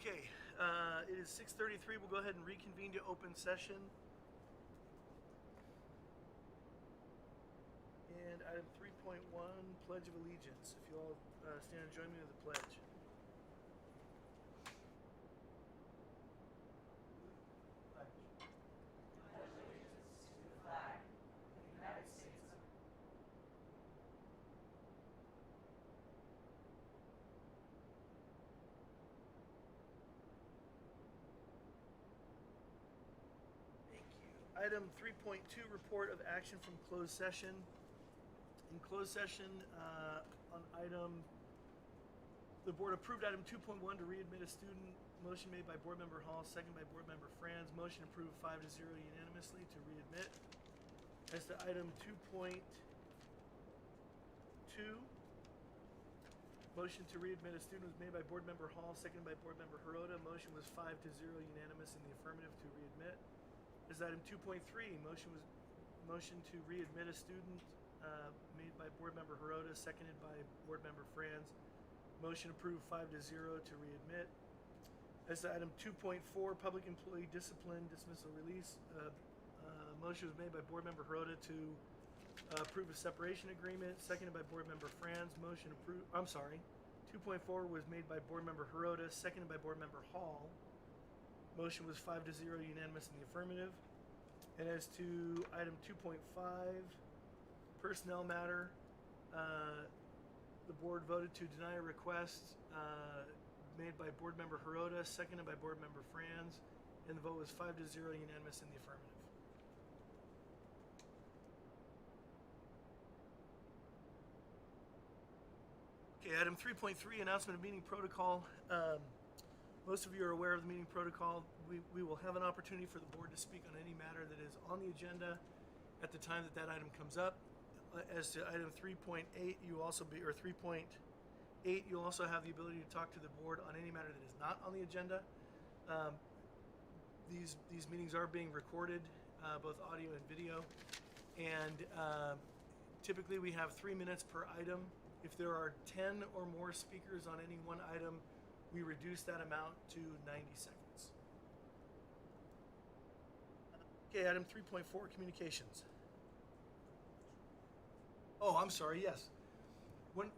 Okay, it is 6:33. We'll go ahead and reconvene to open session. And item 3.1, Pledge of Allegiance. If you all stand and join me with the pledge. Pledge allegiance to the flag of the United States of America. Thank you. Item 3.2, Report of Action from Closed Session. In closed session, the board approved item 2.1 to readmit a student. Motion made by Board Member Hall, second by Board Member Franz. Motion approved 5-0 unanimously to readmit. As to item 2.2, motion to readmit a student was made by Board Member Hall, seconded by Board Member Hirota. Motion was 5-0 unanimous in the affirmative to readmit. As item 2.3, motion to readmit a student made by Board Member Hirota, seconded by Board Member Franz. Motion approved 5-0 to readmit. As to item 2.4, public employee discipline, dismissal, release. Motion was made by Board Member Hirota to approve a separation agreement, seconded by Board Member Franz. Motion approved. 2.4 was made by Board Member Hirota, seconded by Board Member Hall. Motion was 5-0 unanimous in the affirmative. And as to item 2.5, personnel matter, the board voted to deny a request made by Board Member Hirota, seconded by Board Member Franz, and the vote was 5-0 unanimous in the affirmative. Okay, item 3.3, announcement of meeting protocol. Most of you are aware of the meeting protocol. We will have an opportunity for the board to speak on any matter that is on the agenda at the time that item comes up. As to item 3.8, 3.8, you'll also have the ability to talk to the board on any matter that is not on the agenda. These meetings are being recorded, both audio and video, and typically we have 3 minutes per item. If there are 10 or more speakers on any one item, we reduce that amount to 90 seconds. Okay, item 3.4, communications. Oh, I'm sorry, yes.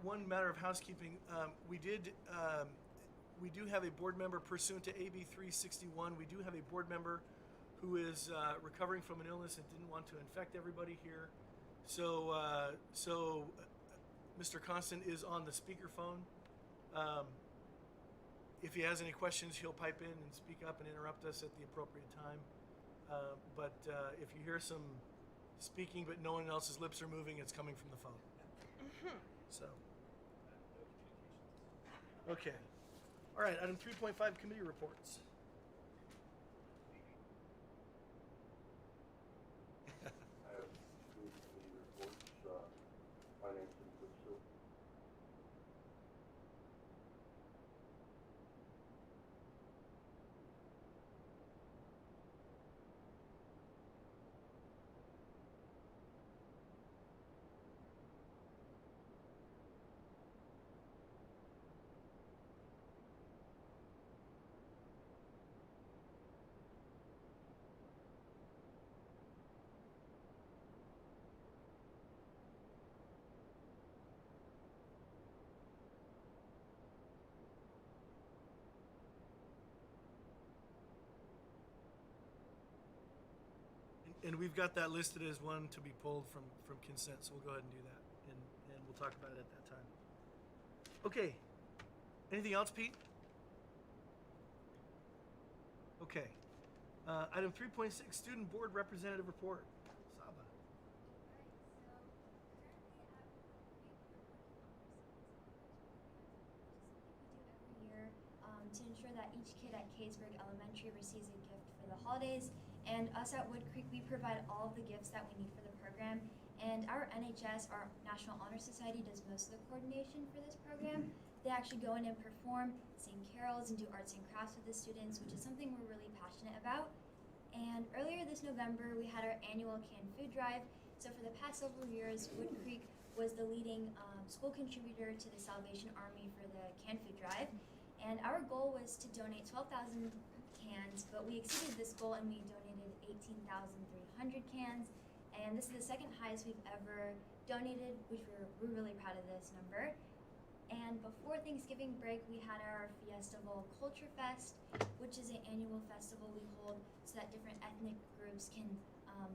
One matter of housekeeping. We do have a board member pursuant to AB 361. We do have a board member who is recovering from an illness and didn't want to infect everybody here. So Mr. Constant is on the speakerphone. If he has any questions, he'll pipe in and speak up and interrupt us at the appropriate time. But if you hear some speaking but no one else's lips are moving, it's coming from the phone. So, okay. All right, item 3.5, committee reports. I have two committee reports, finance and fiscal. And we've got that listed as one to be pulled from consent, so we'll go ahead and do that, and we'll talk about it at that time. Okay. Anything else, Pete? Okay. Item 3.6, student board representative report. Saba. To ensure that each kid at Kaysburg Elementary receives a gift for the holidays. And us at Wood Creek, we provide all of the gifts that we need for the program. And our NHS, our National Honor Society, does most of the coordination for this program. They actually go in and perform, sing carols, and do arts and crafts with the students, which is something we're really passionate about. And earlier this November, we had our annual canned food drive. So for the past several years, Wood Creek was the leading school contributor to the Salvation Army for the canned food drive. And our goal was to donate 12,000 cans, but we exceeded this goal and we donated 18,300 cans. And this is the second highest we've ever donated, which we're really proud of this number. And before Thanksgiving break, we had our Fiestival Culture Fest, which is an annual festival we hold so that different ethnic groups can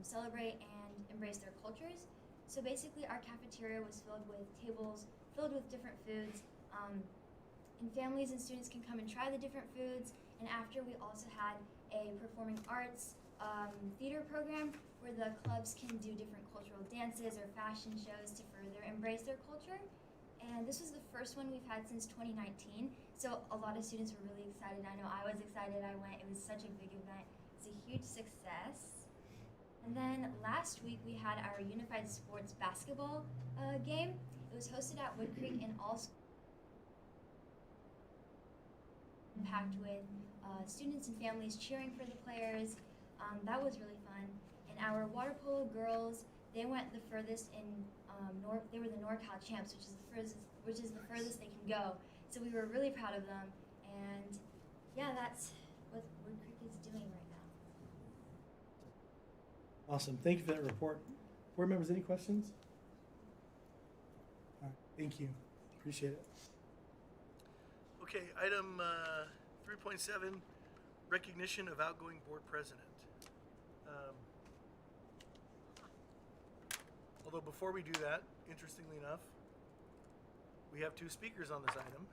celebrate and embrace their cultures. So basically, our cafeteria was filled with tables filled with different foods, and families and students can come and try the different foods. And after, we also had a performing arts theater program where the clubs can do different cultural dances or fashion shows to further embrace their culture. And this was the first one we've had since 2019, so a lot of students were really excited. I know I was excited, I went. It was such a big event. It's a huge success. And then last week we had our Unified Sports Basketball game. It was hosted at Wood Creek and all packed with students and families cheering for the players. That was really fun. And our water polo girls, they went the furthest in they were the NorCal champs, which is the furthest they can go. So we were really proud of them. And yeah, that's what Wood Creek is doing right now. Awesome. Thank you for that report. Board members, any questions? All right. Thank you. Appreciate it. Okay, item 3.7, recognition of outgoing board president. Although before we do that, interestingly enough, we have two speakers on this item.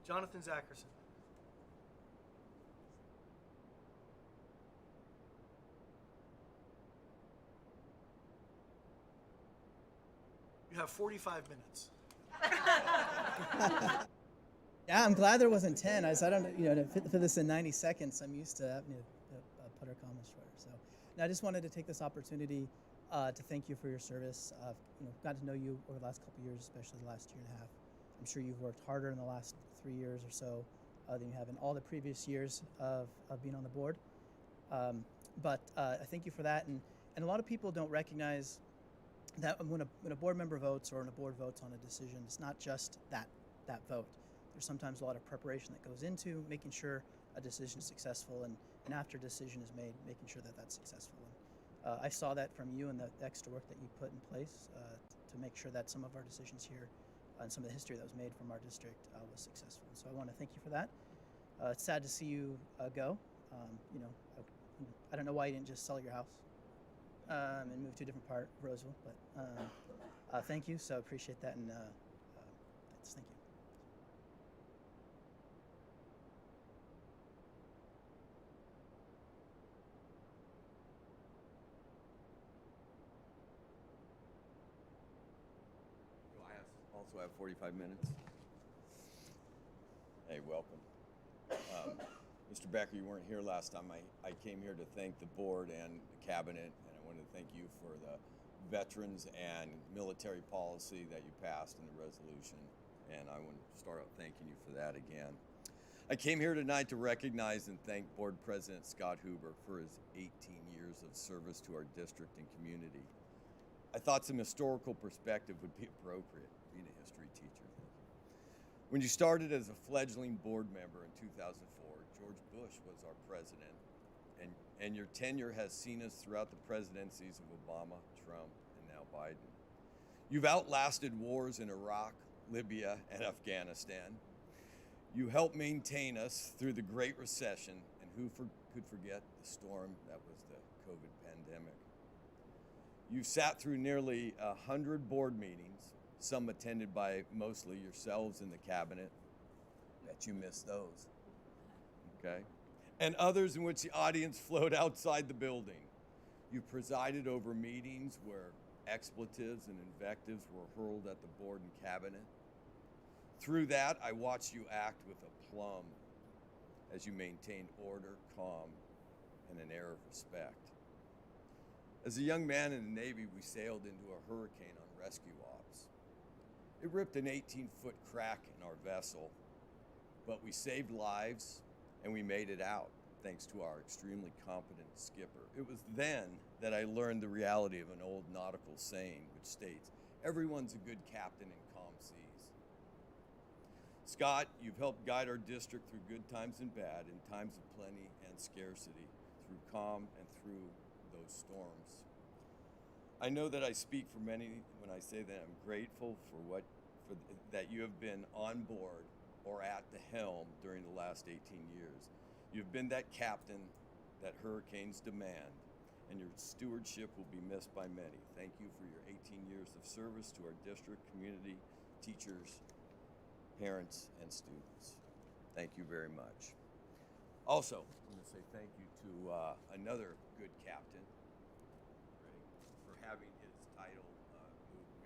Jonathan Zackerson. You have 45 minutes. Yeah, I'm glad there wasn't 10. I don't, to fit this in 90 seconds, I'm used to having to put our comments shorter. So, I just wanted to take this opportunity to thank you for your service. I've got to know you over the last couple of years, especially the last year and a half. I'm sure you've worked harder in the last 3 years or so than you have in all the previous years of being on the board. But I thank you for that. And a lot of people don't recognize that when a board member votes or when a board votes on a decision, it's not just that vote. There's sometimes a lot of preparation that goes into making sure a decision is successful, and after a decision is made, making sure that that's successful. And I saw that from you and the extra work that you put in place to make sure that some of our decisions here and some of the history that was made from our district was successful. And so I want to thank you for that. It's sad to see you go. I don't know why you didn't just sell your house and move to a different part of Roseville, but thank you. So appreciate that, and thank you. Also have 45 minutes. Hey, welcome. Mr. Becker, you weren't here last time. I came here to thank the board and the cabinet, and I wanted to thank you for the veterans and military policy that you passed in the resolution, and I want to start out thanking you for that again. I came here tonight to recognize and thank Board President Scott Huber for his 18 years of service to our district and community. I thought some historical perspective would be appropriate, being a history teacher. When you started as a fledgling board member in 2004, George Bush was our president, and your tenure has seen us throughout the presidencies of Obama, Trump, and now Biden. You've outlasted wars in Iraq, Libya, and Afghanistan. You helped maintain us through the Great Recession, and who could forget the storm that was the COVID pandemic. You've sat through nearly 100 board meetings, some attended by mostly yourselves in the cabinet. Bet you missed those. Okay? And others in which the audience flowed outside the building. You've presided over meetings where expletives and invectives were hurled at the board and cabinet. Through that, I watched you act with aplomb as you maintained order, calm, and an air of respect. As a young man in the Navy, we sailed into a hurricane on rescue ops. It ripped an 18-foot crack in our vessel, but we saved lives and we made it out thanks to our extremely competent skipper. It was then that I learned the reality of an old nautical saying which states, "Everyone's a good captain in calm seas." Scott, you've helped guide our district through good times and bad, in times of plenty and scarcity, through calm and through those storms. I know that I speak for many when I say that I'm grateful that you have been on board or at the helm during the last 18 years. You've been that captain that hurricanes demand, and your stewardship will be missed by many. Thank you for your 18 years of service to our district, community, teachers, parents, and students. Thank you very much. Also, I'm going to say thank you to another good captain, ready, for having his title moved.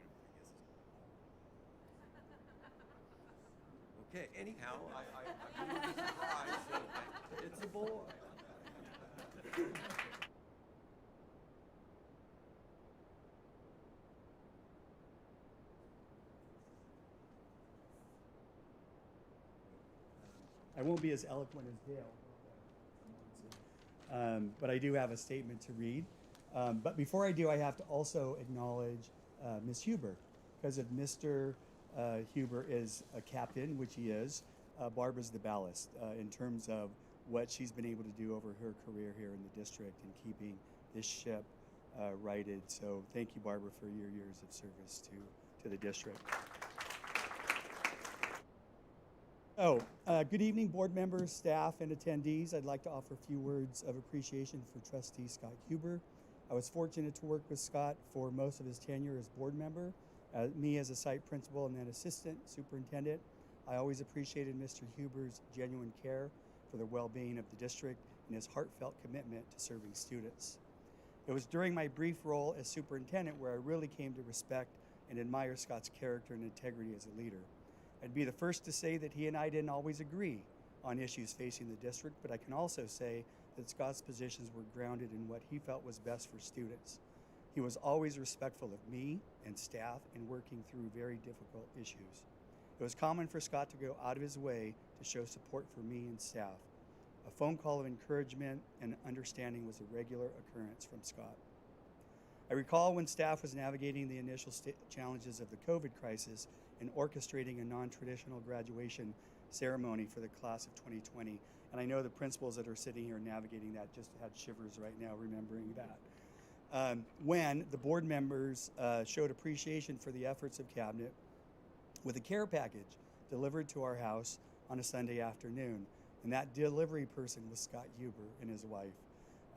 Okay, anyhow, I'm a little surprised. So it's a boy. I won't be as eloquent as Dale, but I do have a statement to read. But before I do, I have to also acknowledge Ms. Huber, because if Mr. Huber is a captain, which he is, Barbara's the ballast in terms of what she's been able to do over her career here in the district and keeping this ship righted. So thank you, Barbara, for your years of service to the district. Good evening, board members, staff, and attendees. I'd like to offer a few words of appreciation for Trustee Scott Huber. I was fortunate to work with Scott for most of his tenure as board member. Me as a site principal and then assistant superintendent, I always appreciated Mr. Huber's genuine care for the well-being of the district and his heartfelt commitment to serving students. It was during my brief role as superintendent where I really came to respect and admire Scott's character and integrity as a leader. I'd be the first to say that he and I didn't always agree on issues facing the district, but I can also say that Scott's positions were grounded in what he felt was best for students. He was always respectful of me and staff in working through very difficult issues. It was common for Scott to go out of his way to show support for me and staff. A phone call of encouragement and understanding was a regular occurrence from Scott. I recall when staff was navigating the initial challenges of the COVID crisis and orchestrating a non-traditional graduation ceremony for the class of 2020. And I know the principals that are sitting here navigating that just had shivers right now remembering that. When the board members showed appreciation for the efforts of Cabinet with a care package delivered to our house on a Sunday afternoon. And that delivery person was Scott Huber and his wife.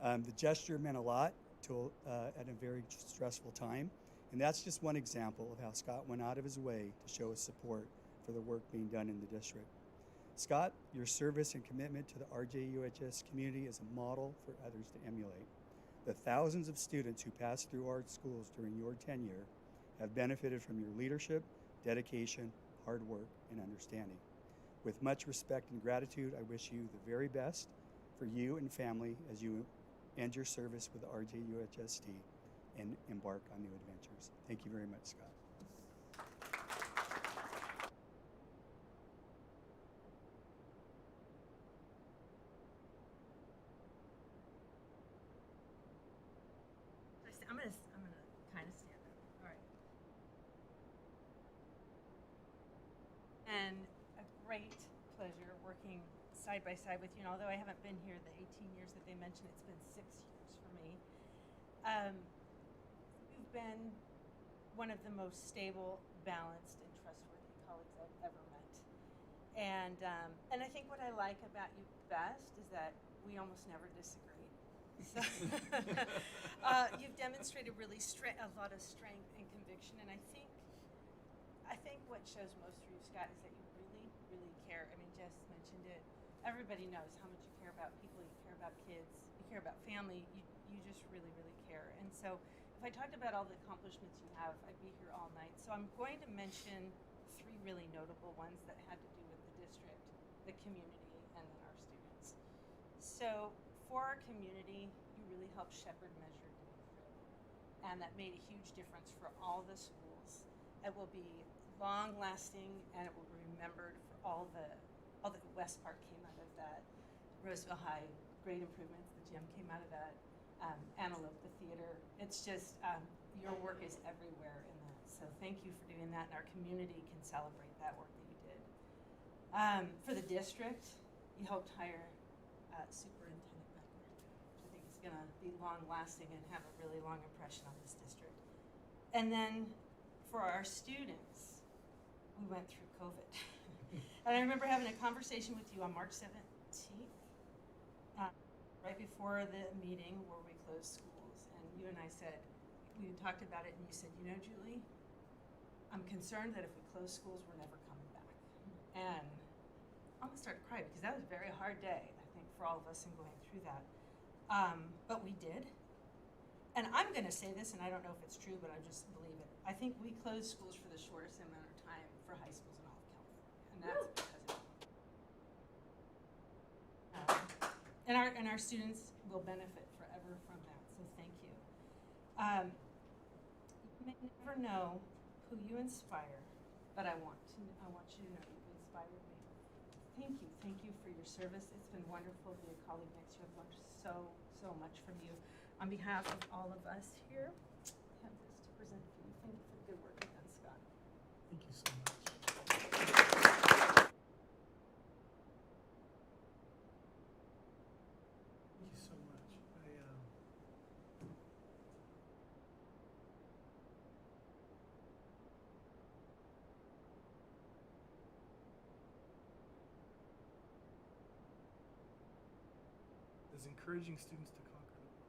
The gesture meant a lot at a very stressful time. And that's just one example of how Scott went out of his way to show his support for the work being done in the district. Scott, your service and commitment to the RJUHS community is a model for others to emulate. The thousands of students who passed through our schools during your tenure have benefited from your leadership, dedication, hard work, and understanding. With much respect and gratitude, I wish you the very best for you and family as you end your service with RJUHSD and embark on new adventures. Thank you very much, Scott. I'm gonna kind of stand up. All right. And a great pleasure working side by side with you. And although I haven't been here the 18 years that they mentioned, it's been 6 years for me. You've been one of the most stable, balanced, and trustworthy colleagues I've ever met. And I think what I like about you best is that we almost never disagree. So you've demonstrated really a lot of strength and conviction, and I think what shows most for you, Scott, is that you really, really care. I mean, Jess mentioned it. Everybody knows how much you care about people, you care about kids, you care about family. You just really, really care. And so, if I talked about all the accomplishments you have, I'd be here all night. So I'm going to mention 3 really notable ones that had to do with the district, the community, and then our students. So for our community, you really helped shepherd Measure D through, and that made a huge difference for all the schools. It will be long-lasting, and it will be remembered for all the West Park came out of that. Roseville High, great improvements. The gym came out of that. Antelope, the theater. It's just your work is everywhere in that. So thank you for doing that, and our community can celebrate that work that you did. For the district, you helped hire Superintendent Becker, which I think is going to be long-lasting and have a really long impression on this district. And then for our students, we went through COVID. And I remember having a conversation with you on March 17th, right before the meeting where we closed schools. And you and I said, we talked about it, and you said, you know, Julie, I'm concerned that if we close schools, we're never coming back. And I almost started to cry because that was a very hard day, I think, for all of us in going through that. But we did. And I'm going to say this, and I don't know if it's true, but I just believe it. I think we closed schools for the shortest amount of time for high schools in all of California. And that's because of and our students will benefit forever from that. So thank you. You may never know who you inspire, but I want you to know you've inspired me. Thank you for your service. It's been wonderful to be a colleague next to you. I've learned so much from you. On behalf of all of us here, I have this to present for you. Thank you for the good work you've done, Scott. Thank you so much. Thank you so much. As encouraging students to conquer the world.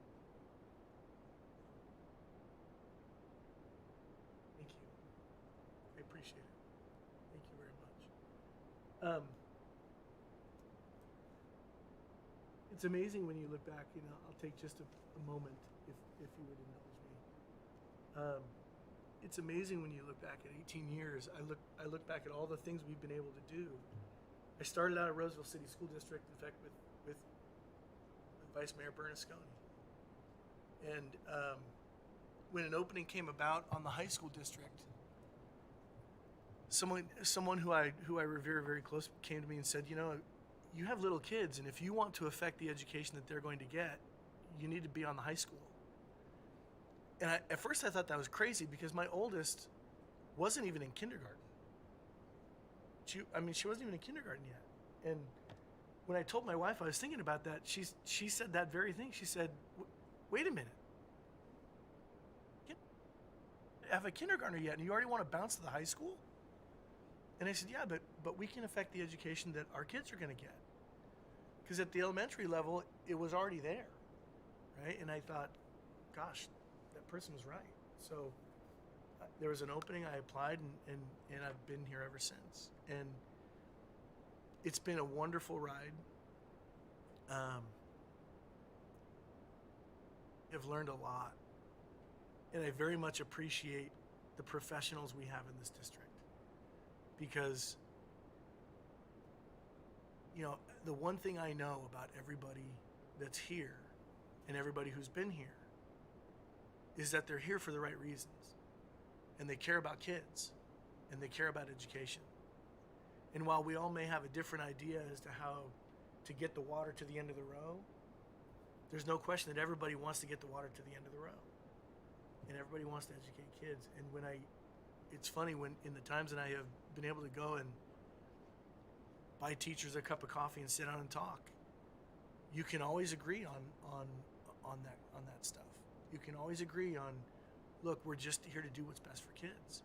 Thank you. I appreciate it. Thank you very much. It's amazing when you look back. You know, I'll take just a moment, if you would indulge me. It's amazing when you look back at 18 years. I look back at all the things we've been able to do. I started out at Roseville City School District, in fact, with Vice Mayor Bernasconi. And when an opening came about on the high school district, someone who I revere very close came to me and said, you know, you have little kids, and if you want to affect the education that they're going to get, you need to be on the high school. And at first I thought that was crazy because my oldest wasn't even in kindergarten. She wasn't even in kindergarten yet. And when I told my wife I was thinking about that, she said that very thing. She said, wait a minute. You have a kindergartner yet, and you already want to bounce to the high school? And I said, yeah, but we can affect the education that our kids are going to get. Because at the elementary level, it was already there, right? And I thought, gosh, that person was right. So there was an opening, I applied, and I've been here ever since. And it's been a wonderful ride. I've learned a lot. And I very much appreciate the professionals we have in this district. Because, you know, the one thing I know about everybody that's here and everybody who's been here is that they're here for the right reasons. And they care about kids. And they care about education. And while we all may have a different idea as to how to get the water to the end of the row, there's no question that everybody wants to get the water to the end of the row. And everybody wants to educate kids. And it's funny when in the times that I have been able to go and buy teachers a cup of coffee and sit down and talk, you can always agree on that stuff. You can always agree on, look, we're just here to do what's best for kids.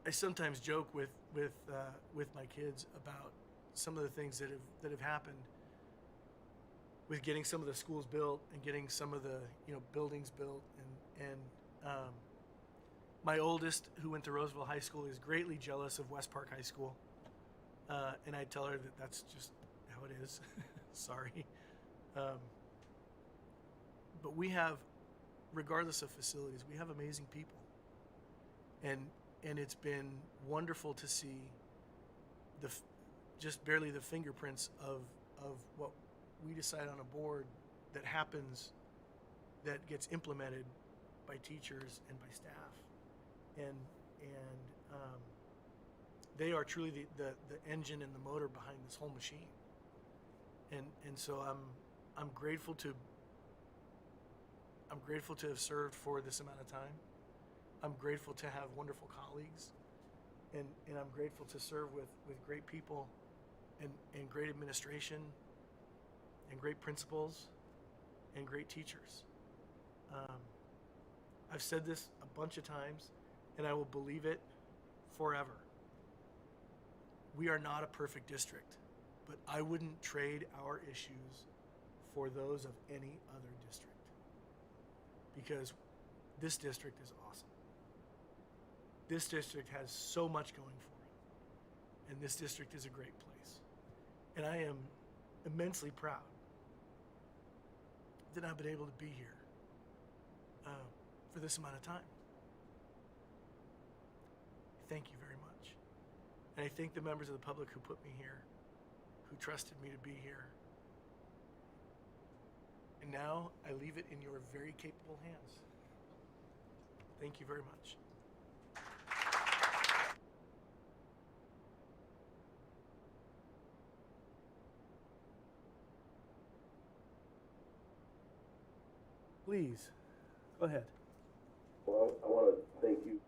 I sometimes joke with my kids about some of the things that have happened with getting some of the schools built and getting some of the buildings built, and my oldest, who went to Roseville High School, is greatly jealous of West Park High School, and I tell her that that's just how it is. Sorry, but we have, regardless of facilities, we have amazing people, and it's been wonderful to see just barely the fingerprints of what we decide on a board that happens, that gets implemented by teachers and by staff, and they are truly the engine and the motor behind this whole machine, and so I'm grateful to have served for this amount of time. I'm grateful to have wonderful colleagues. and I'm grateful to serve with great people and great administration and great principals and great teachers. I've said this a bunch of times, and I will believe it forever. We are not a perfect district, but I wouldn't trade our issues for those of any other district, because this district is awesome. This district has so much going for it, and this district is a great place. And I am immensely proud that I've been able to be here for this amount of time. Thank you very much. And I thank the members of the public who put me here, who trusted me to be here. And now I leave it in your very capable hands. Thank you very much. Please, go ahead. Well, I want to thank you.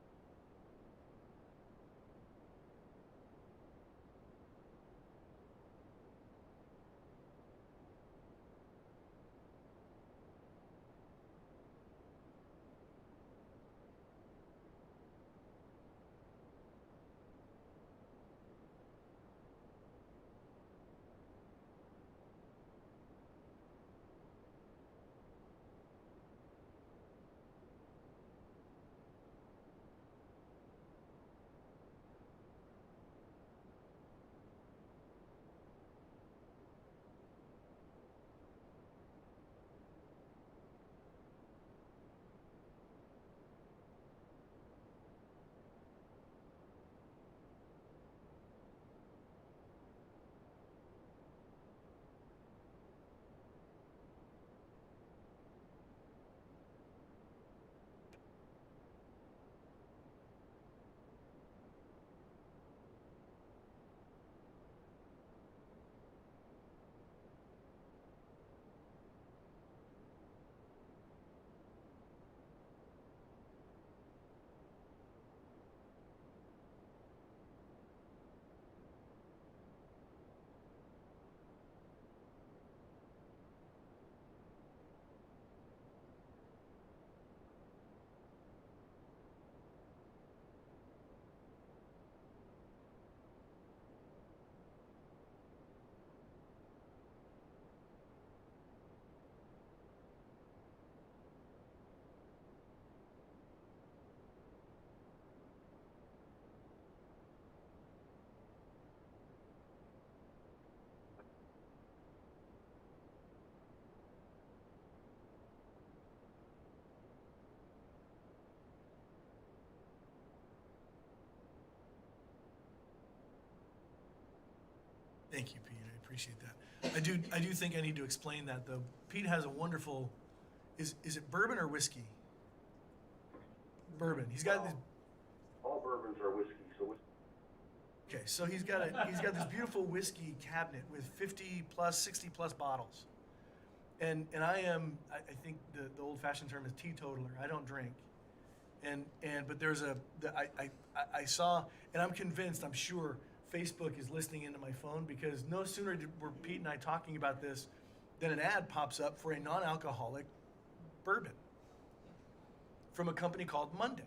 Thank you, Pete. I appreciate that. I do think I need to explain that though. Pete has a wonderful, is it bourbon or whiskey? Bourbon. He's got this. All bourbons are whiskey, so whiskey. Okay, so he's got this beautiful whiskey cabinet with 50 plus, 60 plus bottles. And I think the old fashioned term is teetotaler. I don't drink. But there's I saw, and I'm convinced, I'm sure Facebook is listening into my phone, because no sooner were Pete and I talking about this than an ad pops up for a non-alcoholic bourbon from a company called Monday.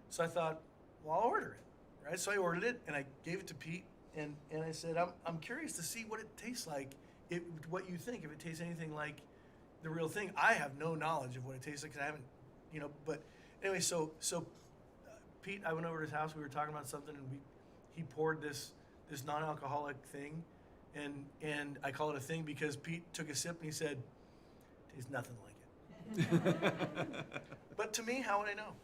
So I thought, well, I'll order it, right? So I ordered it and I gave it to Pete, and I said, I'm curious to see what it tastes like, what you think, if it tastes anything like the real thing. I have no knowledge of what it tastes like because I haven't, but anyway, so Pete, I went over to his house, we were talking about something, and he poured this non-alcoholic thing, and I call it a thing because Pete took a sip and he said, tastes nothing like it. But to me, how would I know?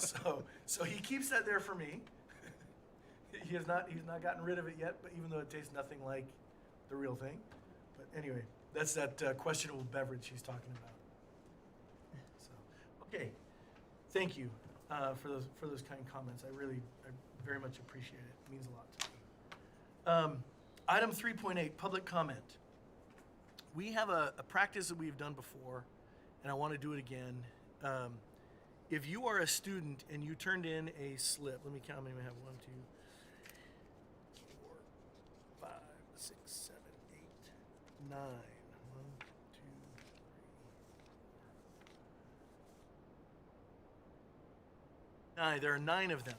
so he keeps that there for me. He's not gotten rid of it yet, but even though it tastes nothing like the real thing. But anyway, that's that questionable beverage he's talking about. So, okay, thank you for those kind comments. I very much appreciate it. It means a lot to me. Item 3.8, public comment. We have a practice that we've done before, and I want to do it again. If you are a student and you turned in a slip, let me count how many we have. 1, 2, 4, 5, 6, 7, 8, 9. 1, 2, 3, 9. There are 9 of them.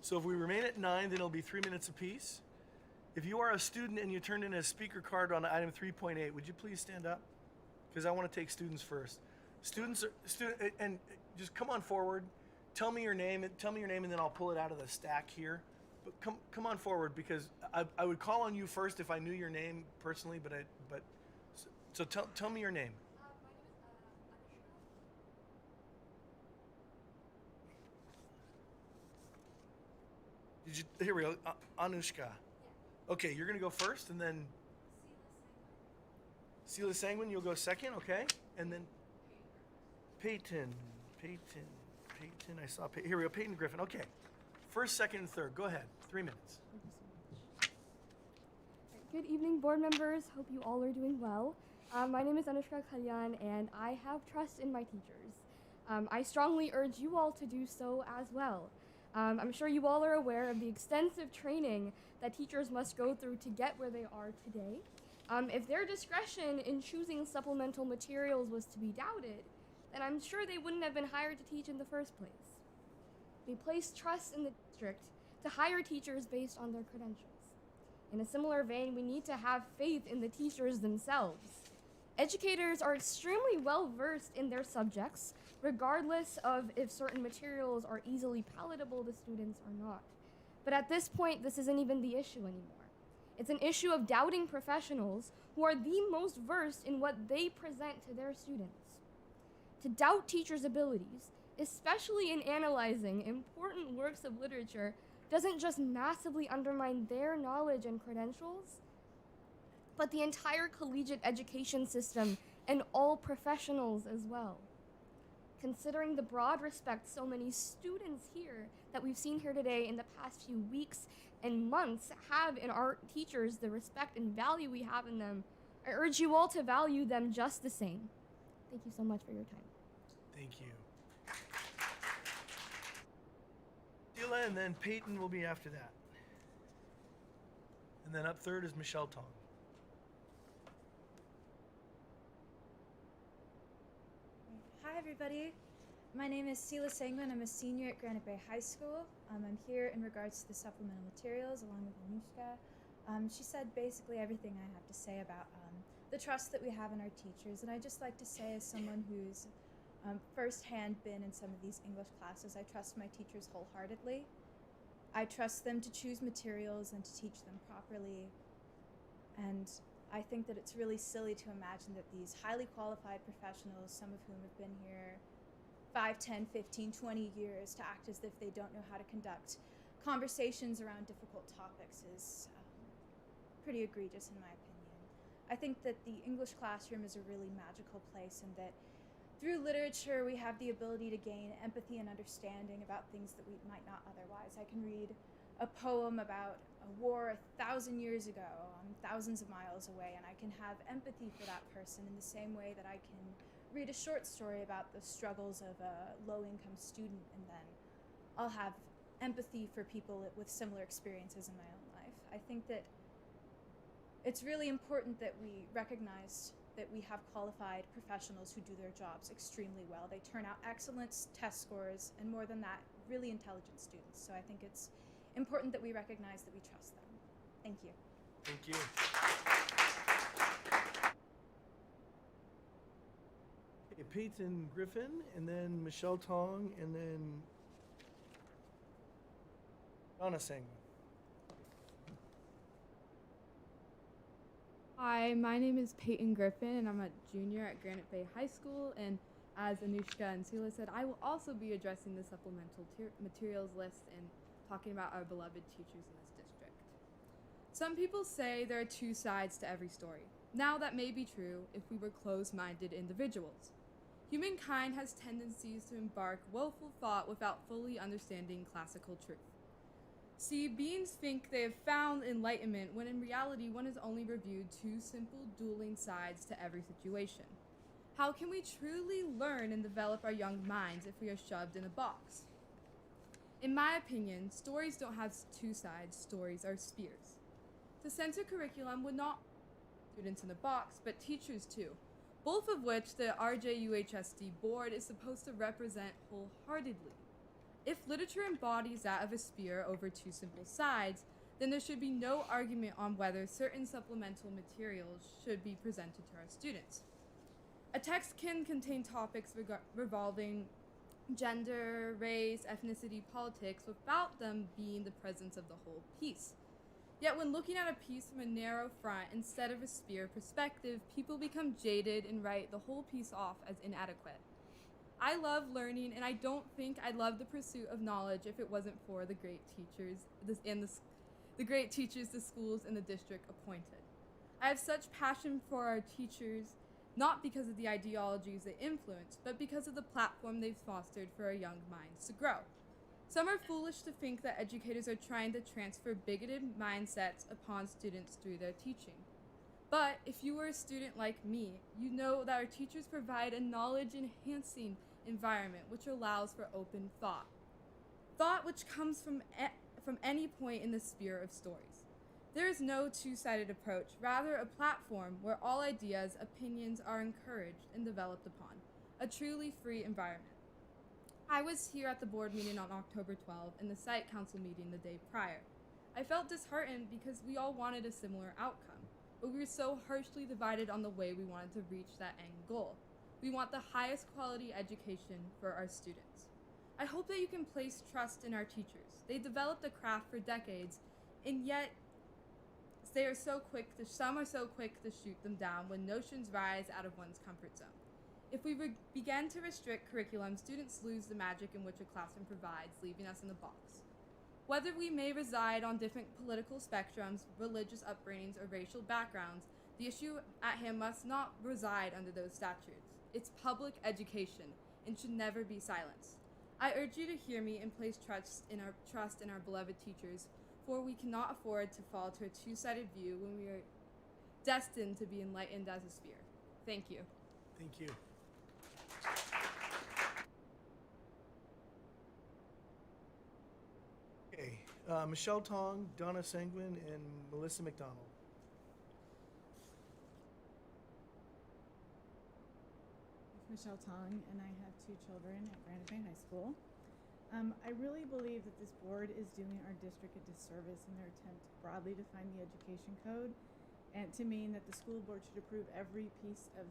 So if we remain at 9, then it'll be 3 minutes apiece. If you are a student and you turned in a speaker card on item 3.8, would you please stand up? Because I want to take students first. Students and just come on forward. Tell me your name, and then I'll pull it out of the stack here. But come on forward, because I would call on you first if I knew your name personally. So tell me your name. Here we go. Anushka. Okay, you're gonna go first, and then Sela Sanguin, you'll go second, okay? And then Peyton. I saw Peyton. Here we go. Peyton Griffin. Okay. First, second, and third. Go ahead. 3 minutes. Thank you so much. Good evening, board members. Hope you all are doing well. My name is Anushka Kalyan, and I have trust in my teachers. I strongly urge you all to do so as well. I'm sure you all are aware of the extensive training that teachers must go through to get where they are today. If their discretion in choosing supplemental materials was to be doubted, then I'm sure they wouldn't have been hired to teach in the first place. We place trust in the district to hire teachers based on their credentials. In a similar vein, we need to have faith in the teachers themselves. Educators are extremely well versed in their subjects, regardless of if certain materials are easily palatable to students or not. But at this point, this isn't even the issue anymore. It's an issue of doubting professionals who are the most versed in what they present to their students. To doubt teachers' abilities, especially in analyzing important works of literature, doesn't just massively undermine their knowledge and credentials, but the entire collegiate education system and all professionals as well. Considering the broad respect so many students here that we've seen here today in the past few weeks and months have in our teachers, the respect and value we have in them, I urge you all to value them just the same. Thank you so much for your time. Thank you. Sheila, and then Peyton will be after that. And then up third is Michelle Tong. Hi everybody, my name is Sela Sanguin. I'm a senior at Granite Bay High School. I'm here in regards to the supplemental materials along with Anushka. She said basically everything I have to say about the trust that we have in our teachers, and I'd just like to say, as someone who's firsthand been in some of these English classes, I trust my teachers wholeheartedly. I trust them to choose materials and to teach them properly, and I think that it's really silly to imagine that these highly qualified professionals, some of whom have been here 5, 10, 15, 20 years, to act as if they don't know how to conduct conversations around difficult topics is pretty egregious in my opinion. I think that the English classroom is a really magical place, and that through literature we have the ability to gain empathy and understanding about things that we might not otherwise. I can read a poem about a war 1,000 years ago, thousands of miles away, and I can have empathy for that person in the same way that I can read a short story about the struggles of a low-income student, and then I'll have empathy for people with similar experiences in my own life. I think that it's really important that we recognize that we have qualified professionals who do their jobs extremely well. They turn out excellent test scores, and more than that, really intelligent students. So I think it's important that we recognize that we trust them. Thank you. Thank you. Okay, Peyton Griffin, and then Michelle Tong, and then Donna Sanguin. Hi, my name is Peyton Griffin, and I'm a junior at Granite Bay High School. And as Anushka and Sela said, I will also be addressing the supplemental materials list and talking about our beloved teachers in this district. Some people say there are two sides to every story. Now, that may be true if we were closed-minded individuals. Humankind has tendencies to embark woeful thought without fully understanding classical truth. See, beings think they have found enlightenment when in reality one has only reviewed two simple dueling sides to every situation. How can we truly learn and develop our young minds if we are shoved in a box? In my opinion, stories don't have two sides, stories are spears. The center curriculum would not students in a box, but teachers too, both of which the RJUHSD board is supposed to represent wholeheartedly. If literature embodies that of a spear over two simple sides, then there should be no argument on whether certain supplemental materials should be presented to our students. A text can contain topics revolving gender, race, ethnicity, politics, without them being the presence of the whole piece. Yet when looking at a piece from a narrow front instead of a spear perspective, people become jaded and write the whole piece off as inadequate. I love learning, and I don't think I'd love the pursuit of knowledge if it wasn't for the great teachers the great teachers the schools and the district appointed. I have such passion for our teachers, not because of the ideologies they influence, but because of the platform they've fostered for our young minds to grow. Some are foolish to think that educators are trying to transfer bigoted mindsets upon students through their teaching. But if you were a student like me, you know that our teachers provide a knowledge-enhancing environment which allows for open thought. Thought which comes from any point in the sphere of stories. There is no two-sided approach, rather a platform where all ideas, opinions are encouraged and developed upon, a truly free environment. I was here at the board meeting on October 12 and the site council meeting the day prior. I felt disheartened because we all wanted a similar outcome, but we were so harshly divided on the way we wanted to reach that end goal. We want the highest quality education for our students. I hope that you can place trust in our teachers. They developed the craft for decades, and yet some are so quick to shoot them down when notions rise out of one's comfort zone. If we begin to restrict curriculum, students lose the magic in which a classroom provides, leaving us in the box. Whether we may reside on different political spectrums, religious upbringings, or racial backgrounds, the issue at hand must not reside under those statutes. It's public education and should never be silenced. I urge you to hear me and place trust in our beloved teachers, for we cannot afford to fall to a two-sided view when we are destined to be enlightened as a spear. Thank you. Thank you. Okay, Michelle Tong, Donna Sanguin, and Melissa McDonald. Michelle Tong, and I have two children at Granite Bay High School. I really believe that this board is doing our district a disservice in their attempt to broadly define the education code, and to mean that the school board should approve every piece of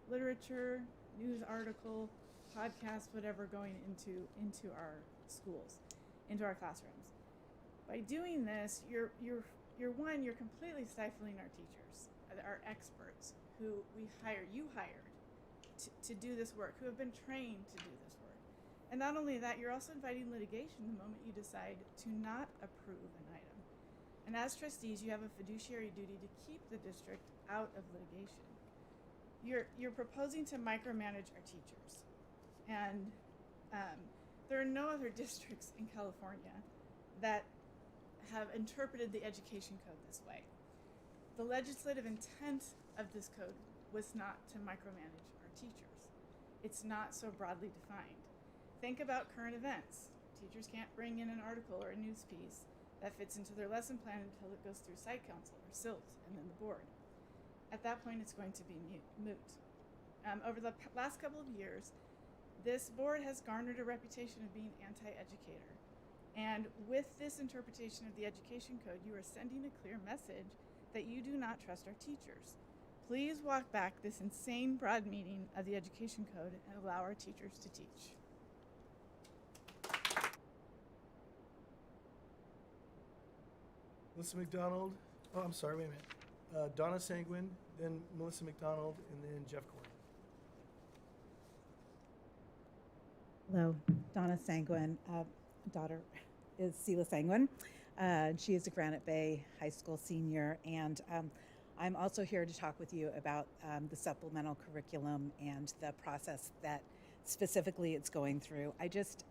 literature, news article, podcast, whatever going into our schools, into our classrooms. By doing this, you're completely stifling our teachers, our experts who you hired to do this work, who have been trained to do this work. And not only that, you're also inviting litigation the moment you decide to not approve an item. And as trustees, you have a fiduciary duty to keep the district out of litigation. You're proposing to micromanage our teachers. And there are no other districts in California that have interpreted the education code this way. The legislative intent of this code was not to micromanage our teachers. It's not so broadly defined. Think about current events. Teachers can't bring in an article or a news piece that fits into their lesson plan until it goes through site council or SILT and then the board. At that point, it's going to be moot. Over the last couple of years, this board has garnered a reputation of being anti-educator. And with this interpretation of the education code, you are sending a clear message that you do not trust our teachers. Please walk back this insane broad meaning of the education code and allow our teachers to teach. Melissa McDonald. Oh, I'm sorry, wait a minute. Donna Sanguin, then Melissa McDonald, and then Jeff Corey. Hello, Donna Sanguin. Daughter is Sela Sanguin. She is a Granite Bay High School senior, and I'm also here to talk with you about the supplemental curriculum and the process that specifically it's going through. I just,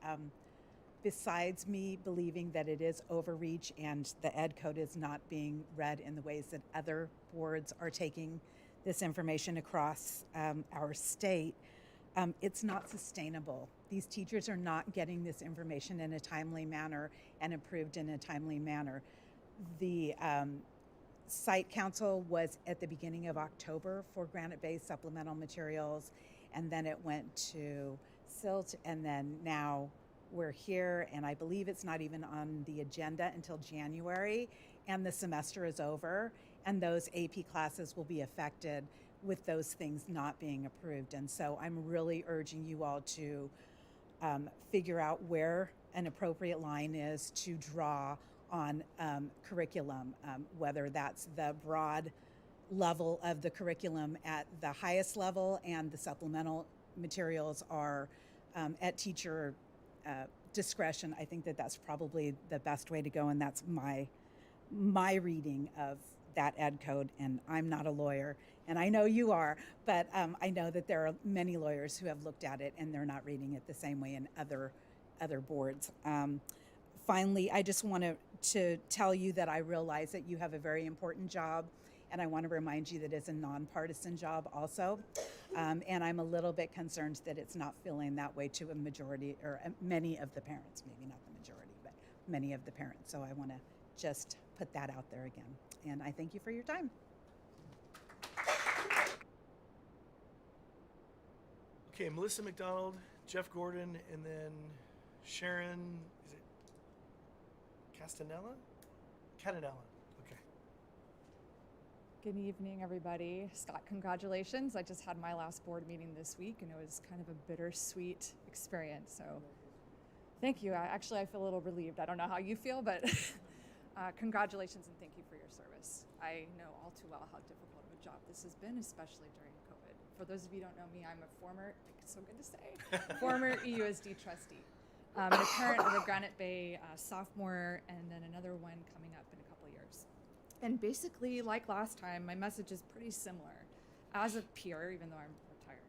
besides me believing that it is overreach and the ed code is not being read in the ways that other boards are taking this information across our state, it's not sustainable. These teachers are not getting this information in a timely manner and approved in a timely manner. The site council was at the beginning of October for Granite Bay supplemental materials, and then it went to SILT, and then now we're here, and I believe it's not even on the agenda until January, and the semester is over, and those AP classes will be affected with those things not being approved. And so I'm really urging you all to figure out where an appropriate line is to draw on curriculum, whether that's the broad level of the curriculum at the highest level and the supplemental materials are at teacher discretion. I think that that's probably the best way to go, and that's my reading of that ed code. And I'm not a lawyer, and I know you are, but I know that there are many lawyers who have looked at it and they're not reading it the same way in other boards. Finally, I just want to tell you that I realize that you have a very important job, and I want to remind you that it's a nonpartisan job also. And I'm a little bit concerned that it's not feeling that way to a majority, or many of the parents, maybe not the majority, but many of the parents. So I want to just put that out there again. And I thank you for your time. Okay, Melissa McDonald, Jeff Gordon, and then Sharon, is it Castanella? Catanella, okay. Good evening, everybody. Scott, congratulations. I just had my last board meeting this week, and it was kind of a bittersweet experience. So thank you. I feel a little relieved. I don't know how you feel, but congratulations and thank you for your service. I know all too well how difficult of a job this has been, especially during COVID. For those of you who don't know me, I'm a former, it's so good to say, former EUSD trustee. The current of the Granite Bay sophomore, and then another one coming up in a couple years. And basically, like last time, my message is pretty similar. As a peer, even though I'm retired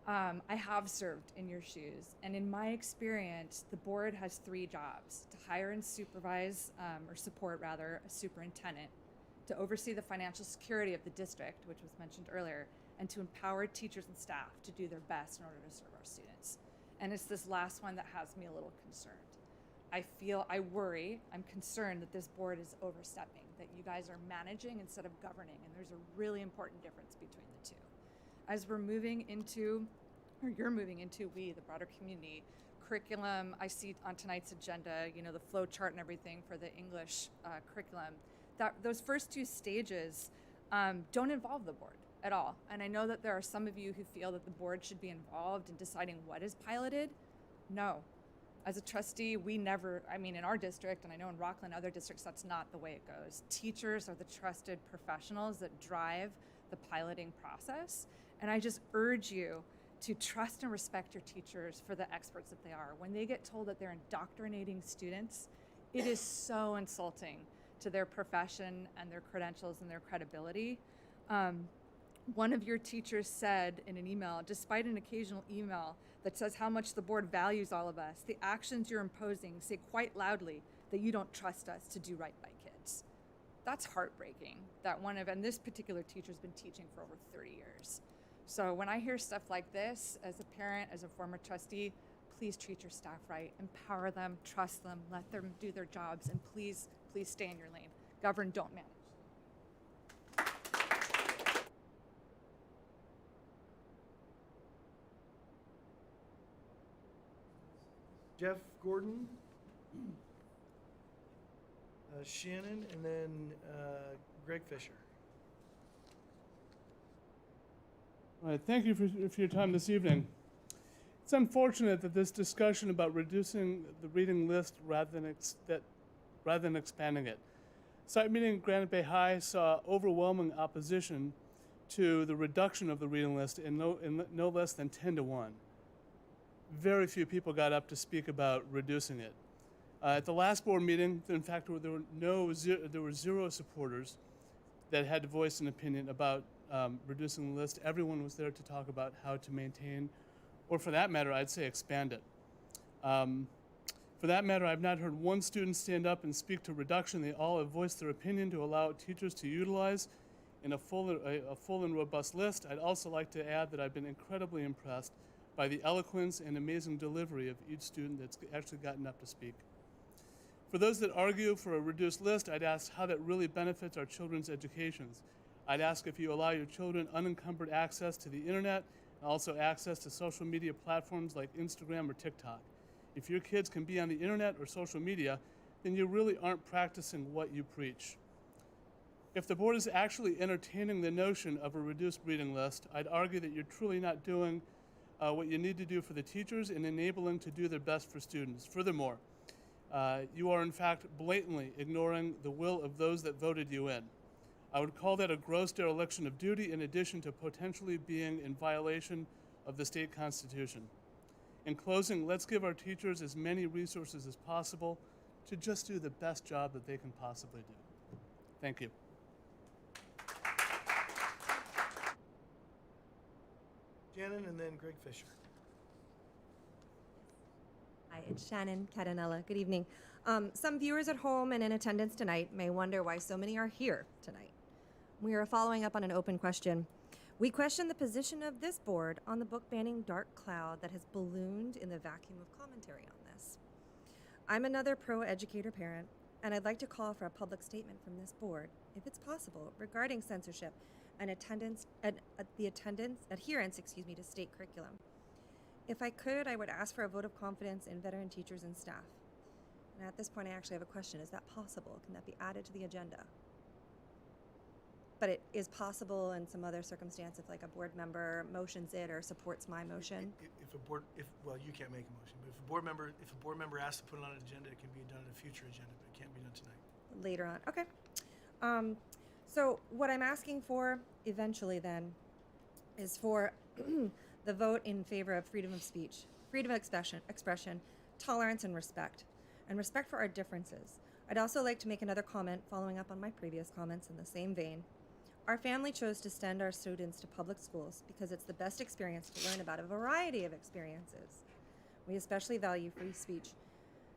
now, I have served in your shoes. And in my experience, the board has 3 jobs: to hire and supervise, or support rather, a superintendent, to oversee the financial security of the district, which was mentioned earlier, and to empower teachers and staff to do their best in order to serve our students. And it's this last one that has me a little concerned. I worry, I'm concerned that this board is overstepping, that you guys are managing instead of governing, and there's a really important difference between the two. As we're moving into, or you're moving into, we, the broader community, curriculum, I see on tonight's agenda, the flow chart and everything for the English curriculum, that those first 2 stages don't involve the board at all. And I know that there are some of you who feel that the board should be involved in deciding what is piloted. No. As a trustee, we never, in our district, and I know in Rockland, other districts, that's not the way it goes. Teachers are the trusted professionals that drive the piloting process. And I just urge you to trust and respect your teachers for the experts that they are. When they get told that they're indoctrinating students, it is so insulting to their profession and their credentials and their credibility. One of your teachers said in an email, despite an occasional email that says how much the board values all of us, the actions you're imposing say quite loudly that you don't trust us to do right by kids. That's heartbreaking. And this particular teacher's been teaching for over 30 years. So when I hear stuff like this, as a parent, as a former trustee, please treat your staff right, empower them, trust them, let them do their jobs, and please, please stay in your lane. Govern, don't manage. Jeff Gordon, Shannon, and then Greg Fisher. All right, thank you for your time this evening. It's unfortunate that this discussion about reducing the reading list rather than expanding it. Site meeting at Granite Bay High saw overwhelming opposition to the reduction of the reading list in no less than 10-1. Very few people got up to speak about reducing it. At the last board meeting, in fact, there were 0 supporters that had to voice an opinion about reducing the list. Everyone was there to talk about how to maintain, or for that matter, I'd say expand it. For that matter, I've not heard one student stand up and speak to reduction. They all have voiced their opinion to allow teachers to utilize in a full and robust list. I'd also like to add that I've been incredibly impressed by the eloquence and amazing delivery of each student that's actually gotten up to speak. For those that argue for a reduced list, I'd ask how that really benefits our children's educations. I'd ask if you allow your children unencumbered access to the internet and also access to social media platforms like Instagram or TikTok. If your kids can be on the internet or social media, then you really aren't practicing what you preach. If the board is actually entertaining the notion of a reduced reading list, I'd argue that you're truly not doing what you need to do for the teachers and enabling to do their best for students. Furthermore, you are in fact blatantly ignoring the will of those that voted you in. I would call that a gross dereliction of duty in addition to potentially being in violation of the state constitution. In closing, let's give our teachers as many resources as possible to just do the best job that they can possibly do. Thank you. Shannon and then Greg Fisher. Hi, it's Shannon Catanella. Good evening. Some viewers at home and in attendance tonight may wonder why so many are here tonight. We are following up on an open question. We question the position of this board on the book banning dark cloud that has ballooned in the vacuum of commentary on this. I'm another pro-educator parent, and I'd like to call for a public statement from this board, if it's possible, regarding censorship and adherence to state curriculum. If I could, I would ask for a vote of confidence in veteran teachers and staff. And at this point, I actually have a question. Is that possible? Can that be added to the agenda? But it is possible in some other circumstance if like a board member motions it or supports my motion. Well, you can't make a motion, but if a board member asks to put it on an agenda, it can be done on a future agenda, but it can't be done tonight. Later on, okay. So what I'm asking for eventually then is for the vote in favor of freedom of speech, freedom of expression, tolerance and respect for our differences. I'd also like to make another comment following up on my previous comments in the same vein. Our family chose to send our students to public schools because it's the best experience to learn about a variety of experiences. We especially value free speech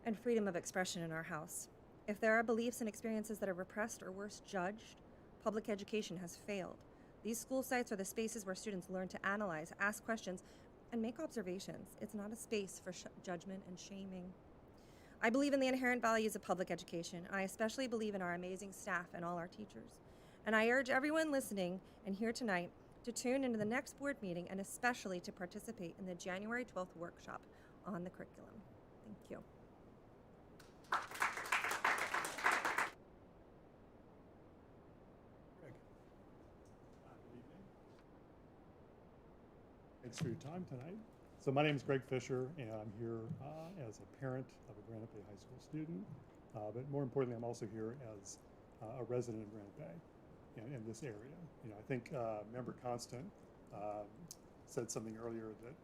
and freedom of expression in our house. If there are beliefs and experiences that are repressed or worse, judged, public education has failed. These school sites are the spaces where students learn to analyze, ask questions, and make observations. It's not a space for judgment and shaming. I believe in the inherent values of public education. I especially believe in our amazing staff and all our teachers. And I urge everyone listening and here tonight to tune into the next board meeting and especially to participate in the January 12th workshop on the curriculum. Thank you. Thanks for your time tonight. So my name is Greg Fisher, and I'm here as a parent of a Granite Bay High School student, but more importantly, I'm also here as a resident of Granite Bay in this area. You know, I think Member Constant said something earlier that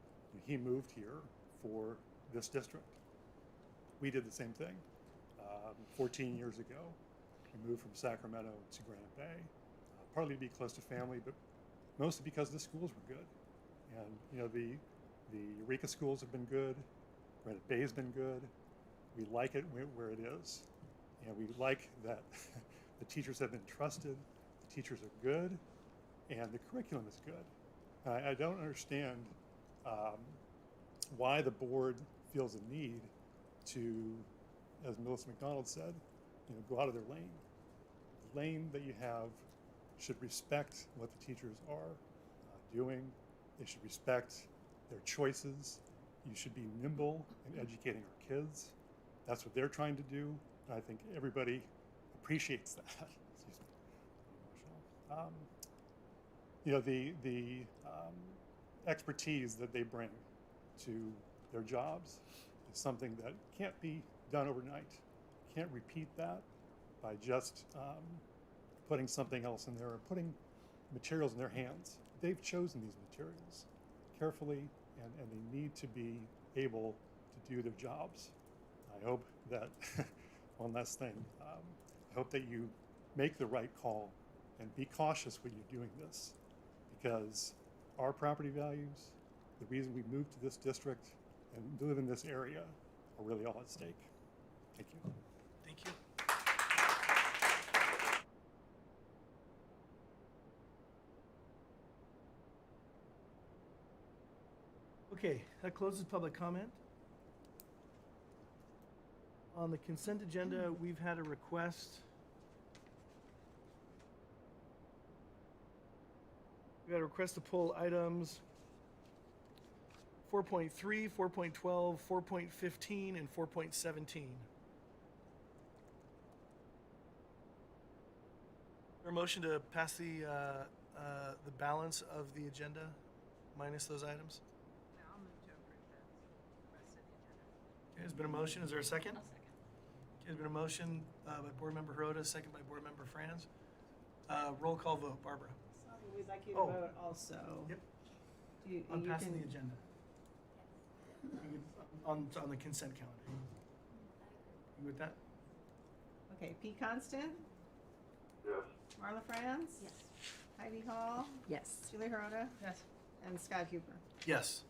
he moved here for this district. We did the same thing. 14 years ago, we moved from Sacramento to Granite Bay, partly to be close to family, but mostly because the schools were good. And you know, the Eureka schools have been good. Granite Bay has been good. We like it where it is, and we like that the teachers have been trusted. The teachers are good, and the curriculum is good. I don't understand why the board feels a need to, as Melissa McDonald said, you know, go out of their lane. The lane that you have should respect what the teachers are doing. They should respect their choices. You should be nimble in educating our kids. That's what they're trying to do. I think everybody appreciates that. Excuse me. Emotional. You know, the expertise that they bring to their jobs is something that can't be done overnight. Can't repeat that by just putting something else in there or putting materials in their hands. They've chosen these materials carefully, and they need to be able to do their jobs. I hope that, one last thing, I hope that you make the right call and be cautious when you're doing this, because our property values, the reason we moved to this district and live in this area, are really all at stake. Thank you. Thank you. Okay, that closes public comment. On the consent agenda, we've had a request. We got a request to pull items 4.3, 4.12, 4.15, and 4.17. Or a motion to pass the balance of the agenda minus those items? I'll move to approve the rest of the agenda. Okay, there's been a motion. Is there a second? I'll second. Okay, there's been a motion by Board Member Hirota, second by Board Member Franz. Roll call vote. Barbara. We'd like you to Oh. vote also. Yep. You, On you passing can- the agenda. On the consent calendar. You with that? Okay, P. Constant, Yes. Marla Franz, Yes. Heidi Hall, Yes. Julie Hirota, Yes. and Scott Huber. Yes.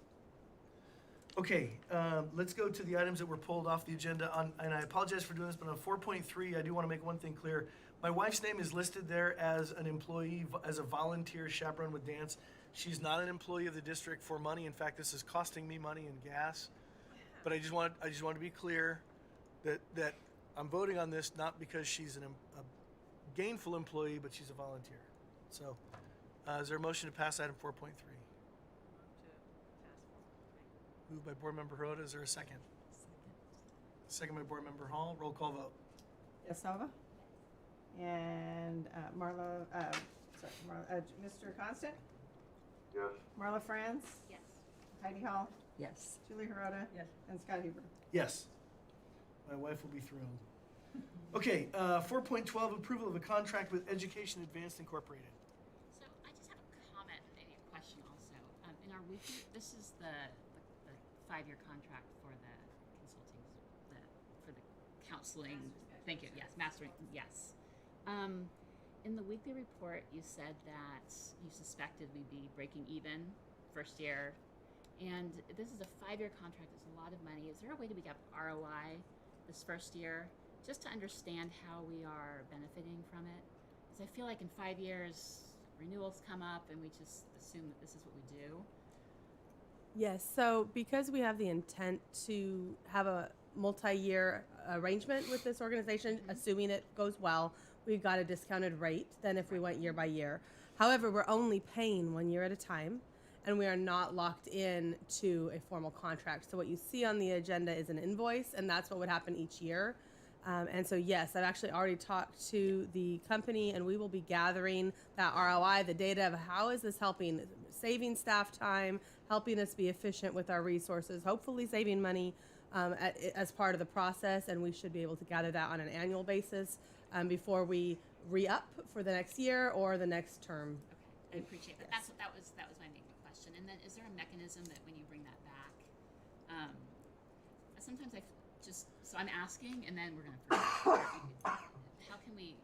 Okay, let's go to the items that were pulled off the agenda on, and I apologize for doing this, but on 4.3, I do want to make one thing clear. My wife's name is listed there as an employee, as a volunteer chaperone with dance. She's not an employee of the district for money. In fact, this is costing me money in gas. But I just want to be clear that I'm voting on this not because she's a gainful employee, but she's a volunteer. So, is there a motion to pass item 4.3? Moved by Board Member Hirota. Is there a second? Second by Board Member Hall. Roll call vote. Yasova? And Marla, Mr. Constant, Yes. Marla Franz, Yes. Heidi Hall, Yes. Julie Hirota, Yes. and Scott Huber. Yes. My wife will be thrilled. Okay, 4.12, approval of a contract with Education Advanced Incorporated. So I just have a comment and maybe a question also. In our weekly, this is the 5-year contract for the consulting, for the counseling. Thank you. Yes, mastering. Yes. In the weekly report, you said that you suspected we'd be breaking even first year, and this is a 5-year contract. It's a lot of money. Is there a way to get ROI this first year, just to understand how we are benefiting from it? Because I feel like in 5 years, renewals come up, and we just assume that this is what we do. Yes, so because we have the intent to have a multi-year arrangement with this organization, assuming it goes well, we've got a discounted rate than if we went year by year. However, we're only paying 1 year at a time, and we are not locked in to a formal contract. So what you see on the agenda is an invoice, and that's what would happen each year. And so, yes, I've actually already talked to the company, and we will be gathering that ROI, the data of how is this helping, saving staff time, helping us be efficient with our resources, hopefully saving money as part of the process, and we should be able to gather that on an annual basis before we re-up for the next year or the next term. Okay, I appreciate that. Yes. That was my main question. And then, is there a mechanism that when you bring that back, sometimes so I'm asking, and then we're going to forget. How can we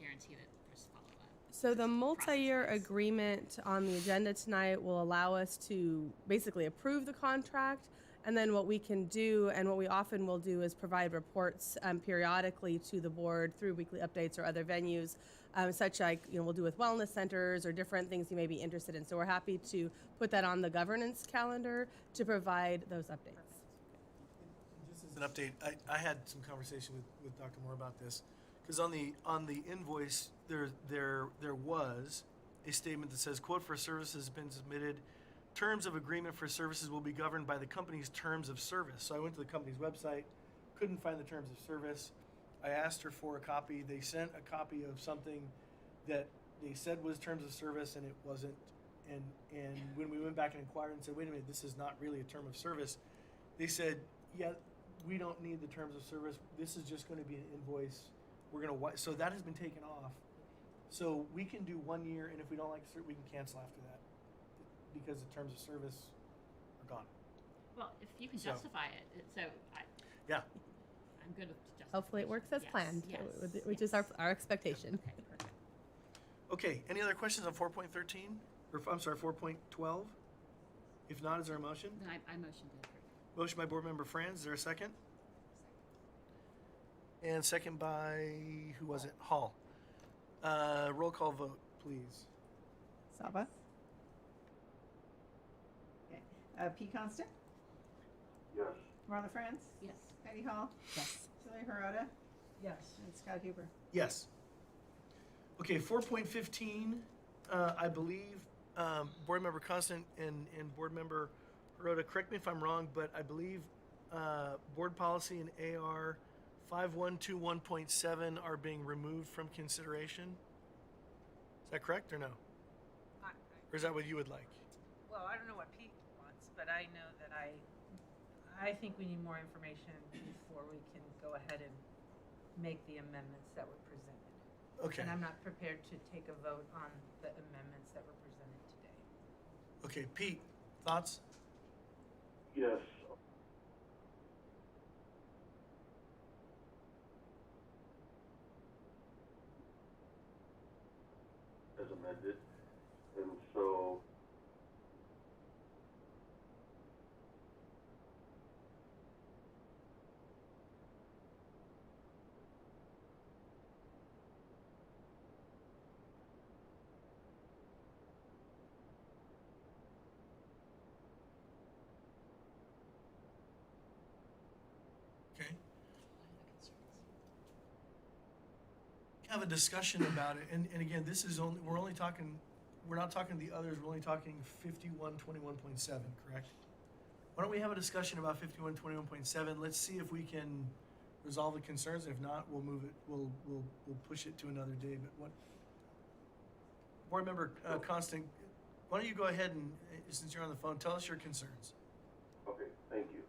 guarantee that there's follow-up? So the multi-year agreement on the agenda tonight will allow us to basically approve the contract, and then what we can do, and what we often will do, is provide reports periodically to the board through weekly updates or other venues, such like we'll do with wellness centers or different things you may be interested in. So we're happy to put that on the governance calendar to provide those updates. Just as an update, I had some conversation with Dr. Moore about this, because on the invoice there was a statement that says, quote, for services has been submitted. Terms of agreement for services will be governed by the company's terms of service. So I went to the company's website, couldn't find the terms of service. I asked her for a copy. They sent a copy of something that they said was terms of service, and it wasn't. And when we went back and inquired and said, wait a minute, this is not really a term of service, they said, yeah, we don't need the terms of service. This is just going to be an invoice. We're going to so that has been taken off. So we can do 1 year, and if we don't like it, we can cancel after that, because the terms of service are gone. Well, if you can So- justify it, Yeah. I'm good with justification. Hopefully it works as Yes, planned, yes, which is our expectation. Okay, perfect. Okay, any other questions on 4.13? Or, I'm sorry, 4.12? If not, is there a motion? Then I motion to approve. Motion by Board Member Franz. Is there a second? And second by, who was it? Hall. Roll call vote, please. Saba? Okay. P. Constant, Yes. Marla France, Yes. Heidi Hall, Yes. Celia Hirota, Yes. and Scott Huber. Yes. Okay, 4.15, I believe, Board Member Constant and Board Member Hirota, correct me if I'm wrong, but I believe Board Policy and AR 5121.7 are being removed from consideration. Is that correct or no? Or is that what you would like? Well, I don't know what Pete wants, but I know that I think we need more information before we can go ahead and make the amendments that were presented. Okay. And I'm not prepared to take a vote on the amendments that were presented today. Okay, Pete, thoughts? Yes. As amended, and so Okay. Have a discussion about it, and again, this is only, we're not talking the others, we're only talking 5121.7, correct? Why don't we have a discussion about 5121.7? Let's see if we can resolve the concerns. If not, we'll move it, we'll push it to another day. But what, Board Member Constant, why don't you go ahead and, since you're on the phone, tell us your concerns. okay, thank you.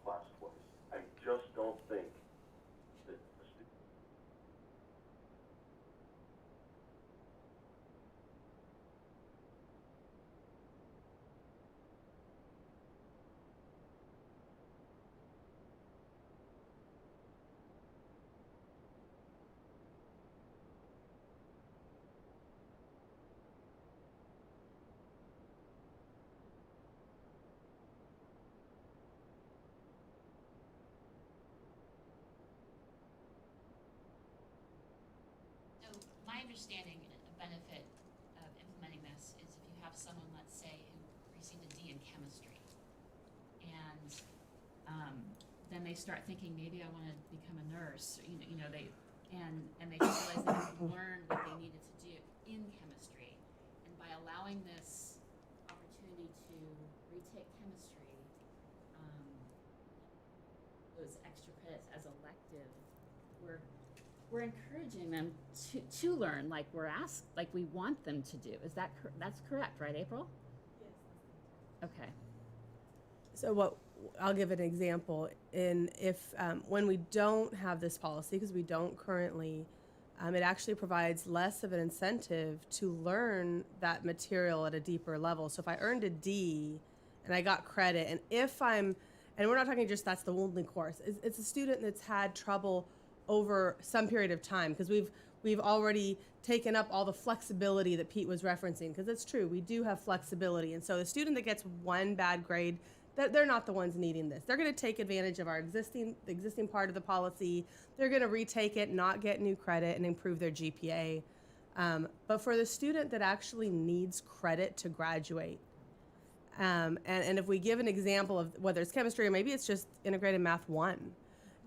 Class twice. I just don't think that the So my understanding, a benefit of implementing this is if you have someone, let's say, who received a D in chemistry, and then they start thinking, maybe I want to become a nurse, they they just realize they haven't learned what they needed to do in chemistry, and by allowing this opportunity to retake chemistry, those extra credits as elective, we're we're encouraging them to learn, like we're asked, like we want them to do. Is that that's correct, right, April? Yes. Okay. So what I'll give an example in if when we don't have this policy, because we don't currently, it actually provides less of an incentive to learn that material at a deeper level. So if I earned a D and I got credit, and if I'm, and we're not talking just that's the only course, it's a student that's had trouble over some period of time, because we've already taken up all the flexibility that Pete was referencing, because it's true, we do have flexibility. And so the student that gets one bad grade, they're not the ones needing this. They're going to take advantage of our existing part of the policy. They're going to retake it, not get new credit, and improve their GPA. But for the student that actually needs credit to graduate, and if we give an example of whether it's chemistry or maybe it's just integrated math 1,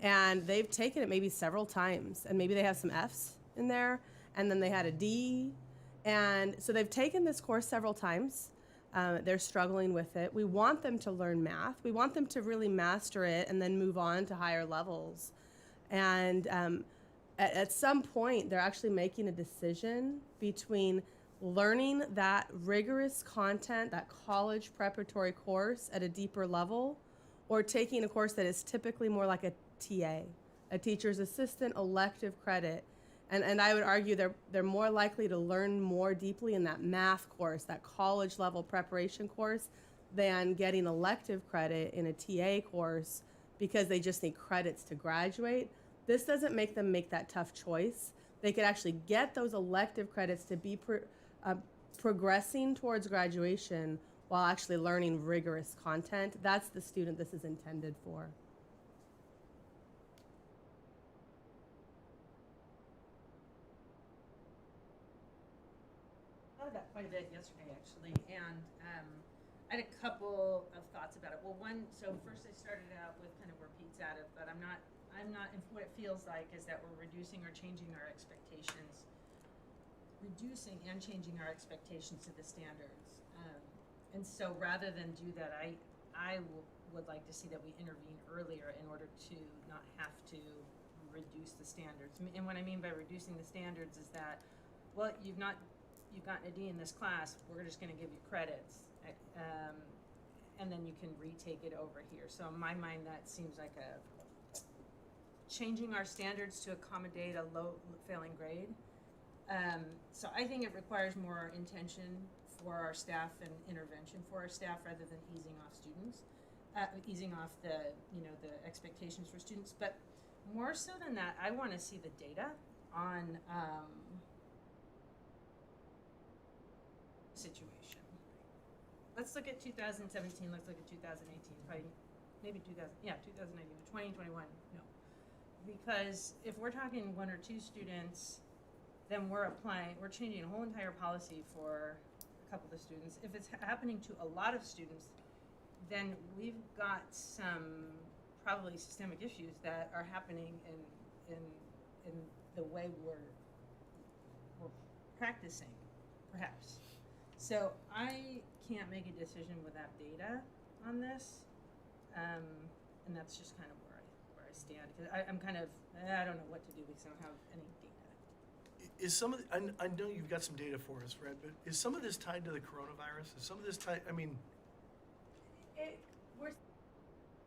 and they've taken it maybe several times, and maybe they have some Fs in there, and then they had a D, and so they've taken this course several times. They're struggling with it. We want them to learn math. We want them to really master it and then move on to higher levels. And at some point, they're actually making a decision between learning that rigorous content, that college preparatory course at a deeper level, or taking a course that is typically more like a TA, a teacher's assistant elective credit. And I would argue they're more likely to learn more deeply in that math course, that college level preparation course, than getting elective credit in a TA course because they just need credits to graduate. This doesn't make them make that tough choice. They could actually get those elective credits to be progressing towards graduation while actually learning rigorous content. That's the student this is intended for. That quite a bit yesterday, actually, and I had a couple of thoughts about it. Well, one, so first I started out with kind of where Pete's at it, but I'm not. What it feels like is that we're reducing or changing our expectations, reducing and changing our expectations to the standards, and so rather than do that, I would like to see that we intervene earlier in order to not have to reduce the standards. And what I mean by reducing the standards is that, well, you've gotten a D in this class, we're just going to give you credits, and then you can retake it over here. So in my mind, that seems like changing our standards to accommodate a low failing grade. So I think it requires more intention for our staff and intervention for our staff rather than easing off students, easing off the expectations for students. But more so than that, I want to see the data on situation. Let's look at 2017, let's look at 2018, probably maybe 2019, 2021, no. Because if we're talking 1 or 2 students, then we're changing a whole entire policy for a couple of students. If it's happening to a lot of students, then we've got some probably systemic issues that are happening in the way we're practicing, perhaps. So I can't make a decision without data on this, and that's just kind of where I stand. Because I'm kind of, I don't know what to do because I don't have any data. Is some of I know you've got some data for us, Fred, but is some of this tied to the coronavirus? Is some of this tied? I mean,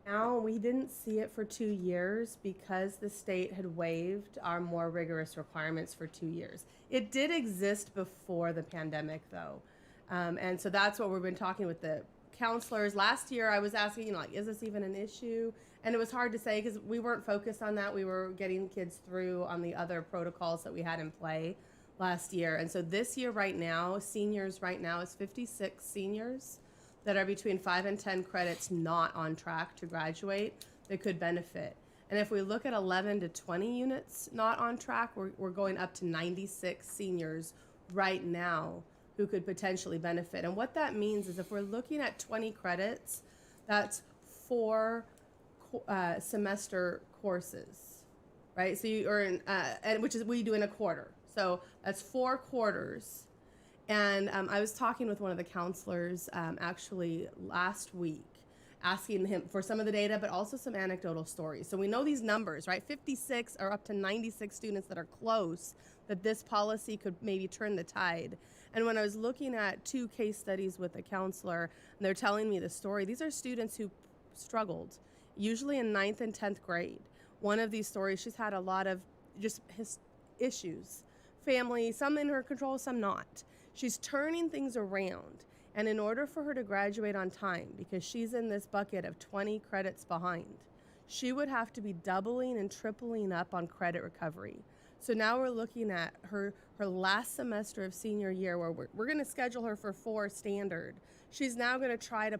now we didn't see it for 2 years because the state had waived our more rigorous requirements for 2 years. It did exist before the pandemic, though. And so that's what we've been talking with the counselors. Last year, I was asking, is this even an issue? And it was hard to say because we weren't focused on that. We were getting kids through on the other protocols that we had in play last year. And so this year right now, seniors right now is 56 seniors that are between 5 and 10 credits not on track to graduate that could benefit. And if we look at 11 to 20 units not on track, we're going up to 96 seniors right now who could potentially benefit. And what that means is if we're looking at 20 credits, that's 4 semester courses, right? So you earn, and which is we do in a quarter. So that's 4 quarters. And I was talking with one of the counselors actually last week, asking him for some of the data, but also some anecdotal stories. So we know these numbers, right? 56 or up to 96 students that are close, that this policy could maybe turn the tide. And when I was looking at 2 case studies with a counselor, and they're telling me the story, these are students who struggled, usually in 9th and 10th grade. One of these stories, she's had a lot of just issues, family, some in her control, some not. She's turning things around. And in order for her to graduate on time, because she's in this bucket of 20 credits behind, she would have to be doubling and tripling up on credit recovery. So now we're looking at her last semester of senior year, where we're going to schedule her for 4 standard. She's now going to try to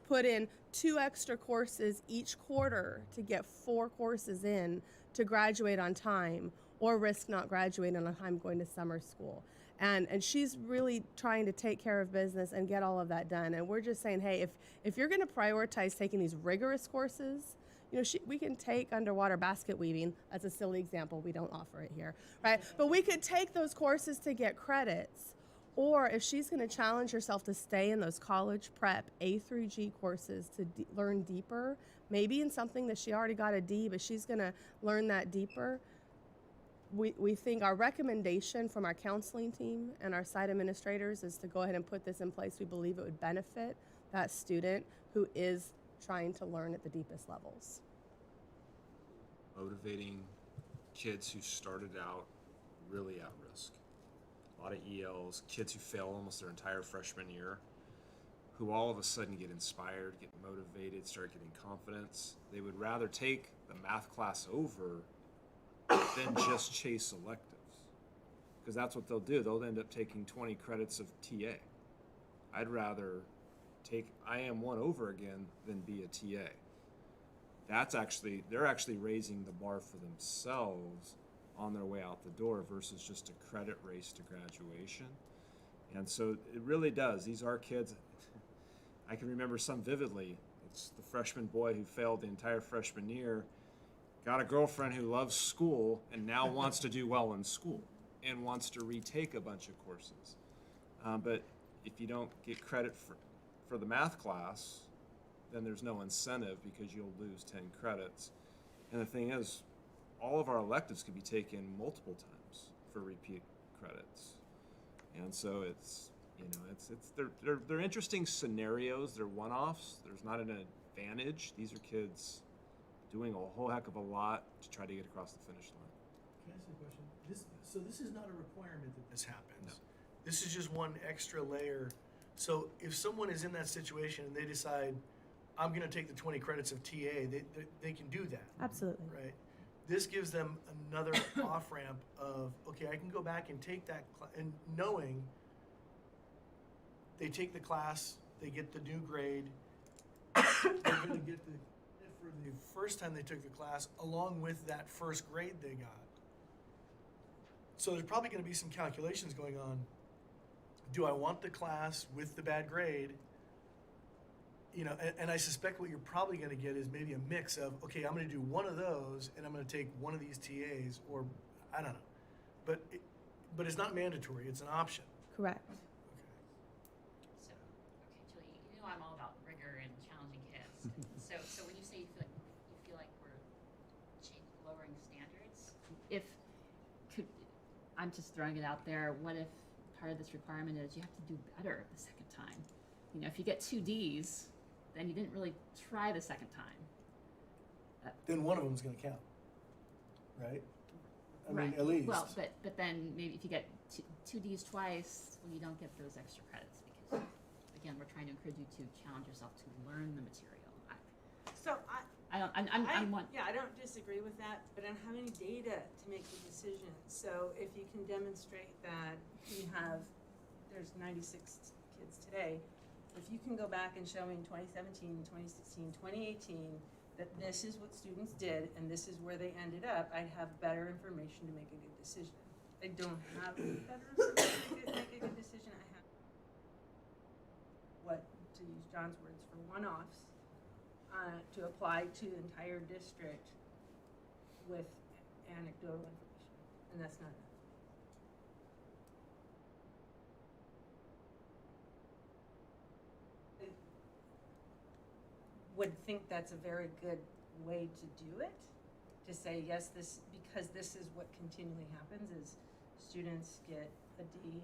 put in 2 extra courses each quarter to get 4 courses in to graduate on time, or risk not graduating on time going to summer school. And she's really trying to take care of business and get all of that done. And we're just saying, hey, if you're going to prioritize taking these rigorous courses, you know, we can take underwater basket weaving. That's a silly example. We don't offer it here, right? But we could take those courses to get credits. Or if she's going to challenge herself to stay in those college prep A through G courses to learn deeper, maybe in something that she already got a D, but she's going to learn that deeper. We think our recommendation from our counseling team and our site administrators is to go ahead and put this in place. We believe it would benefit that student who is trying to learn at the deepest levels. Motivating kids who started out really at risk. A lot of ELs, kids who fail almost their entire freshman year, who all of a sudden get inspired, get motivated, start getting confidence. They would rather take the math class over than just chase electives, because that's what they'll do. They'll end up taking 20 credits of TA. I'd rather take IM1 over again than be a TA. They're actually raising the bar for themselves on their way out the door versus just a credit race to graduation. And so it really does. These are kids. I can remember some vividly. It's the freshman boy who failed the entire freshman year, got a girlfriend who loves school and now wants to do well in school and wants to retake a bunch of courses. But if you don't get credit for the math class, then there's no incentive because you'll lose 10 credits. And the thing is, all of our electives can be taken multiple times for repeat credits. And so they're interesting scenarios. They're one-offs. There's not an advantage. These are kids doing a whole heck of a lot to try to get across the finish line. Can I ask you a question? So this is not a requirement that this happens. No. This is just one extra layer. So if someone is in that situation and they decide, I'm going to take the 20 credits of TA, they can do that. Absolutely. Right. This gives them another off-ramp of, okay, I can go back and take that, and knowing they take the class, they get the new grade, they're going to get for the first time they took the class, along with that first grade they got. So there's probably going to be some calculations going on. Do I want the class with the bad grade? You know, and I suspect what you're probably going to get is maybe a mix of, okay, I'm going to do one of those, and I'm going to take one of these TAs, or I don't know. But it's not mandatory. It's an option. Correct. So, okay, Julie, you know I'm all about rigor and challenging kids. So when you say you feel like we're lowering standards, I'm just throwing it out there. What if part of this requirement is you have to do better the second time? You know, if you get 2 Ds, then you didn't really try the second time. Then one of them is going to count, right? I mean, Right. at least. Well, but then maybe if you get two Ds twice, well, you don't get those extra credits because, again, we're trying to encourage you to challenge yourself to learn the material. I don't disagree with that, but I don't have any data to make the decision. So if you can demonstrate that there's 96 kids today, if you can go back and show me in 2017, 2016, 2018, that this is what students did and this is where they ended up, I'd have better information to make a good decision. I don't have better information to make a good decision. I have what, to use John's words, for one-offs, to apply to the entire district with anecdotal information, and that's not enough. would think that's a very good way to do it, to say, yes, because this is what continually happens is students get a D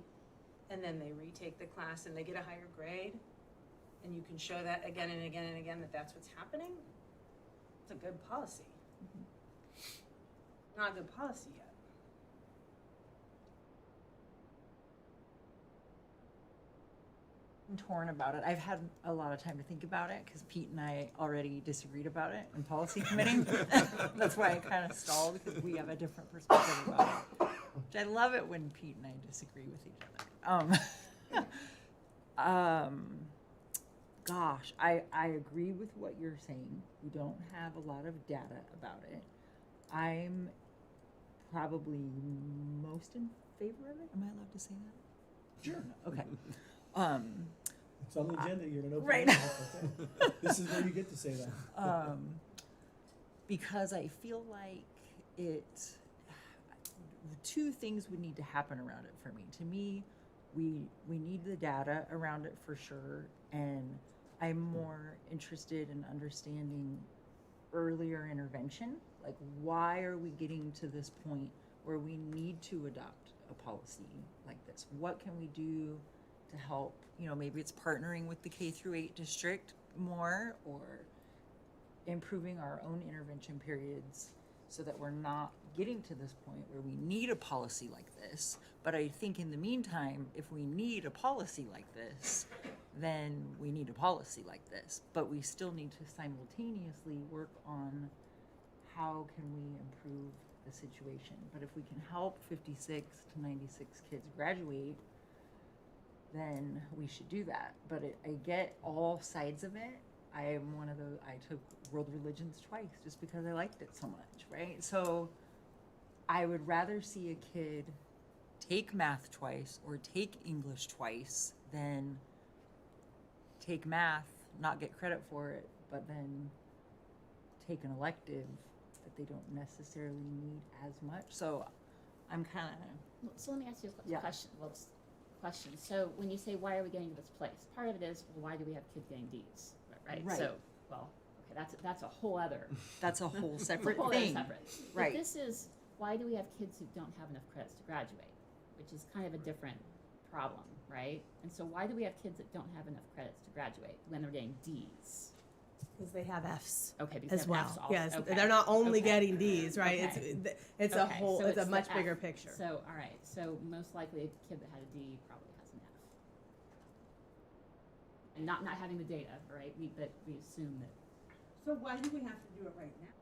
and then they retake the class and they get a higher grade, and you can show that again and again and again that that's what's happening. It's a good policy. Not a good policy yet. I'm torn about it. I've had a lot of time to think about it because Pete and I already disagreed about it in policy committee. That's why I kind of stalled, because we have a different perspective about it. Which I love it when Pete and I disagree with each other. Gosh, I agree with what you're saying. We don't have a lot of data about it. I'm probably most in favor of it. Am I allowed to say that? Sure. Okay. It's on the agenda. You're an open right. Okay. This is where you get to say that. Because I feel like two things would need to happen around it for me. To me, we need the data around it for sure, and I'm more interested in understanding earlier intervention. Like, why are we getting to this point where we need to adopt a policy like this? What can we do to help? Maybe it's partnering with the K-8 district more, or improving our own intervention periods so that we're not getting to this point where we need a policy like this. But I think in the meantime, if we need a policy like this, then we need a policy like this. But we still need to simultaneously work on how can we improve the situation. But if we can help 56 to 96 kids graduate, then we should do that. But I get all sides of it. I am one of those, I took world religions twice just because I liked it so much, right? So I would rather see a kid take math twice or take English twice than take math, not get credit for it, but then take an elective that they don't necessarily need as much. So I'm kind of... So let me ask you a question. Question. So when you say, why are we getting to this place? Part of it is, well, why do we have kids getting Ds, right? So, well, okay, that's a whole other... That's a whole separate whole thing. Separate. Right. But this is, why do we have kids who don't have enough credits to graduate? Which is kind of a different problem, right? And so why do we have kids that don't have enough credits to graduate when they're getting Ds? Because they have Fs. Okay, because as they have Fs well. also. Yes, Okay. they're not only getting Ds, right? Okay. It's a whole. So it's a the much F. bigger picture. So all right. So most likely, a kid that had a D probably has an F. And not having the data, right? We assume that. So why do we have to do it right now?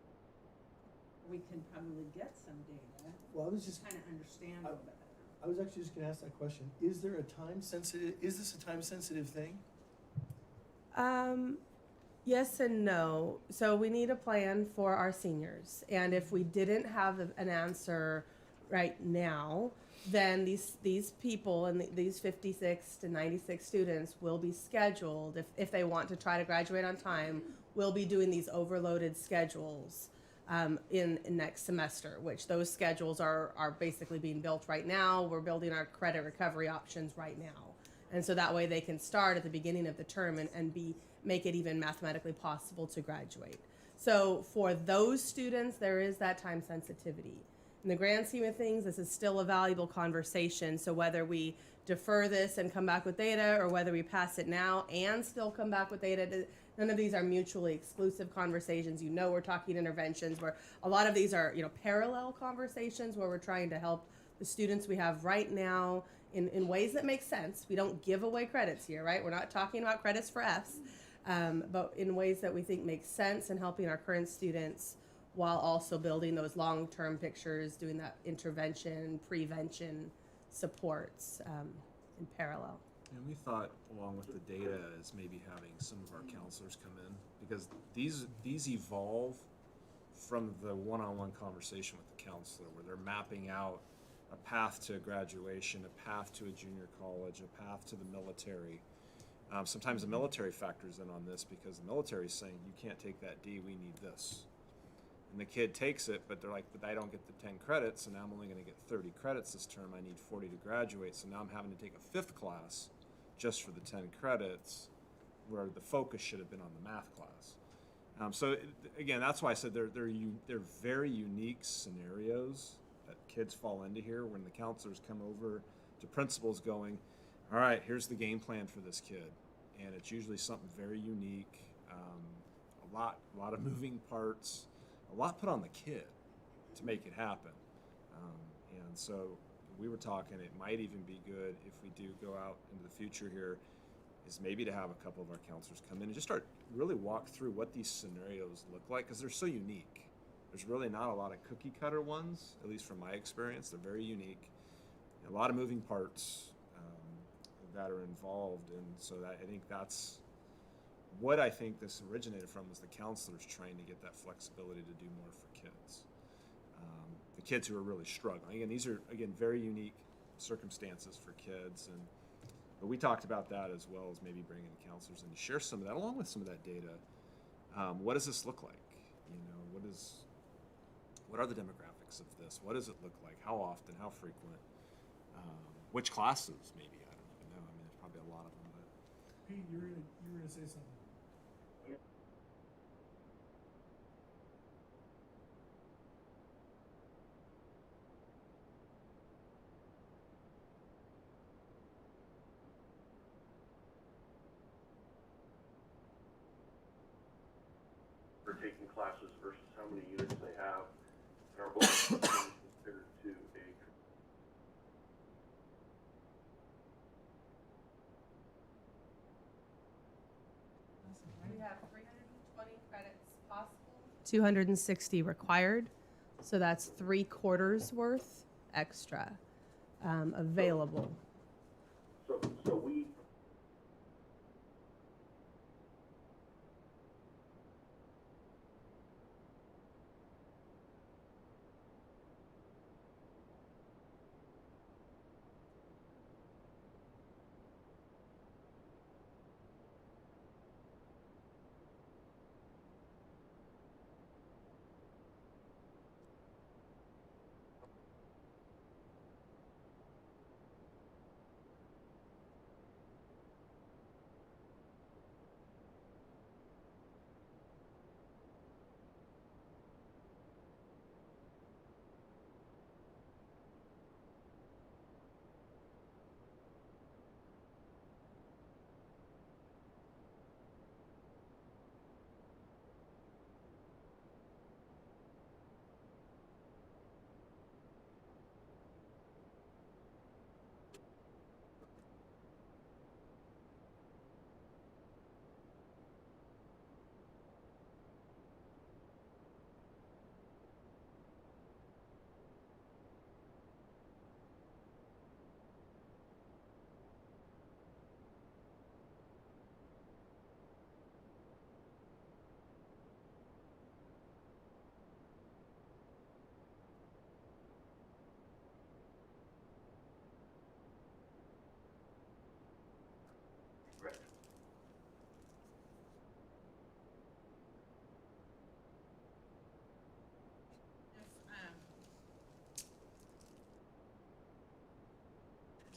We can probably get some data. Well, I was just kind of understand a little bit better. I was actually just going to ask that question. Is there a time sensitive? Is this a time sensitive thing? Yes and no. So we need a plan for our seniors, and if we didn't have an answer right now, then these people and these 56 to 96 students will be scheduled if they want to try to graduate on time. We'll be doing these overloaded schedules in next semester, which those schedules are basically being built right now. We're building our credit recovery options right now, and so that way they can start at the beginning of the term and make it even mathematically possible to graduate. So for those students, there is that time sensitivity. In the grand scheme of things, this is still a valuable conversation. So whether we defer this and come back with data, or whether we pass it now and still come back with data, none of these are mutually exclusive conversations. We're talking interventions where a lot of these are, parallel conversations where we're trying to help the students we have right now in ways that make sense. We don't give away credits here, right? We're not talking about credits for Fs. But in ways that we think make sense and helping our current students while also building those long-term pictures, doing that intervention, prevention supports in parallel. And we thought, along with the data, is maybe having some of our counselors come in, because these evolve from the one-on-one conversation with the counselor, where they're mapping out a path to graduation, a path to a junior college, a path to the military. Sometimes the military factors in on this, because the military is saying, you can't take that D, we need this. And the kid takes it, but they're like, but I don't get the 10 credits, and I'm only going to get 30 credits this term. I need 40 to graduate, so now I'm having to take a 5th class just for the 10 credits, where the focus should have been on the math class. Again, that's why I said they're very unique scenarios that kids fall into here when the counselors come over to principals going, all right, here's the game plan for this kid. And it's usually something very unique, a lot of moving parts, a lot put on the kid to make it happen. And so we were talking, it might even be good if we do go out into the future here, is maybe to have a couple of our counselors come in and just start really walk through what these scenarios look like, because they're so unique. There's really not a lot of cookie cutter ones, at least from my experience. They're very unique. A lot of moving parts that are involved, and so I think that's what I think this originated from, was the counselors trying to get that flexibility to do more for kids. The kids who are really struggling. Again, these are very unique circumstances for kids, but we talked about that as well as maybe bringing the counselors in to share some of that, along with some of that data. What does this look like? What are the demographics of this? What does it look like? How often? How frequent? Which classes? Maybe, I don't even know. I mean, there's probably a lot of them. But Pete, you were gonna say something. For taking classes versus how many units they have, and our goal is compared to a We have 320 credits possible, 260 required, so that's 3/4 worth extra available. So we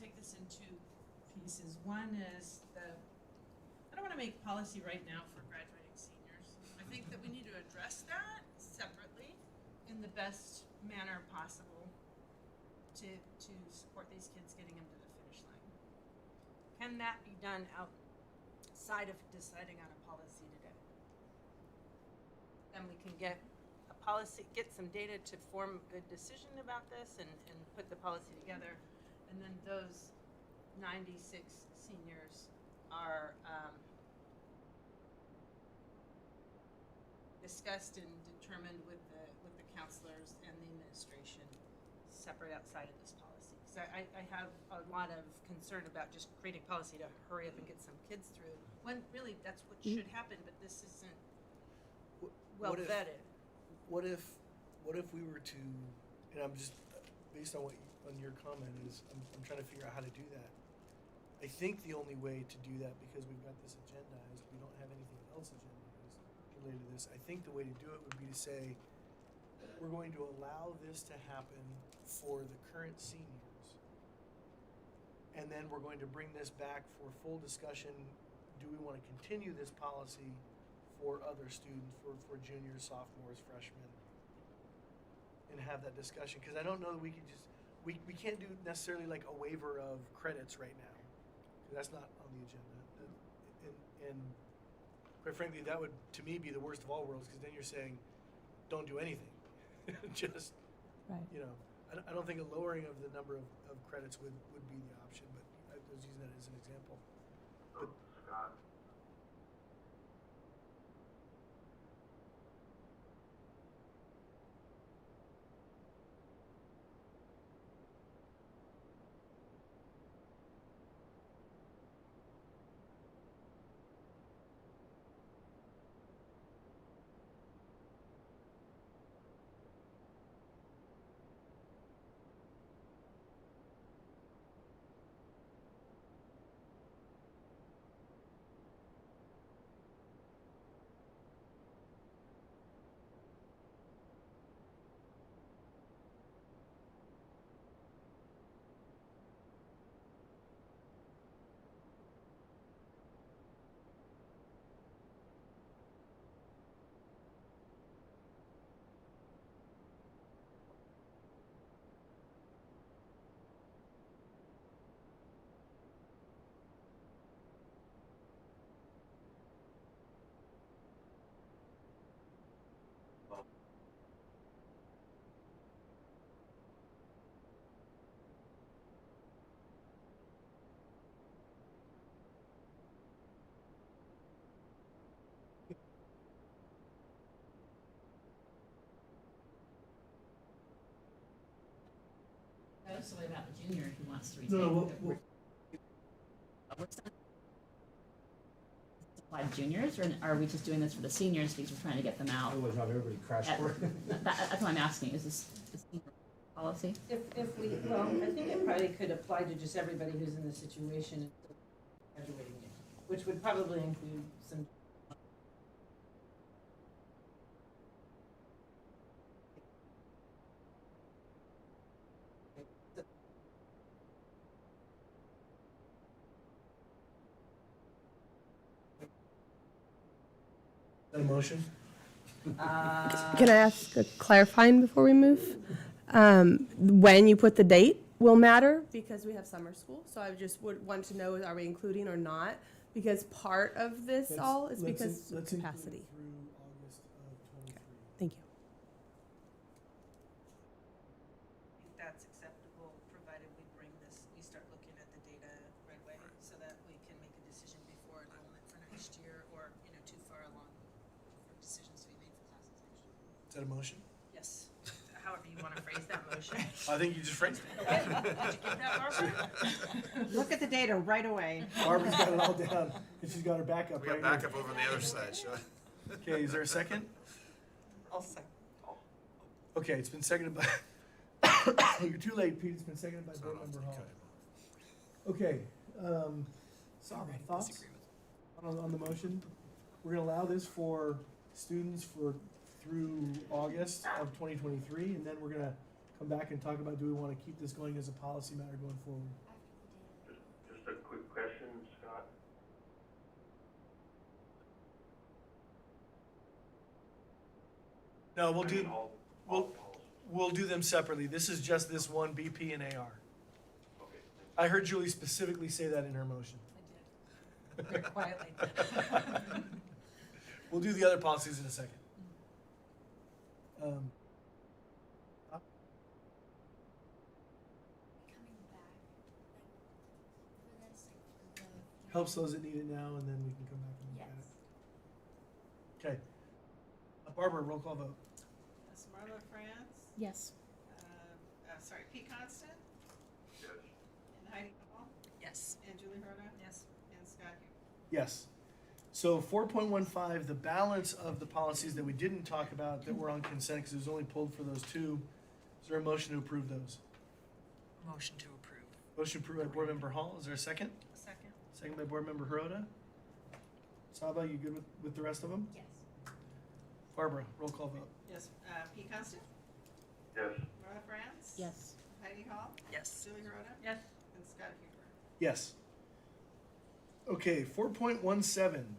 Take this in two pieces. One is I don't want to make policy right now for graduating seniors. I think that we need to address that separately in the best manner possible to support these kids getting them to the finish line. Can that be done outside of deciding on a policy today? Then we can get a policy, get some data to form a good decision about this and put the policy together. And then those 96 seniors are discussed and determined with the counselors and the administration separate outside of this policy. Because I have a lot of concern about just creating policy to hurry up and get some kids through, when really that's what should happen, but this isn't well vetted. What if we were to, and I'm just, based on on your comment is, I'm trying to figure out how to do that. I think the only way to do that, because we've got this agendized, we don't have anything else agendized related to this. I think the way to do it would be to say, we're going to allow this to happen for the current seniors. And then we're going to bring this back for full discussion. Do we want to continue this policy for other students, for juniors, sophomores, freshmen, and have that discussion. Because I don't know that we can just, we can't do necessarily like a waiver of credits right now. 'Cause that's not on the agenda. And quite frankly, that would, to me, be the worst of all worlds, because then you're saying, don't do anything. Just, Right. you know, I don't think a lowering of the number of credits would be the option, but I was using that as an example. So, Scott, So what about the junior who wants to retake? No, Apply to juniors, or are we just doing this for the seniors because we're trying to get them out? Otherwise, not everybody crash course. That's what I'm asking. Is this senior policy? If we, well, I think it probably could apply to just everybody who's in this situation graduating, which would probably include some. Is that a motion? Can I ask a clarifying before we move? When you put the date will matter because we have summer school. So I just would want to know, are we including or not? Because part of this all is because of capacity. Through August of 23. Thank you. If that's acceptable, provided we bring this, we start looking at the data right away so that we can make a decision before enrollment for next year or, too far along for decisions to be made for classes next year. Is that a motion? Yes, however you want to phrase that motion. I think you just phrased it. Okay, did you get that, Barbara? Look at the data right away. Barbara's got it all down, and she's got her backup We right got here. backup over on the other side, so. Okay, is there a second? I'll second. Okay, it's been seconded by, you're too late, Pete, it's been seconded by Board Member Hall. Okay, thoughts on the motion? We're gonna allow this for students through August of 2023, and then we're gonna come back and talk about, do we wanna keep this going as a policy matter going forward? just a quick question, Scott. No, we'll I do, mean, all policies. we'll do them separately. This is just this one, BP and AR. Okay. I heard Julie specifically say that in her motion. I did, very quietly. We'll do the other policies in a second. Coming back, like, for this, like, for the. Helps those that need it now, and then we can come back and look at it. Okay. Barbara, roll call vote. Marla France, Yes. sorry, Pete Constant, Yes. and Heidi Hall, Yes. and Julie Rhoda, Yes. and Scott Huber. Yes. So 4.15, the balance of the policies that we didn't talk about that were on consent, because it was only pulled for those two. Is there a motion to approve those? Motion to approve. Motion approved by Board Member Hall. Is there a second? Second. Second by Board Member Hirota. Saba, you good with the rest of them? Yes. Barbara, roll call vote. Yes, Pete Constant, Yes. Marla France. Yes. Heidi Hall, Yes. Julie Rhoda, Yes. and Scott Huber. Yes. Okay, 4.17.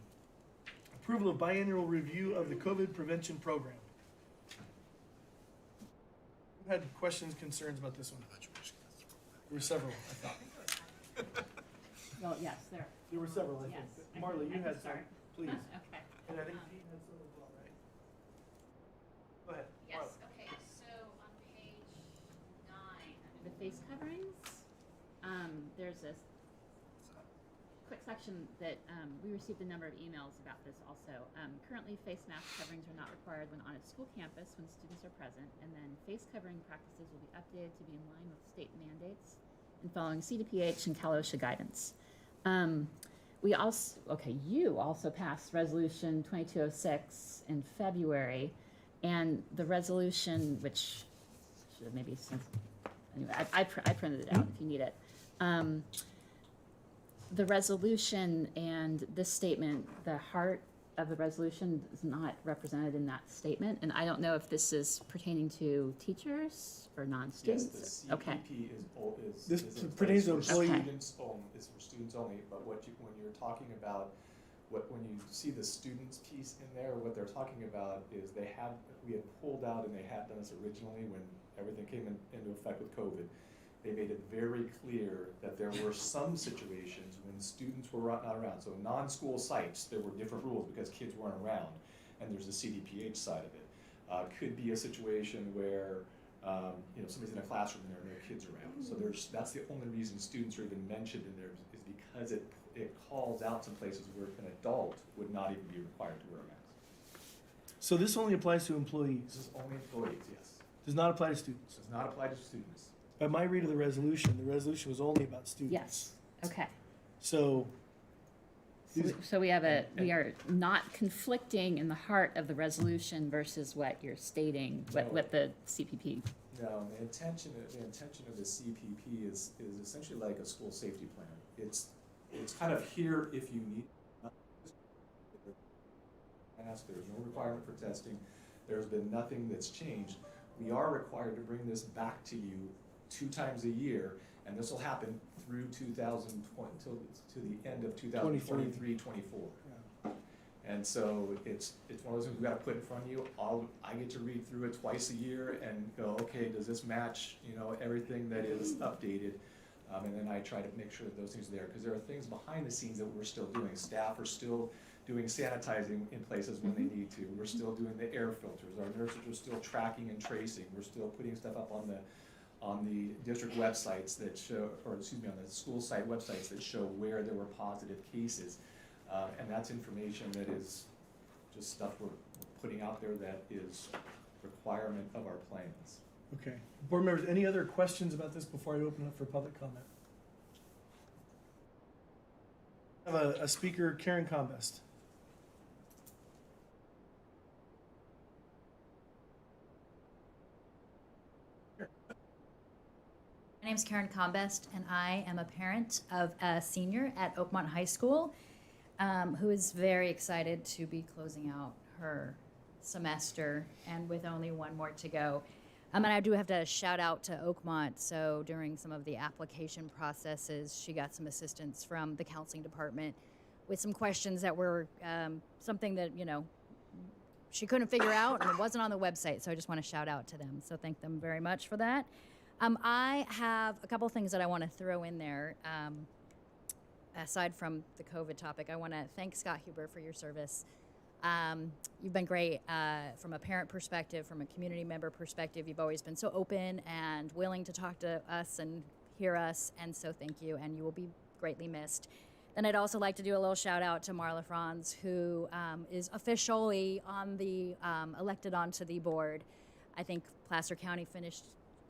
Approval of biannual review of the COVID prevention program. Who had questions, concerns about this one? There were several, I thought. Well, yes, there. There were several, I Yes, think. Marla, you had some, start. please. Okay. And I think Pete had some as well, right? Go ahead. Yes, Marla. okay, so on page 9, the face coverings, there's this quick section that we received a number of emails about this also. Currently, face mask coverings are not required when on a school campus when students are present, and then face covering practices will be updated to be in line with state mandates and following CDPH and Cal OSHA guidance. You also passed Resolution 2206 in February, and the resolution, which should have maybe since, anyway, I printed it out if you need it. The resolution and this statement, the heart of the resolution is not represented in that statement, and I don't know if this is pertaining to teachers or non-students. Yes, the CPP Okay. This is in pertains to place for employee. students only, is for students only, but when you're talking about, when you see the students piece in there, what they're talking about is we had pulled out, and they had done this originally when everything came into effect with COVID. They made it very clear that there were some situations when students were not around. So non-school sites, there were different rules because kids weren't around, and there's the CDPH side of it. Could be a situation where somebody's in a classroom and there are no kids around. So that's the only reason students are even mentioned in there is because it calls out some places where an adult would not even be required to wear a mask. So this only applies to employees? This is only employees, yes. Does not apply to students? Does not apply to students. By my read of the resolution was only about students. Yes, okay. So. So we are not conflicting in the heart of the resolution versus what you're stating, what the CPP. No, the intention of the CPP is essentially like a school safety plan. It's kind of here if you need. There's no requirement for testing. There's been nothing that's changed. We are required to bring this back to you 2 times a year, and this will happen through 2020 to the end of 2023-24. Yeah. And so it's one of those things we got to put in front of you. I get to read through it twice a year and go, okay, does this match everything that is updated? And then I try to make sure that those things are there, because there are things behind the scenes that we're still doing. Staff are still doing sanitizing in places when they need to. We're still doing the air filters. Our nurses are still tracking and tracing. We're still putting stuff up on the district websites that show, on the school site websites that show where there were positive cases. And that's information that is just stuff we're putting out there that is requirement of our plans. Okay. Board members, any other questions about this before I open up for public comment? I have a speaker, Karen Combest. My name is Karen Combest, and I am a parent of a senior at Oakmont High School who is very excited to be closing out her semester and with only one more to go. And I do have to shout out to Oakmont. So during some of the application processes, she got some assistance from the counseling department with some questions that were something that, she couldn't figure out, and it wasn't on the website. So I just want to shout out to them. So thank them very much for that. I have a couple things that I want to throw in there. Aside from the COVID topic, I want to thank Scott Huber for your service. You've been great from a parent perspective, from a community member perspective. You've always been so open and willing to talk to us and hear us, and so thank you, and you will be greatly missed. Then I'd also like to do a little shout out to Marla Franz, who is officially elected onto the board. I think Placer County finished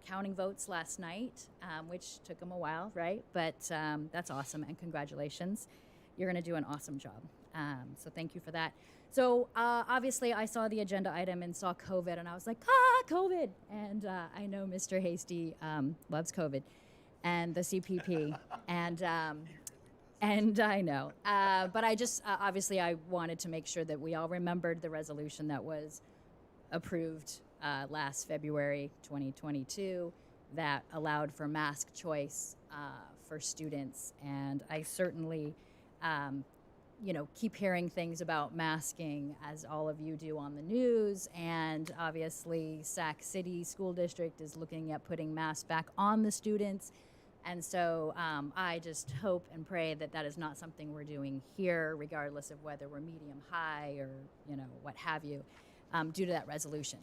counting votes last night, which took them a while, right? But that's awesome, and congratulations. You're going to do an awesome job. So thank you for that. So obviously I saw the agenda item and saw COVID, and I was like, COVID. And I know Mr. Hasty loves COVID and the CPP. And I know. But I just, obviously I wanted to make sure that we all remembered the resolution that was approved last February 2022 that allowed for mask choice for students. And I certainly keep hearing things about masking, as all of you do on the news. And obviously, Sac City School District is looking at putting masks back on the students. And so I just hope and pray that that is not something we're doing here, regardless of whether we're medium high or, what have you, due to that resolution.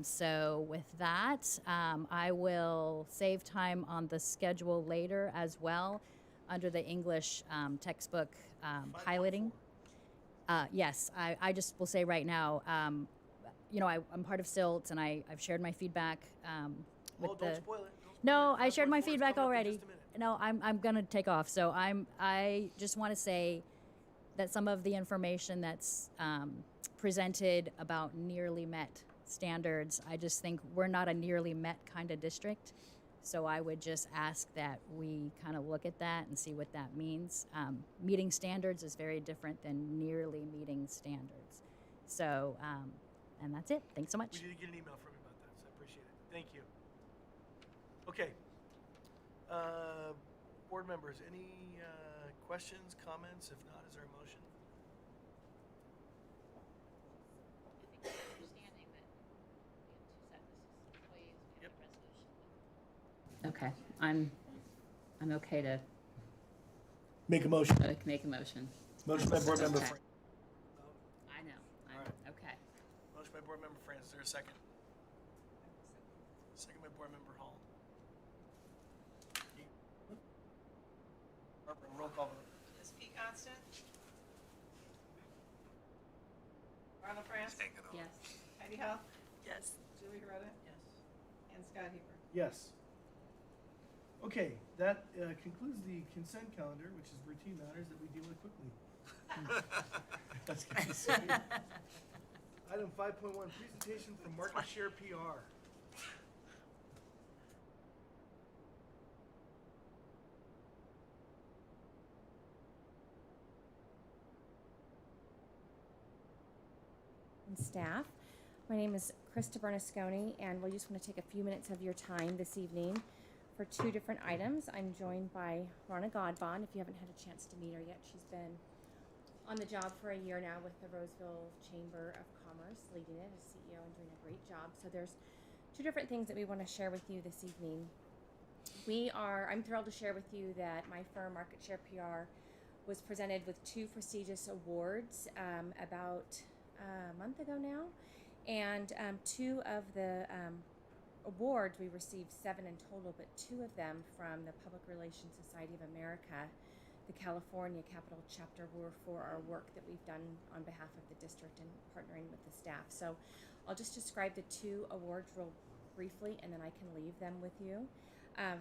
So with that, I will save time on the schedule later as well under the English textbook piloting. Yes, I just will say right now, I'm part of SILT, and I've shared my feedback with Don't spoil it. No, I shared my feedback already. No, I'm gonna take off. So I just want to say that some of the information that's presented about nearly met standards, I just think we're not a nearly met kind of district. So I would just ask that we kind of look at that and see what that means. Meeting standards is very different than nearly meeting standards. So, and that's it. Thanks so much. We did get an email from you about that, so I appreciate it. Thank you. Okay. Board members, any questions, comments? If not, is there a motion? Okay, I'm okay to Make a motion. make a motion. Motion by board member Okay. Frank. I know. Okay. Motion by board member France. Is there a second? Second by board member Hall. Barbara, roll call vote. Ms. P. Constant? Marla France? Yes. Heidi Hall? Yes. Julie Hirota? Yes. And Scott Heber? Yes. Okay, that concludes the consent calendar, which is routine matters that we deal with quickly. That's good to see. Item 5.1, presentation from Market Share PR. And staff. My name is Krista Bernasconi, and we just want to take a few minutes of your time this evening for two different items. I'm joined by Rana Godbon. If you haven't had a chance to meet her yet, she's been on the job for a year now with the Roseville Chamber of Commerce, leading it as CEO and doing a great job. So there's two different things that we want to share with you this evening. I'm thrilled to share with you that my firm, Market Share PR, was presented with two prestigious awards about a month ago now. And two of the awards, we received 7 in total, but 2 of them from the Public Relations Society of America, the California Capital Chapter, were for our work that we've done on behalf of the district and partnering with the staff. So I'll just describe the 2 awards real briefly, and then I can leave them with you.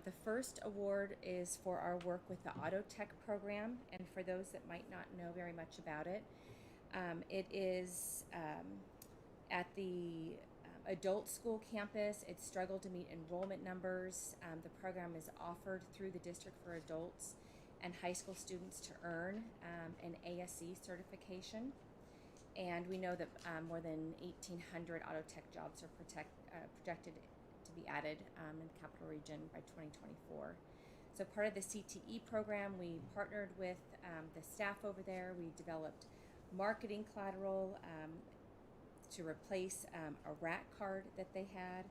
The first award is for our work with the Auto Tech program, and for those that might not know very much about it, it is at the adult school campus. It struggled to meet enrollment numbers. The program is offered through the district for adults and high school students to earn an ASE certification. And we know that more than 1,800 auto tech jobs are projected to be added in the capital region by 2024. So part of the CTE program, we partnered with the staff over there. We developed marketing collateral to replace a RAT card that they had.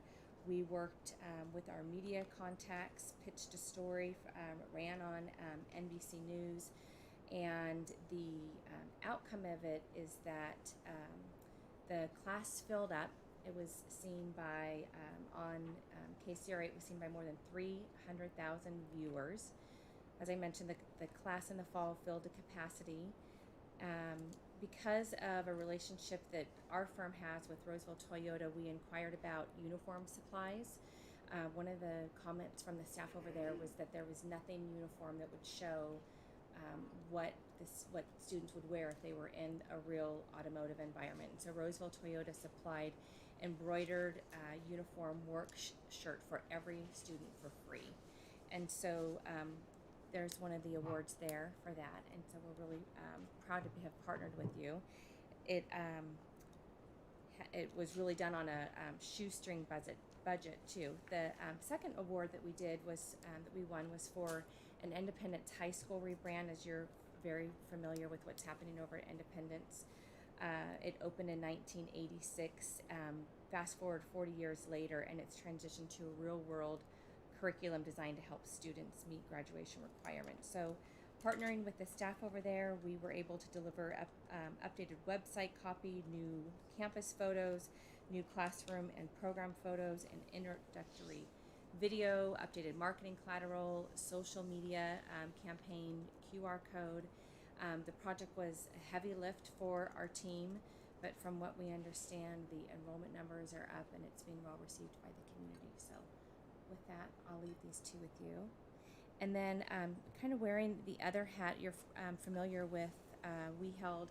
We worked with our media contacts, pitched a story, ran on NBC News, and the outcome of it is that the class filled up. It was seen by, on KCRA, it was seen by more than 300,000 viewers. As I mentioned, the class in the fall filled to capacity. Because of a relationship that our firm has with Roseville Toyota, we inquired about uniform supplies. One of the comments from the staff over there was that there was nothing uniform that would show what students would wear if they were in a real automotive environment. And so Roseville Toyota supplied embroidered uniform work shirt for every student for free. And so there's one of the awards there for that, and so we're really proud to have partnered with you. It was really done on a shoestring budget too. The second award that we did was that we won was for an Independence High School rebrand. As you're very familiar with what's happening over at Independence. It opened in 1986. Fast forward 40 years later, and it's transitioned to a real-world curriculum designed to help students meet graduation requirements. So, partnering with the staff over there, we were able to deliver updated website copy, new campus photos, new classroom and program photos, and introductory video, updated marketing collateral, social media campaign, QR code. The project was a heavy lift for our team, but from what we understand, the enrollment numbers are up and it's being well received by the community. So with that, I'll leave these two with you. And then kind of wearing the other hat you're familiar with, we held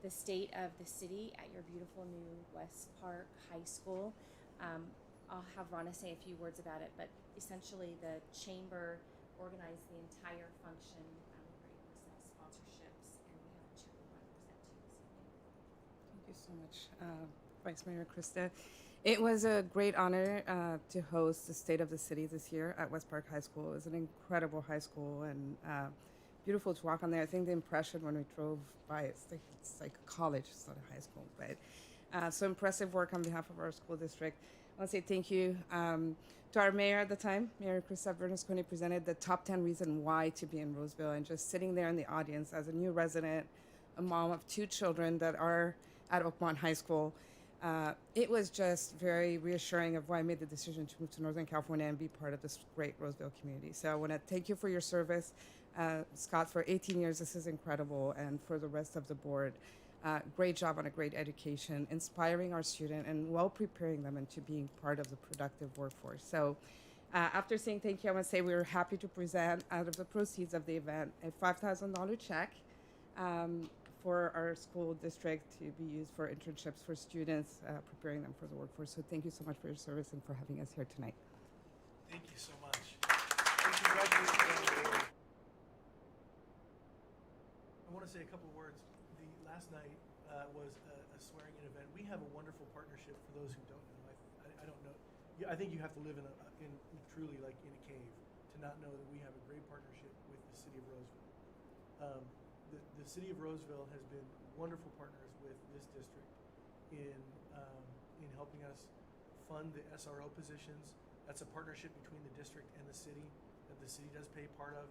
the State of the City at your beautiful new West Park High School. I'll have Rana say a few words about it, but essentially the chamber organized the entire function. We were able to sell sponsorships, and we have a check we want to present to you this evening. Thank you so much, Vice Mayor Krista. It was a great honor to host the State of the City this year at West Park High School. It was an incredible high school and beautiful to walk on there. I think the impression when we drove by, it's like a college, it's not a high school. But so impressive work on behalf of our school district. I want to say thank you to our mayor at the time, Mayor Krista Bernasconi, presented the top 10 reasons why to be in Roseville, and just sitting there in the audience as a new resident, a mom of 2 children that are at Oakmont High School. It was just very reassuring of why I made the decision to move to Northern California and be part of this great Roseville community. So I want to thank you for your service, Scott, for 18 years. This is incredible, and for the rest of the board. Great job on a great education, inspiring our student and well preparing them into being part of the productive workforce. So after saying thank you, I want to say we were happy to present, out of the proceeds of the event, a $5,000 check for our school district to be used for internships for students, preparing them for the workforce. So thank you so much for your service and for having us here tonight. Thank you so much. And congratulations on the award. I want to say a couple words. Last night was a swearing-in event. We have a wonderful partnership. For those who don't know, I don't know. I think you have to live in truly like in a cave to not know that we have a great partnership with the city of Roseville. The city of Roseville has been wonderful partners with this district in helping us fund the SRO positions. That's a partnership between the district and the city that the city does pay part of.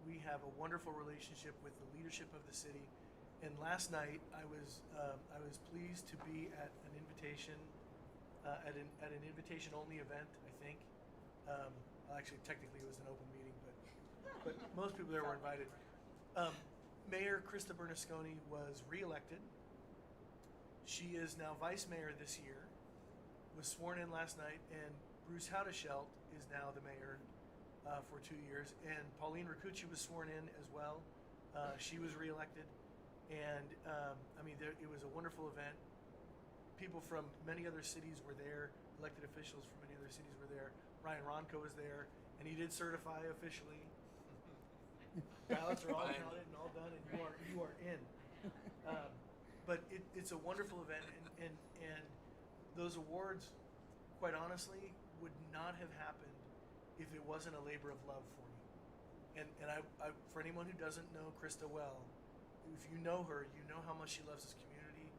We have a wonderful relationship with the leadership of the city, and last night I was pleased to be at an invitation at an invitation only event. I think actually technically it was an open meeting, but most people there were invited. Mayor Krista Bernasconi was reelected. She is now vice mayor this year. Was sworn in last night, and Bruce Howdeschelt is now the mayor for 2 years, and Pauline Rakucci was sworn in as well. She was reelected, and it was a wonderful event. People from many other cities were there. Elected officials from many other cities were there. Ryan Ronco was there, and he did certify officially. Ballots are all counted and all done, and you are in. But it's a wonderful event, and those awards, quite honestly, would not have happened if it wasn't a labor of love for you. And I for anyone who doesn't know Krista well, if you know her, you know how much she loves this community,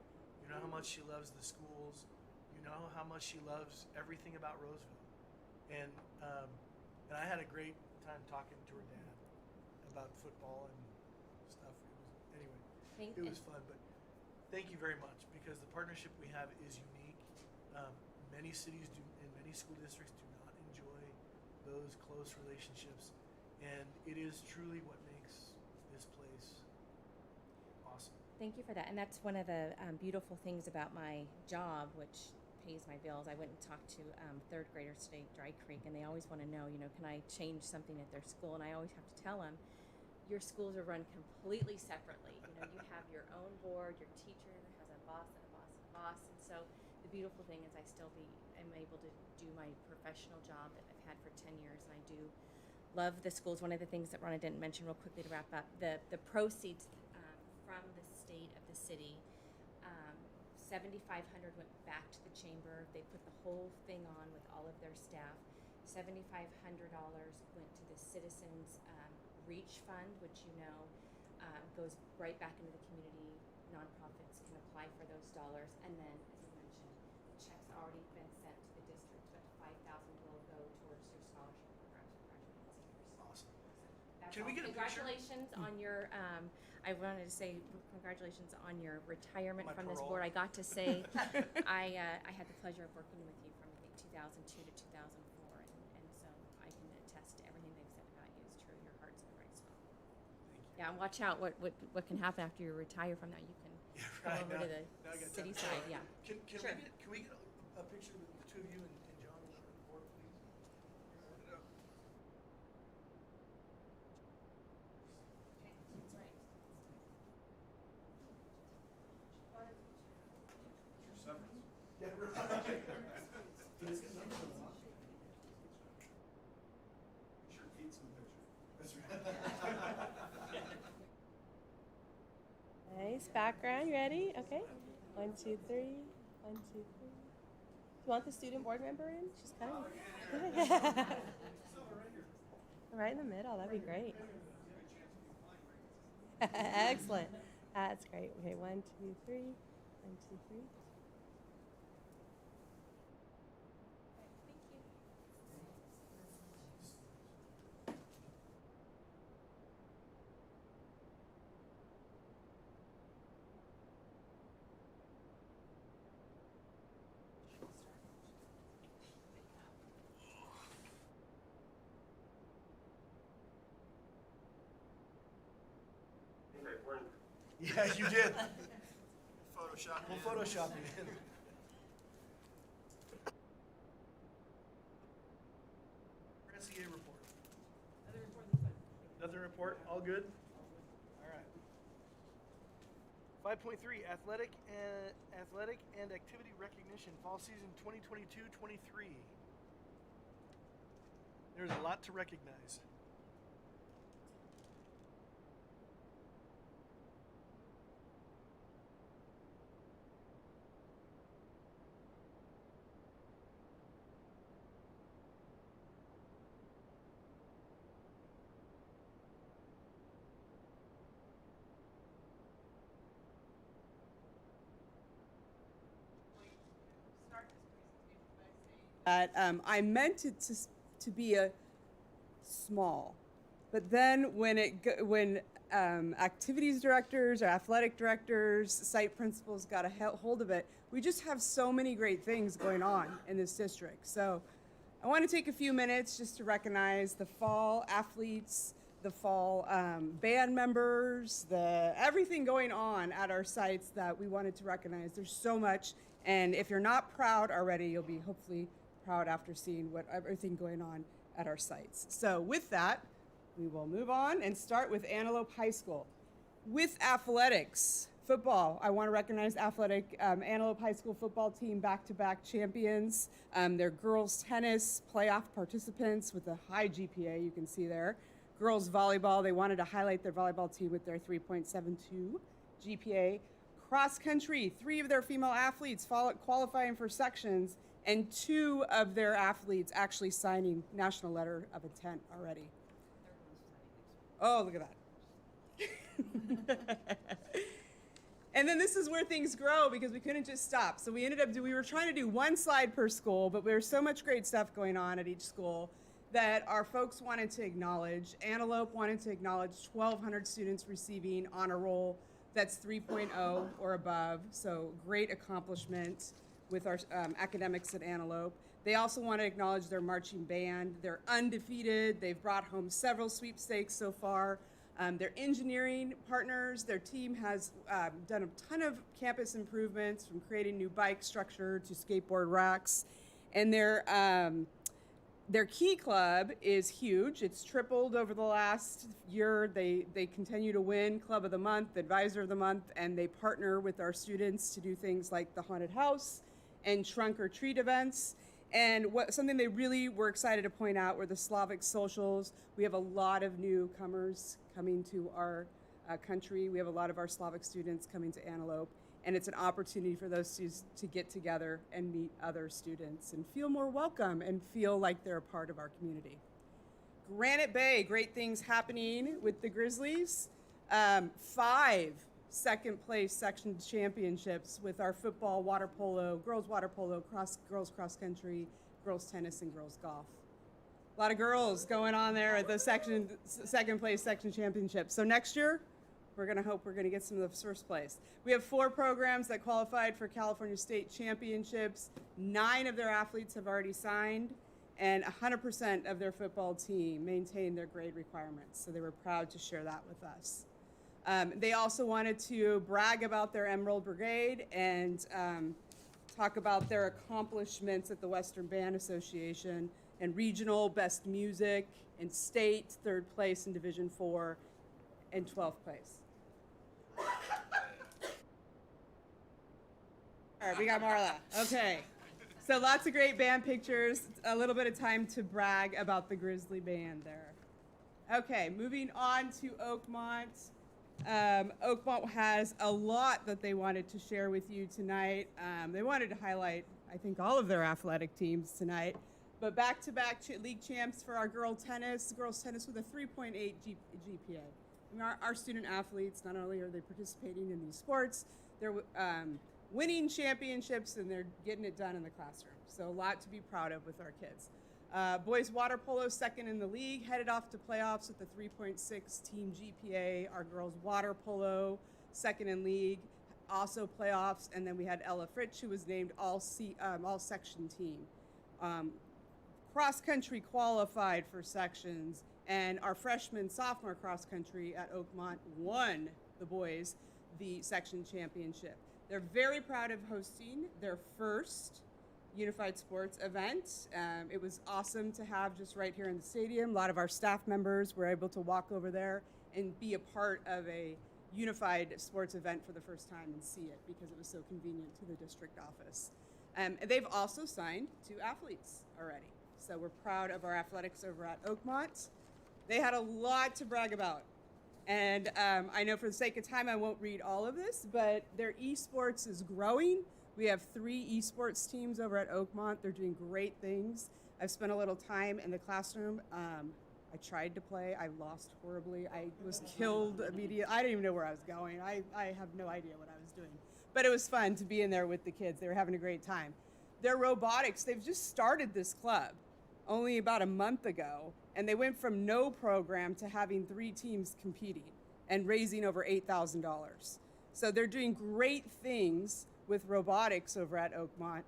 you know how much she loves the schools, you know how much she loves everything about Roseville. And I had a great time talking to her dad about football and stuff. It was fun, but thank you very much, because the partnership we have is unique. Many cities do, and many school districts do not enjoy those close relationships, and it is truly what makes this place awesome. Thank you for that. And that's one of the beautiful things about my job, which pays my bills. I went and talked to 3rd graders today at Dry Creek, and they always want to know, can I change something at their school? And I always have to tell them, your schools are run completely separately. You have your own board, your teacher has a boss and a boss and a boss. And so the beautiful thing is I still am able to do my professional job that I've had for 10 years, and I do love the schools. One of the things that Ronna didn't mention real quickly to wrap up, the proceeds from the state of the city, $7,500 went back to the chamber. They put the whole thing on with all of their staff. $7,500 went to the citizens REACH fund, which goes right back into the community. Nonprofits can apply for those dollars, and then, as you mentioned, the check's already been sent to the district, but $5,000 will go towards your scholarship programs for graduating seniors. Awesome. That's Can we all. get a picture? Congratulations on your. I wanted to say congratulations on your retirement My from this parole. board. I got to say, I had the pleasure of working with you from I think 2002 to 2004, and so I can attest to everything they've said about you is true. Your heart's in the right spot. Thank you. Yeah, and watch out what can happen after you retire from that. You can Right, go over to now I the got city time. side. Yeah. Can Sure. we get a picture with the two of you and John on the board, please? Yeah, right. Let's get numbers on the top. Sure, Pete's in the picture. That's right. Nice background. You ready? Okay. 1, 2, 3. 1, 2, 3. Do you want the student board member in? She's kind of right in the middle. That'd be great. Excellent. That's great. Okay. 1, 2, 3. 1, 2, 3. Yeah, you did. Photoshop. We'll Photoshop you in. NCAA report. Nothing report. All good. All right. 5.3 athletic and activity recognition fall season 2022-23. There's a lot to recognize. I meant it to be a small, but then when activities directors or athletic directors, site principals got a hold of it, we just have so many great things going on in this district. So I want to take a few minutes just to recognize the fall athletes, the fall band members, everything going on at our sites that we wanted to recognize. There's so much, and if you're not proud already, you'll be hopefully proud after seeing everything going on at our sites. So with that, we will move on and start with Antelope High School. With athletics, football, I want to recognize Antelope High School football team back-to-back champions. They're girls tennis playoff participants with a high GPA, you can see there. Girls volleyball, they wanted to highlight their volleyball team with their 3.72 GPA. Cross country, 3 of their female athletes qualifying for sections, and 2 of their athletes actually signing national letter of intent already. Oh, look at that. And then this is where things grow because we couldn't just stop. So we were trying to do 1 slide per school, but there's so much great stuff going on at each school that our folks wanted to acknowledge. Antelope wanted to acknowledge 1,200 students receiving honor roll. That's 3.0 or above, so great accomplishment with our academics at Antelope. They also want to acknowledge their marching band. They're undefeated. They've brought home several sweepstakes so far. Their engineering partners, their team has done a ton of campus improvements, from creating new bike structure to skateboard racks. And their Key Club is huge. It's tripled over the last year. They continue to win Club of the Month, Advisor of the Month, and they partner with our students to do things like the Haunted House and Trunk or Treat events. And something they really were excited to point out were the Slavic socials. We have a lot of newcomers coming to our country. We have a lot of our Slavic students coming to Antelope. And it's an opportunity for those students to get together and meet other students and feel more welcome and feel like they're a part of our community. Granite Bay, great things happening with the Grizzlies. 5 second place section championships with our football, water polo, girls girls cross country, girls tennis, and girls golf. A lot of girls going on there at the second place section championship. So next year, we're going to hope we're going to get some of the first place. We have 4 programs that qualified for California State Championships. 9 of their athletes have already signed, and 100% of their football team maintained their grade requirements. So they were proud to share that with us. They also wanted to brag about their Emerald Brigade and talk about their accomplishments at the Western Band Association and regional best music and state 3rd place in Division 4 and 12th place. All right, we got Marla. Okay. So lots of great band pictures, a little bit of time to brag about the Grizzly Band there. Okay, moving on to Oakmont. Oakmont has a lot that they wanted to share with you tonight. They wanted to highlight, I think, all of their athletic teams tonight. But back-to-back league champs for our girls tennis with a 3.8 GPA. I mean, our student athletes, not only are they participating in these sports, they're winning championships and they're getting it done in the classroom. So a lot to be proud of with our kids. Boys water polo, 2nd in the league, headed off to playoffs with the 3.6 team GPA. Our girls water polo, 2nd in league, also playoffs. And then we had Ella Fritsch, who was named all section team. Cross country qualified for sections, and our freshman sophomore cross country at Oakmont won the boys the section championship. They're very proud of hosting their first unified sports event. It was awesome to have just right here in the stadium. A lot of our staff members were able to walk over there and be a part of a unified sports event for the first time and see it because it was so convenient to the district office. They've also signed 2 athletes already. So we're proud of our athletics over at Oakmont. They had a lot to brag about. And I know for the sake of time, I won't read all of this, but their esports is growing. We have 3 esports teams over at Oakmont. They're doing great things. I've spent a little time in the classroom. I tried to play. I lost horribly. I was killed immediately. I didn't even know where I was going. I have no idea what I was doing. But it was fun to be in there with the kids. They were having a great time. Their robotics, they've just started this club only about a month ago, and they went from no program to having 3 teams competing and raising over $8,000. So they're doing great things with robotics over at Oakmont.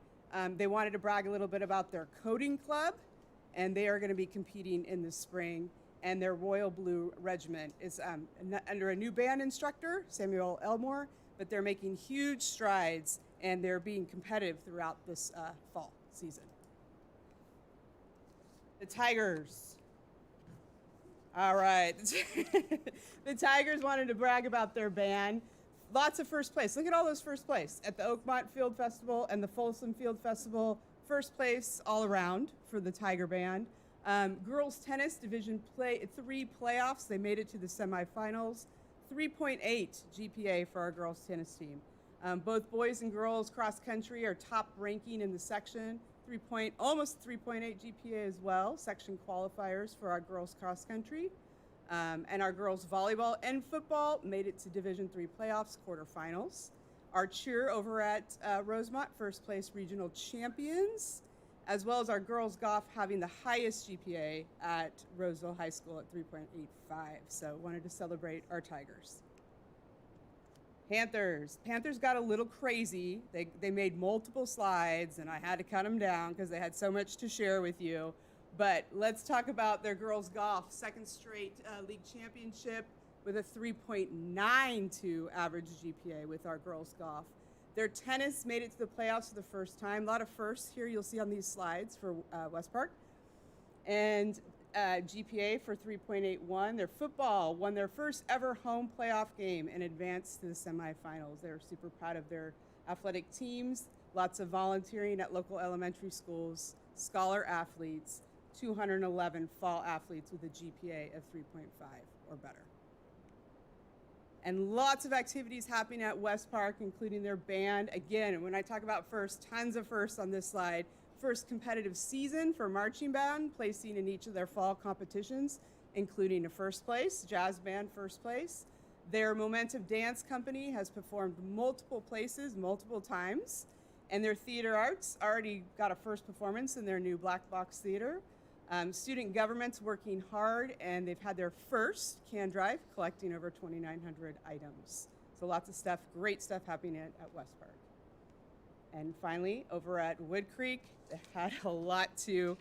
They wanted to brag a little bit about their coding club, and they are going to be competing in the spring. And their Royal Blue Regiment is under a new band instructor, Samuel Elmore, but they're making huge strides, and they're being competitive throughout this fall season. The Tigers. All right. The Tigers wanted to brag about their band. Lots of first place. Look at all those first place at the Oakmont Field Festival and the Folsom Field Festival. First place all around for the Tiger Band. Girls tennis Division 3 playoffs. They made it to the semifinals. 3.8 GPA for our girls tennis team. Both boys and girls cross country are top ranking in the section. Almost 3.8 GPA as well. Section qualifiers for our girls cross country. And our girls volleyball and football made it to Division 3 playoffs quarterfinals. Our cheer over at Rosemont, first place regional champions, as well as our girls golf having the highest GPA at Roseville High School at 3.85. So wanted to celebrate our Tigers. Panthers got a little crazy. They made multiple slides, and I had to cut them down because they had so much to share with you. But let's talk about their girls golf, 2nd straight league championship with a 3.92 average GPA with our girls golf. Their tennis made it to the playoffs for the first time. A lot of firsts here you'll see on these slides for West Park. And GPA for 3.81. Their football won their first ever home playoff game and advanced to the semifinals. They're super proud of their athletic teams, lots of volunteering at local elementary schools, scholar athletes, 211 fall athletes with a GPA of 3.5 or better. And lots of activities happening at West Park, including their band. Again, when I talk about first, tons of firsts on this slide. first competitive season for marching band, placing in each of their fall competitions, including a first place, jazz band first place. Their Momentum Dance Company has performed multiple places, multiple times, and their theater arts already got a first performance in their new Black Box Theater. Student government's working hard, and they've had their first can drive, collecting over 2,900 items. So lots of stuff, great stuff happening at West Park. And finally, over at Wood Creek, they had a lot to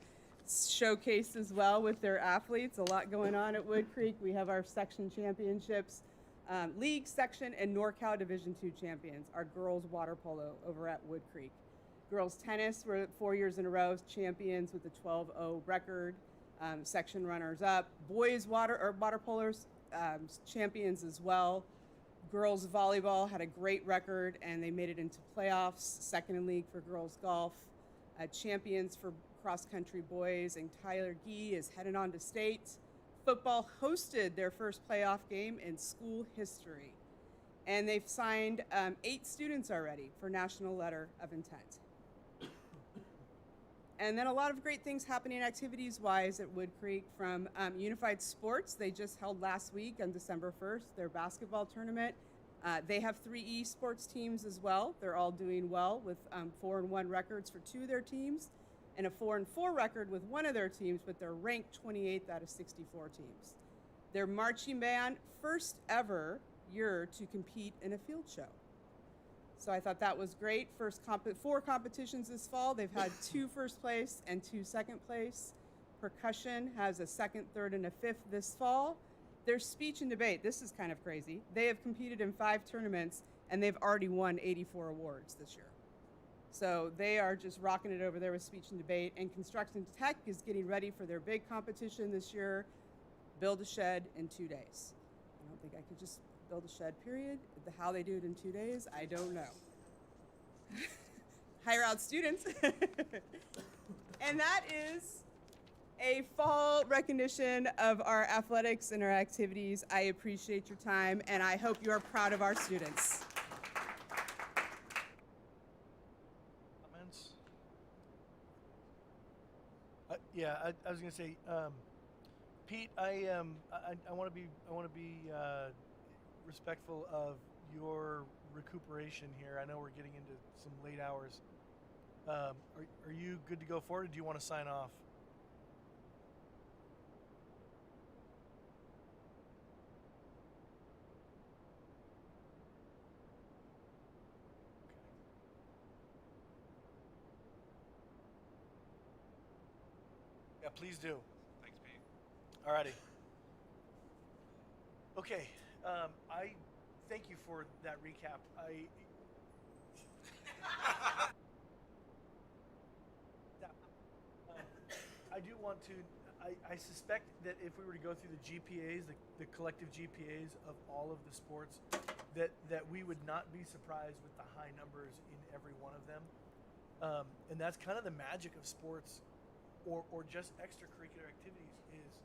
showcase as well with their athletes. A lot going on at Wood Creek. We have our section championships, league section, and NorCal Division II champions, our girls water polo over at Wood Creek. Girls tennis were 4 years in a row champions with a 12-0 record, section runners up. Boys water poloers champions as well. Girls volleyball had a great record, and they made it into playoffs, second in league for girls golf. Champions for cross-country boys, and Tyler Gee is headed on to state. Football hosted their first playoff game in school history, and they've signed 8 students already for National Letter of Intent. And then a lot of great things happening activities-wise at Wood Creek from Unified Sports. They just held last week on December 1st, their basketball tournament. They have 3 esports teams as well. They're all doing well with 4-1 records for 2 of their teams and a 4-4 record with 1 of their teams, but they're ranked 28th out of 64 teams. Their marching band, first ever year to compete in a field show. So I thought that was great. 4 competitions this fall. They've had 2 first place and 2 second place. Percussion has a 2nd, 3rd, and a 5th this fall. Their speech and debate, this is kind of crazy. They have competed in 5 tournaments, and they've already won 84 awards this year. So they are just rocking it over there with speech and debate. And Construction Tech is getting ready for their big competition this year, Build a Shed in 2 days. I don't think I could just build a shed, period. How they do it in 2 days, I don't know. Hire out students. And that is a fall recognition of our athletics and our activities. I appreciate your time, and I hope you are proud of our students. Comments? I was going to say, Pete, I want to be respectful of your recuperation here. I know we're getting into some late hours. Are you good to go forward, or do you want to sign off? Yeah, please do. Thanks, Pete. Alrighty. Okay, I thank you for that recap. I do want to. I suspect that if we were to go through the GPAs, the collective GPAs of all of the sports, that we would not be surprised with the high numbers in every one of them, and that's kind of the magic of sports, or just extracurricular activities is.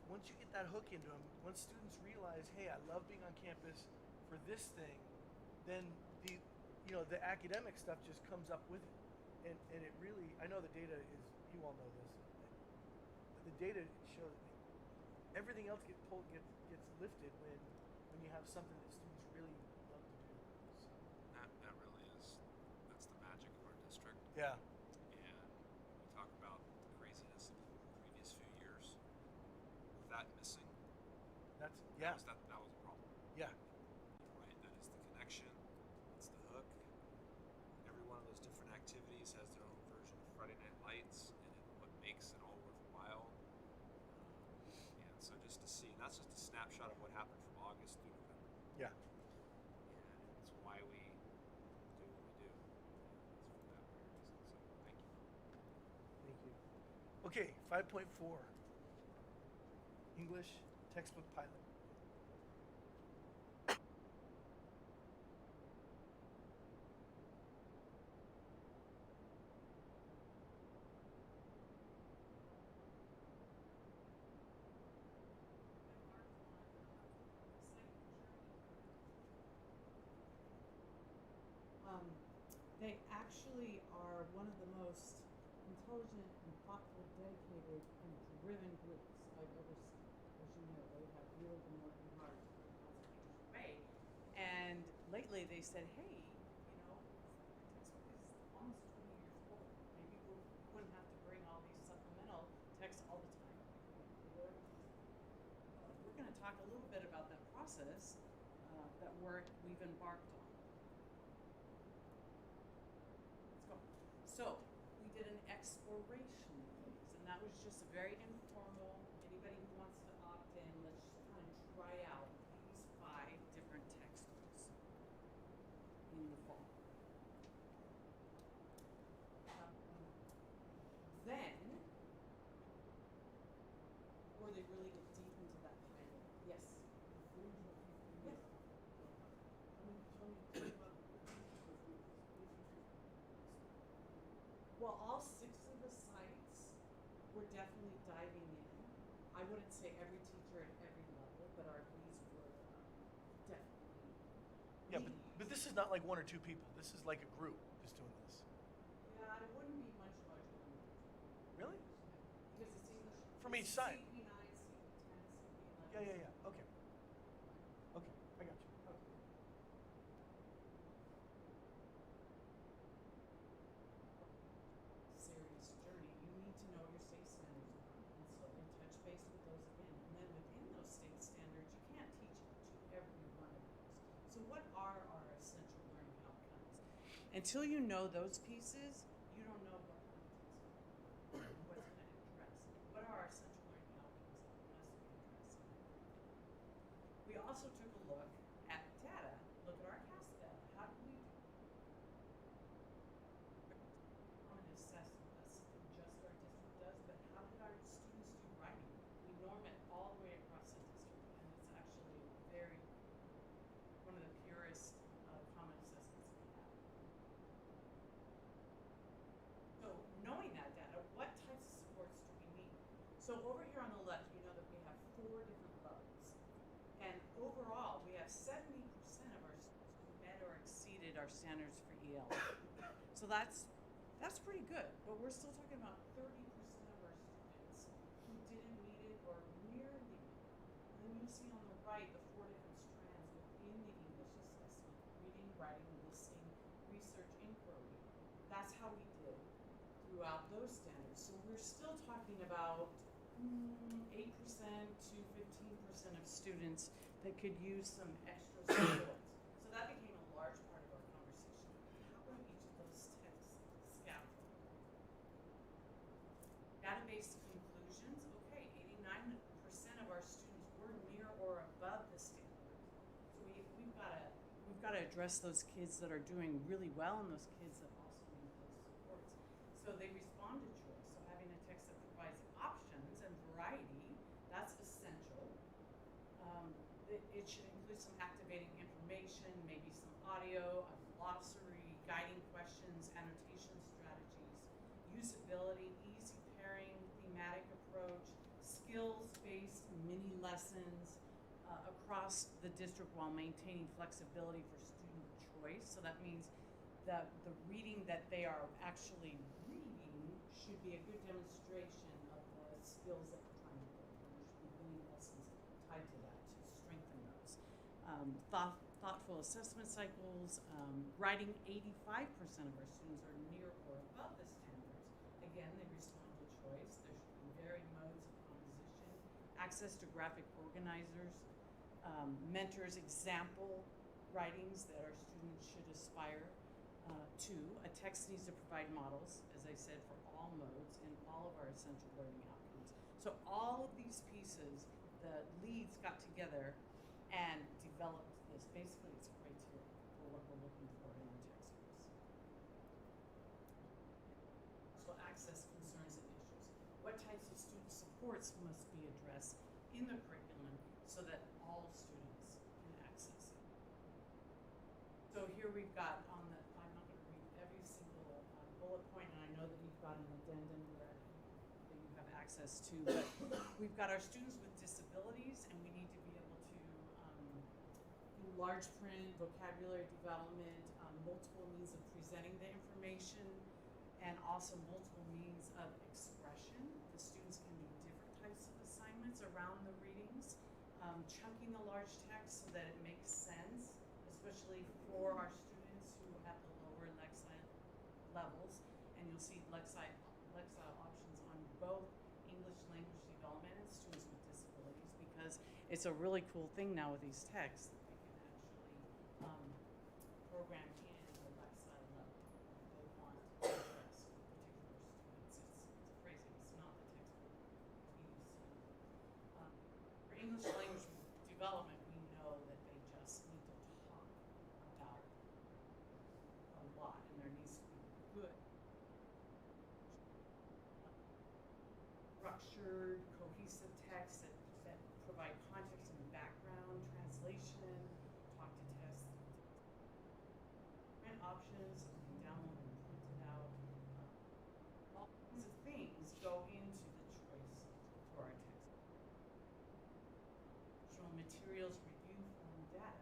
Once you get that hook into them, once students realize, hey, I love being on campus for this thing, then the academic stuff just comes up with it, and it really, I know the data is, you all know this, the data shows everything else gets lifted when you have something that students really love to do. So. That really is, that's the magic of our district. Yeah. And we talk about the craziness of the previous few years. That missing. That was a problem. Yeah. Right. That is the connection. It's the hook. Every one of those different activities has their own version of Friday Night Lights, and what makes it all worthwhile. And so just to see, and that's just a snapshot of what happened from August through November. Yeah. And it's why we do what we do. It's for that very reason. So thank you. Thank you. Okay, 5.4. English textbook pilot. They actually are are one of the most intelligent and thoughtful, dedicated, and driven groups I've ever seen. As you know, they have really been working hard to bring conservation away. And lately they said, hey, you know, textbook is almost 20 years old. Maybe we wouldn't have to bring all these supplemental texts all the time. We're going to talk a little bit about that process that we've embarked on. Let's go. So we did an exploration phase, and that was just a very informal. Anybody who wants to opt in, let's just kind of try out these 5 different textbooks in the fall. Then, before they really get deep into that pilot, yes. Yes. Well, all 6 of the sites were definitely diving in. I wouldn't say every teacher at every level, but our leads were definitely. Yeah, but this is not like 1 or 2 people. This is like a group just doing this. Yeah, it wouldn't be much larger than that. Really? Because it's English. From each side? CP9, CP10, CP11. Yeah. Okay. Okay, I got you. Okay. Serious journey. You need to know your state standards now, and touch base with those again. And then within those state standards, you can't teach to every one of those. So what are our essential learning outcomes? Until you know those pieces, you don't know what what's going to address. What are our essential learning outcomes that must be addressed? We also took a look at data. Look at our CAS data. How do we do? On an assessment, that's just our district does, but how did our students do writing? We norm it all the way across the district, and it's actually one of the purest common assessments we have. So knowing that data, what types of supports do we need? So over here on the left, you know that we have 4 different levels. And overall, we have 70% of our students who met or exceeded our standards for EL. So that's pretty good, but we're still talking about 30% of our students who didn't meet it or nearly meet it. And then you see on the right the 4 different strands within the English assessment: reading, writing, listening, research, inquiry. That's how we did throughout those standards. So we're still talking about 8% to 15% of students that could use some extra support. So that became a large part of our conversation. How about each of those texts scaffold? Data-based conclusions. Okay, 89% of our students were near or above the standard. So we've got to address those kids that are doing really well and those kids that also need those supports. So they respond to choice. So having a text that provides options and variety, that's essential. It should include some activating information, maybe some audio, a glossary, guiding questions, annotation strategies, usability, easy pairing, thematic approach, skills-based mini lessons across the district while maintaining flexibility for student choice. So that means that the reading that they are actually reading should be a good demonstration of the skills that we're trying to build. And there should be many lessons tied to that to strengthen those. Thoughtful assessment cycles. Writing, 85% of our students are near or above the standards. Again, they respond to choice. There should be varied modes of composition. Access to graphic organizers. Mentors, example writings that our students should aspire to. A text needs to provide models, as I said, for all modes and all of our essential learning outcomes. So all of these pieces, the leads got together and developed this. Basically, it's criteria for what we're looking for in our textbooks. So access concerns and issues. What types of student supports must be addressed in the curriculum so that all students can access it? So here we've got on the, I'm not going to read every single bullet point, and I know that you've got an addendum that you have access to, but we've got our students with disabilities, and we need to be able to do large print, vocabulary development, multiple means of presenting the information, and also multiple means of expression. The students can do different types of assignments around the readings, chunking the large text so that it makes sense, especially for our students who have the lower Lexile levels. And you'll see Lexile options on both English language development and students with disabilities, because it's a really cool thing now with these texts that they can actually program in the Lexile level if they want to address particular students. It's phrasing, it's not the textbook PUC. For English language development, we know that they just need to talk about a lot, and there needs to be good structured, cohesive texts that provide context and background, translation, talk to text, print options that we can download and print it out. All kinds of things go into the choice for our text. Instructional materials review form data.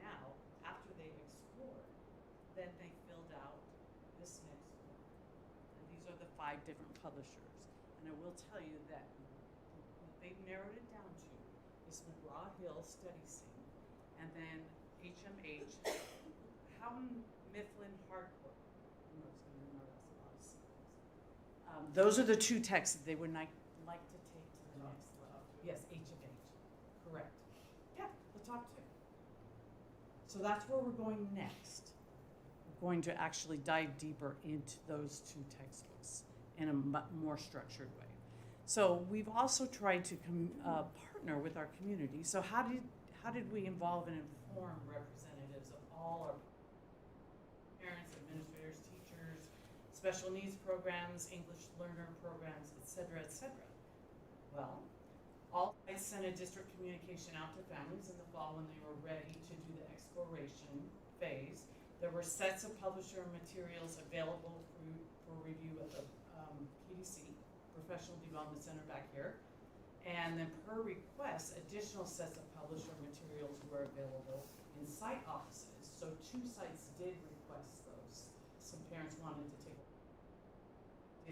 Now, after they've explored, then they filled out this next form. And these are the 5 different publishers. And I will tell you that what they've narrowed it down to is McGraw-Hill Study Sync, and then HMH, Houghton Mifflin Hardcourt. I know it's going to remember that's a lot of symbols. Those are the 2 texts that they would like to take to the next level. Yes, H of H. Correct. Yeah, the top 2. So that's where we're going next. We're going to actually dive deeper into those 2 textbooks in a more structured way. So we've also tried to partner with our community. So how did we involve and inform representatives of all our parents, administrators, teachers, special needs programs, English learner programs, et cetera, et cetera? Well, all sites sent a district communication out to families in the fall when they were ready to do the exploration phase. There were sets of publisher materials available for review at the PDC, Professional Development Center back here. And then per request, additional sets of publisher materials were available in site offices. So 2 sites did request those. Some parents wanted to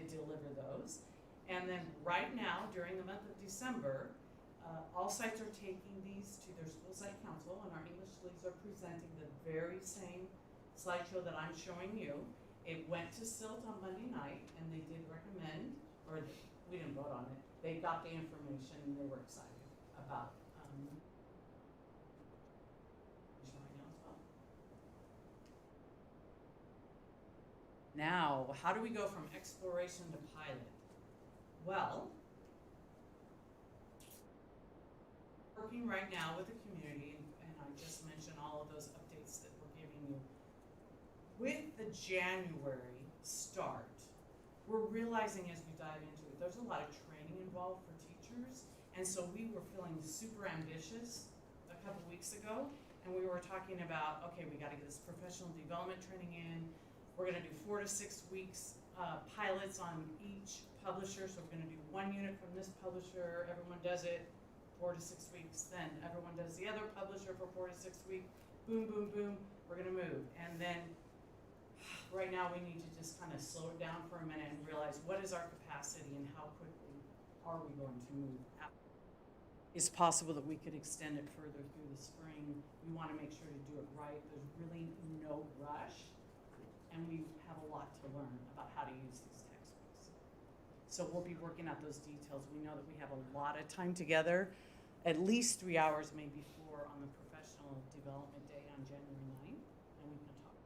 deliver those. And then right now, during the month of December, all sites are taking these to their school site council, and our English leagues are presenting the very same slideshow that I'm showing you. It went to SILT on Monday night, and they did recommend, or we didn't vote on it. They got the information, and they were excited about right now as well. Now, how do we go from exploration to pilot? Well, working right now with the community, and I just mentioned all of those updates that we're giving you. With the January start, we're realizing as we dive into it, there's a lot of training involved for teachers. And so we were feeling super ambitious a couple weeks ago. And we were talking about, okay, we got to get this professional development training in. We're going to do 4 to 6 weeks pilots on each publisher. So we're going to do 1 unit from this publisher. Everyone does it 4 to 6 weeks. Then everyone does the other publisher for 4 to 6 weeks. Boom, boom, boom. We're going to move. And then right now we need to just kind of slow it down for a minute and realize what is our capacity and how quickly are we going to move. It's possible that we could extend it further through the spring. We want to make sure to do it right. There's really no rush, and we have a lot to learn about how to use these textbooks. So we'll be working out those details. We know that we have a lot of time together, at least 3 hours, maybe 4, on the professional development day on January 9th, and we can talk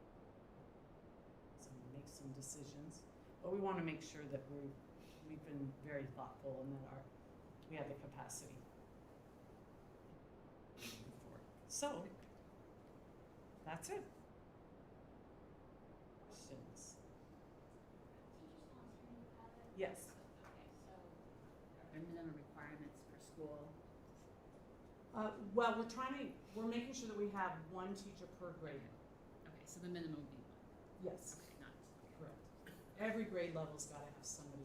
and make some decisions. But we want to make sure that we've been very thoughtful and that we have the capacity. So, that's it. Questions? Yes. Okay, so are minimum requirements for school? Well, we're making sure that we have 1 teacher per grade. Okay, so the minimum would be 1. Yes. Okay, not okay. Correct. Every grade level's got to have somebody.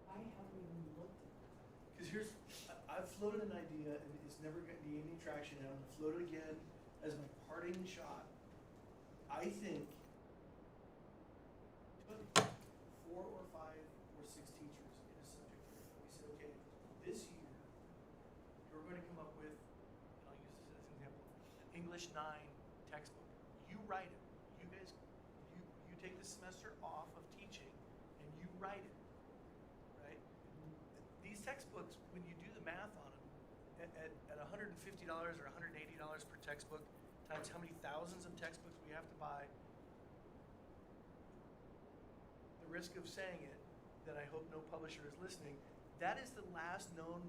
I here's, I've floated an idea and it's never going to gain any traction, and I'm going to float it again as my parting shot. I think put 4 or 5 or 6 teachers in a subject area. We said, okay, this year you're going to come up with, and I'll use this as an example, an English 9 textbook. You write it. You guys, you take the semester off of teaching and you write it. Right? These textbooks, when you do the math on them, at $150 or $180 per textbook, times how many thousands of textbooks we have to buy, the risk of saying it, that I hope no publisher is listening, that is the last known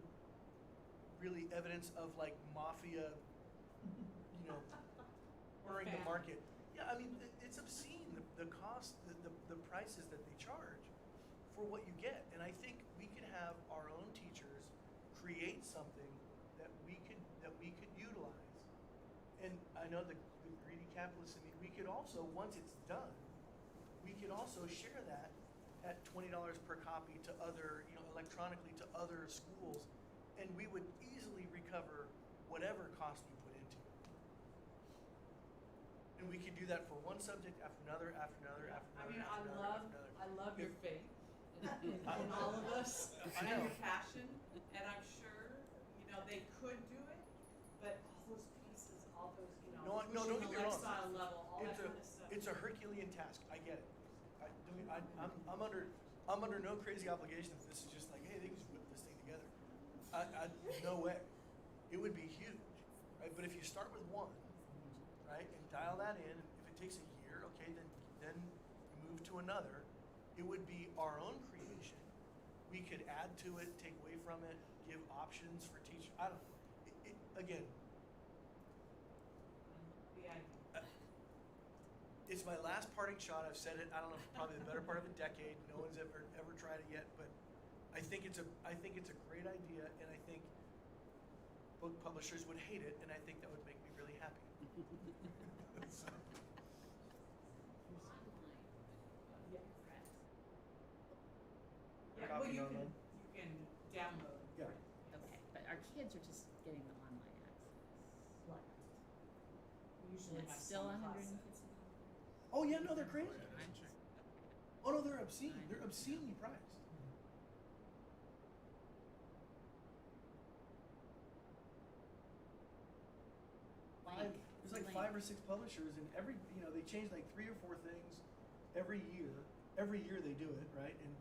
really evidence of like mafia, you know, ordering the market. Yeah, I mean, it's obscene, the cost, the prices that they charge for what you get. And I think we could have our own teachers create something that we could utilize. And I know the greedy capitalists in me, we could also, once it's done, we could also share that at $20 per copy to other, electronically to other schools, and we would easily recover whatever cost we put into it. And we could do that for one subject after another, after another, after I another, mean, after another. I love your faith in all of us and your passion, and I'm sure, they could do it, but all those pieces, all those, No, pushing don't get me the wrong. lifestyle level, all that kind of stuff. It's a Herculean task. I get it. I'm under no crazy obligation if this is just like, hey, they can just whip this thing together. No way. It would be huge, right? But if you start with one, right, and dial that in, and if it takes a year, okay, then you move to another. It would be our own creation. We could add to it, take away from it, give options for teachers. I don't know. Again, it's my last parting shot. I've said it, I don't know, probably the better part of a decade. No one's ever tried it yet, but I think it's a great idea, and I think book publishers would hate it, and I think that would make me really happy. So. Yeah, well, you can download. Yeah. Okay, but our kids are just getting the online access. We usually And have it's still some 150. classes. Oh yeah, no, they're crazy. Oh no, they're obscene. They're obscenely priced. There's like 5 or 6 publishers, and they change like 3 or 4 things every year. Every year they do it, right? And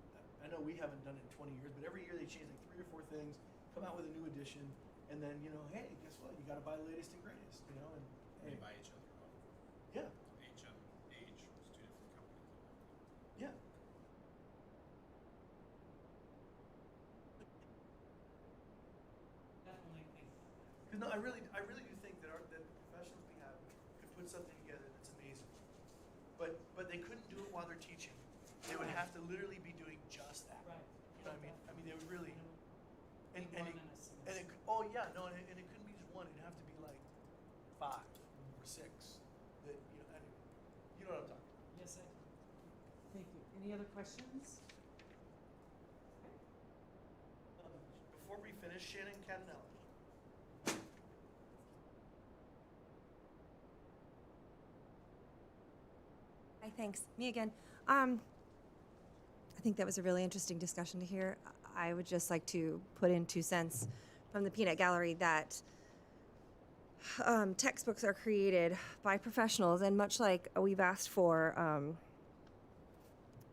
I know we haven't done it in 20 years, but every year they change like 3 or 4 things, come out with a new edition, and then hey, guess what? You got to buy the latest and greatest, and They hey, buy each other out. yeah, Age was 2 different companies. yeah. Definitely think. Because no, I really do think that the professionals we have could put something together that's amazing. But they couldn't do it while they're teaching. They would have to literally be doing just that. Right. You know what I mean? I mean, they would really. And More it, than a semester. and it, oh yeah, no, and it couldn't be just one. It'd have to be like 5 or 6. That anyway, you know what I'm talking about. Yes, I do. Thank you. Any other questions? Before we finish, Shannon Catanella. Hi, thanks. Me again. I think that was a really interesting discussion to hear. I would just like to put in 2 cents from the Peanut Gallery that textbooks are created by professionals, and much like we've asked for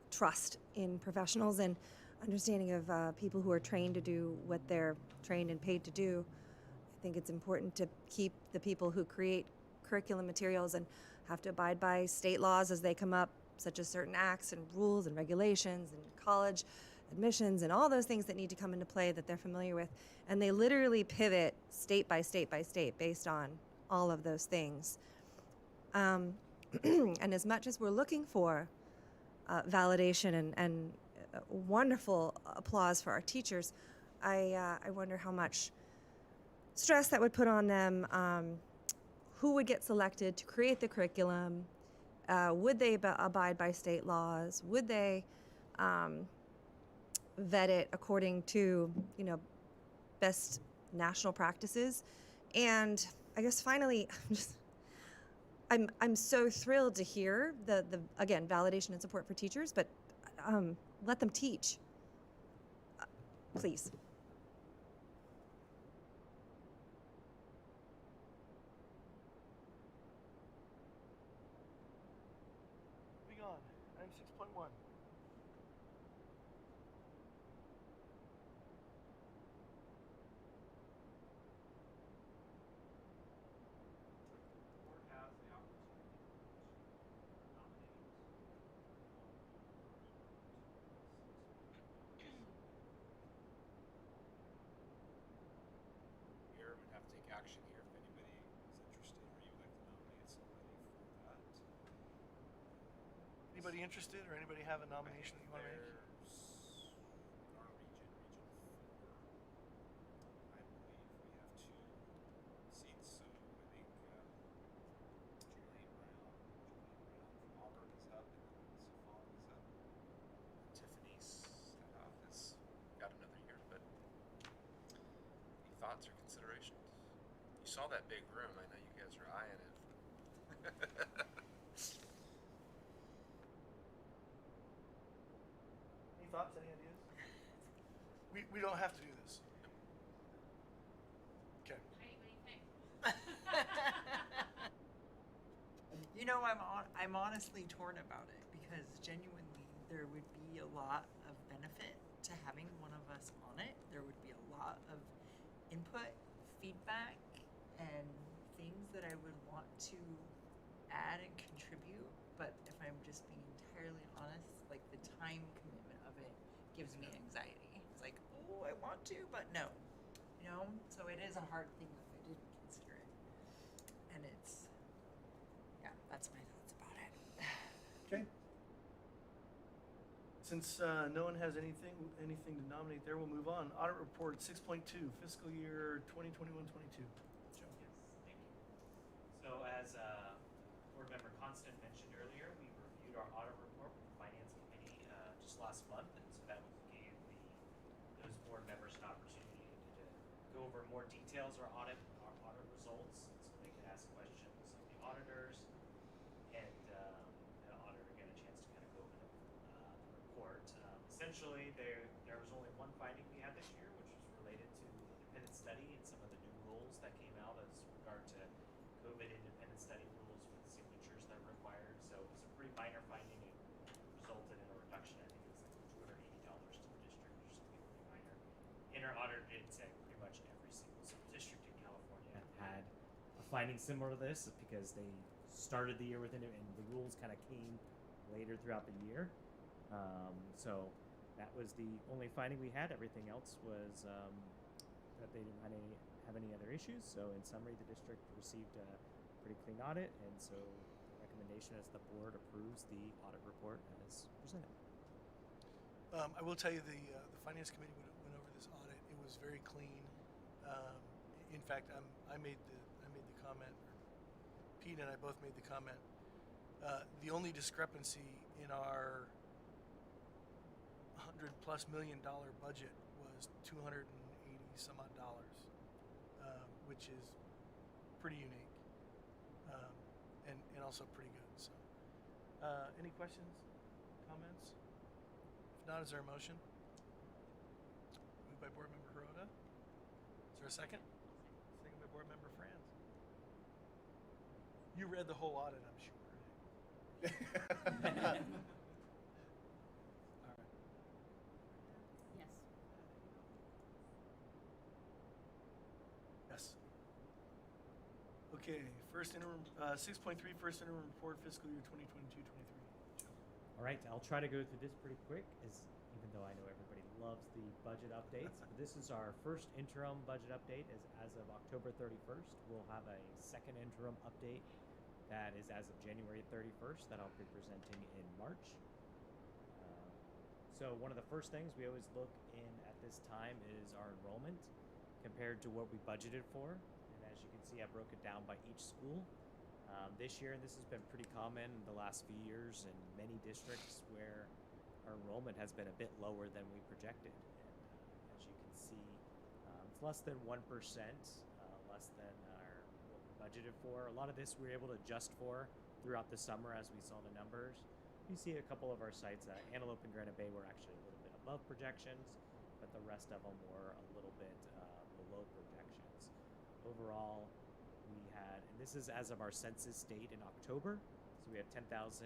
trust in professionals and understanding of people who are trained to do what they're trained and paid to do, I think it's important to keep the people who create curriculum materials and have to abide by state laws as they come up, such as certain acts and rules and regulations and college admissions and all those things that need to come into play that they're familiar with. And they literally pivot state by state by state based on all of those things. And as much as we're looking for validation and wonderful applause for our teachers, I wonder how much stress that would put on them. Who would get selected to create the curriculum? Would they abide by state laws? Would they vet it according to, best national practices. And I guess finally, I'm so thrilled to hear the again, validation and support for teachers, but let them teach, please. Moving on, item 6.1. Here, would have to take action here if anybody is interested or you'd like to nominate somebody for that. Anybody interested or anybody have a nomination that you want to make? There's in our region, I believe we have 2 seats. So I think Julian Brown from Auburn is up, and then Safon is up. Tiffany Setoff has got another year, but any thoughts or considerations? You saw that big room. I know you guys are eyeing it. Any thoughts, any ideas? We don't have to do this. Okay. Hey, what do you think? You know, I'm honestly torn about it because genuinely there would be a lot of benefit to having one of us on it. There would be a lot of input, feedback, and things that I would want to add and contribute. But if I'm just being entirely honest, like the time commitment of it gives me anxiety. It's like, oh, I want to, but no. You know? So it is a hard thing if I didn't consider it. And it's, yeah, that's my thoughts about it. Okay. Since no one has anything to nominate there, we'll move on. Audit report 6.2, fiscal year 2021-22. Joe. Yes, thank you. So as Board Member Constant mentioned earlier, we reviewed our audit report with the Finance Committee just last month, and so that gave those board members an opportunity to go over more details of our audit results, so they could ask questions of the auditors, and the auditor get a chance to kind of go over the report. Essentially, there was only one finding we had this year, which was related to the independent study and some of the new rules that came out as regard to COVID independent study rules with signatures that were required. So it was a pretty minor finding. It resulted in a reduction, I think it was like $280 to the district, which is something pretty minor. And our auditor did say pretty much every single school district in California had a finding similar to this because they started the year with it and the rules kind of came later throughout the year. So that was the only finding we had. Everything else was that they didn't have any other issues. So in summary, the district received a pretty clean audit, and so the recommendation is the board approves the audit report as presented. I will tell you the finance committee went over this audit. It was very clean. In fact, I made the comment, or Pete and I both made the comment. The only discrepancy in our $100+ million budget was $280 some odd dollars, which is pretty unique, and also pretty good. So, any questions, comments? If not, is there a motion? Moved by Board Member Hirota. Is there a second? Second by Board Member Franz. You read the whole audit, I'm sure. All right. Yes. Yes. Okay, first interim, 6.3, first interim report, fiscal year 2022-23. All right, I'll try to go through this pretty quick, even though I know everybody loves the budget updates. But this is our first interim budget update as of October 31st. We'll have a second interim update that is as of January 31st that I'll be presenting in March. So one of the first things we always look in at this time is our enrollment compared to what we budgeted for. And as you can see, I broke it down by each school. This year, and this has been pretty common in the last few years in many districts where our enrollment has been a bit lower than we projected. And as you can see, it's it's less than 1%, less than what we budgeted for. A lot of this we were able to adjust for throughout the summer as we saw the numbers. You see a couple of our sites, Antelope and Granite Bay, were actually a little bit above projections, but the rest of them were a little bit below projections. Overall, we had, and this is as of our census date in October, so we have 10,576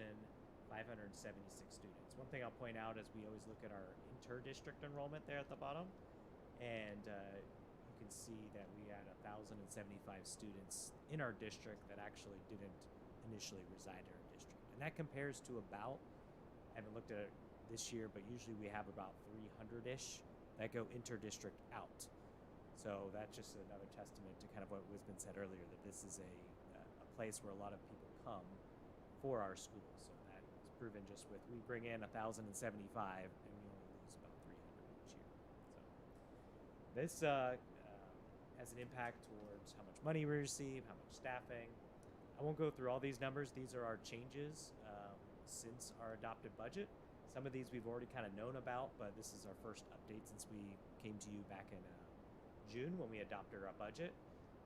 students. One thing I'll point out is we always look at our inter-district enrollment there at the bottom, and you can see that we had 1,075 students in our district that actually didn't initially reside in our district. And that compares to about, I haven't looked at it this year, but usually we have about 300-ish that go inter-district out. So that's just another testament to kind of what was been said earlier, that this is a place where a lot of people come for our school. So that is proven just with, we bring in 1,075 and we only lose about 300 each year. So this has an impact towards how much money we receive, how much staffing. I won't go through all these numbers. These are our changes since our adopted budget. Some of these we've already kind of known about, but this is our first update since we came to you back in June when we adopted our budget.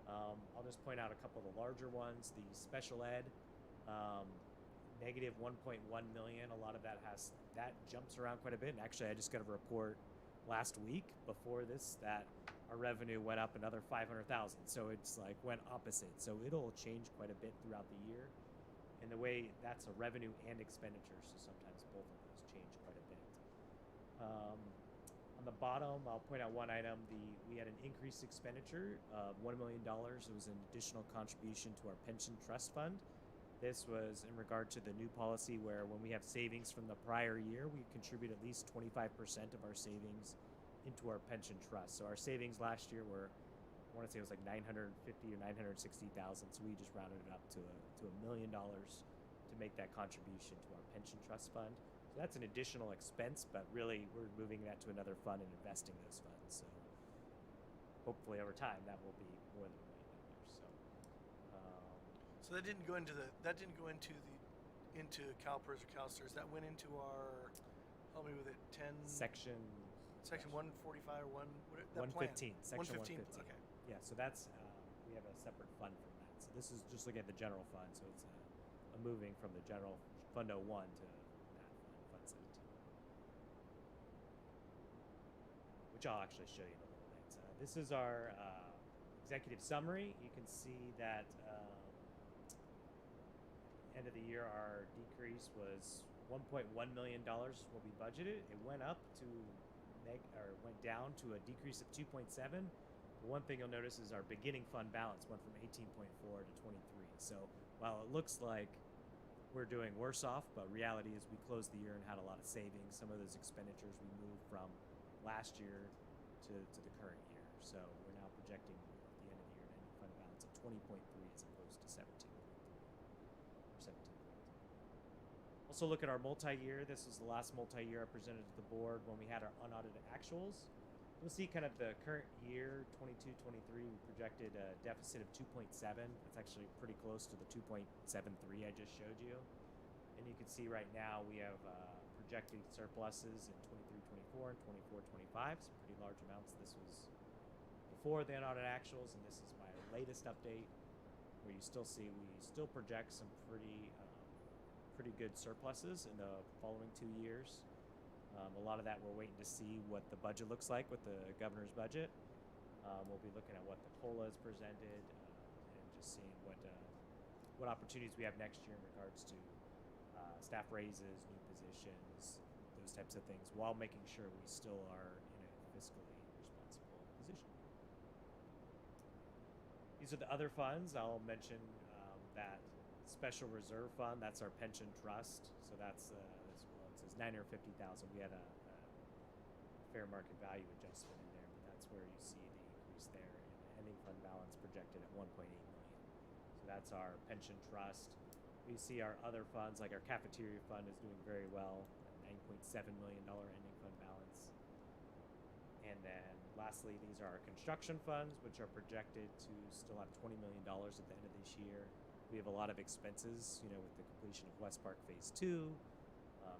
I'll just point out a couple of the larger ones. The special ed, negative 1.1 million. A lot of that jumps around quite a bit. And actually, I just got a report last week before this that our revenue went up another 500,000. So it's like went opposite. So it'll change quite a bit throughout the year. And the way that's a revenue and expenditure, so sometimes both of those change quite a bit. On the bottom, I'll point out one item. We had an increased expenditure of $1 million. It was an additional contribution to our pension trust fund. This was in regard to the new policy where when we have savings from the prior year, we contribute at least 25% of our savings into our pension trust. So our savings last year were, I want to say it was like 950 or 960,000. So we just rounded it up to $1 million to make that contribution to our pension trust fund. So that's an additional expense, but really we're moving that to another fund and investing those funds. So hopefully over time that will be more than $1 million. So that didn't go into into CalPERS or CalSTRS. That went into our, help me with it, Section 145 or 115. Section 115. 115. Okay. Yeah, so that's we have a separate fund from that. So this is just looking at the general fund. So it's a moving from the general fund 01 to that fund 17, which I'll actually show you in a little bit. This is our executive summary. You can see that end of the year our decrease was $1.1 million what we budgeted. It went up to went down to a decrease of 2.7. One thing you'll notice is our beginning fund balance went from 18.4 to 23. So while it looks like we're doing worse off, but reality is we closed the year and had a lot of savings. Some of those expenditures we moved from last year to the current year. So we're now projecting at the end of the year an ending fund balance of 20.3 as opposed to 17. Also look at our multi-year. This was the last multi-year I presented to the board when we had our unaudited actuals. You'll see kind of the current year, 22-23, we projected a deficit of 2.7. That's actually pretty close to the 2.73 I just showed you. And you can see right now we have projected surpluses in 23-24 and 24-25, some pretty large amounts. This was before the unaudited actuals, and this is my latest update where you still see we still project some pretty good surpluses in the following 2 years. A lot of that we're waiting to see what the budget looks like with the governor's budget. We'll be looking at what the COLA is presented and just seeing what opportunities we have next year in regards to staff raises, new positions, those types of things, while making sure we still are in a fiscally responsible position. These are the other funds. I'll mention that special reserve fund, that's our pension trust. So that's it says 950,000. We had a fair market value adjustment in there, but that's where you see the increase there. And the ending fund balance projected at 1.8 million. So that's our pension trust. We see our other funds, like our cafeteria fund, is doing very well, $9.7 million ending fund balance. And then lastly, these are our construction funds, which are projected to still have $20 million at the end of this year. We have a lot of expenses, with the completion of West Park Phase 2,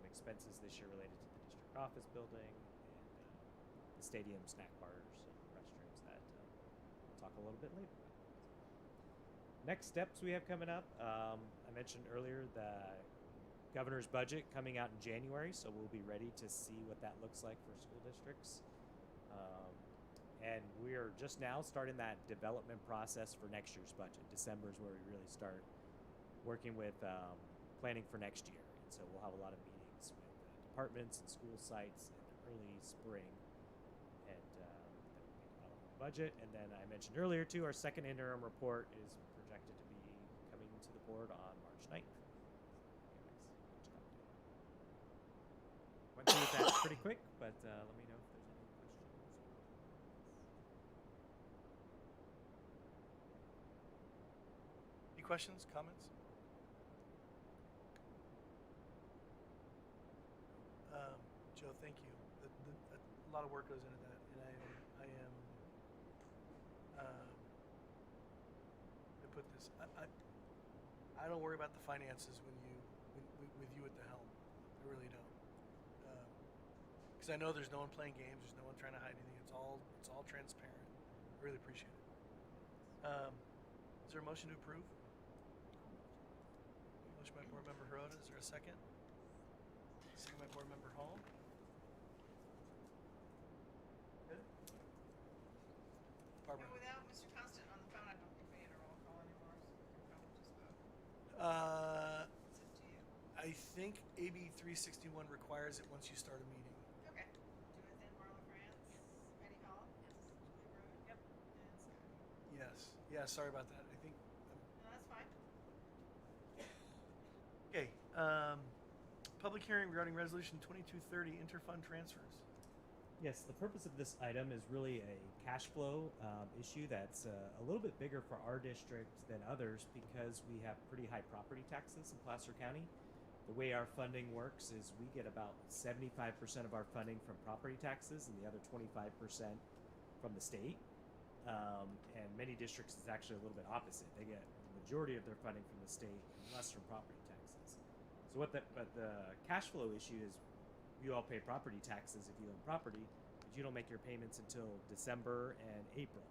expenses this year related to the district office building, and the stadium snack bars and restrooms that talk a little bit later about it. Next steps we have coming up. I mentioned earlier the governor's budget coming out in January, so we'll be ready to see what that looks like for school districts. And we are just now starting that development process for next year's budget. December is where we really start working with planning for next year. And so we'll have a lot of meetings with departments and school sites in the early spring. And then we'll be developing the budget. And then I mentioned earlier, too, our second interim report is projected to be coming to the board on March 9th. Went through that pretty quick, but let me know if there's any questions. Any questions, comments? Joe, thank you. A lot of work goes into that, and I am to put this. I don't worry about the finances with you at the helm. I really don't, because I know there's no one playing games. There's no one trying to hide anything. It's all transparent. I really appreciate it. Is there a motion to approve? Motion by Board Member Hirota. Is there a second? Second by Board Member Hall. Good. Barbara. No, without Mr. Constant on the phone, I don't think we need a roll call anymore, so we can probably just vote. It's up to you. I think AB 361 requires it once you start a meeting. Okay. Do it then, Marla France? Yes. Heidi Hall? Yes. Julie Rowan? Yep. And Scott. Yes. Yeah, sorry about that. I think. No, that's fine. Okay. Public hearing regarding Resolution 2230 interfund transfers. Yes, the purpose of this item is really a cash flow issue that's a little bit bigger for our district than others because we have pretty high property taxes in Placer County. The way our funding works is we get about 75% of our funding from property taxes and the other 25% from the state. And many districts is actually a little bit opposite. They get the majority of their funding from the state and less from property taxes. So but the cash flow issue is you all pay property taxes if you own property, but you don't make your payments until December and April.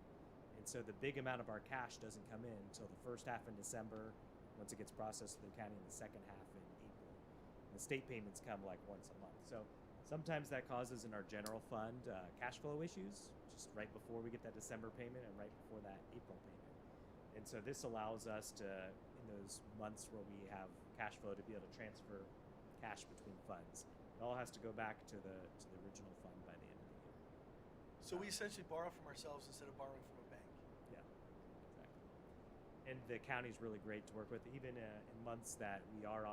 And so the big amount of our cash doesn't come in until the first half in December, once it gets processed through the county, and the second half in April. And the state payments come like once a month. So sometimes that causes in our general fund cash flow issues, just right before we get that December payment and right before that April payment. And so this allows us to, in those months where we have cash flow, to be able to transfer cash between funds. It all has to go back to the original fund by the end of the year. So we essentially borrow from ourselves instead of borrowing from a bank. Yeah, exactly. And the county's really great to work with, even in months that we are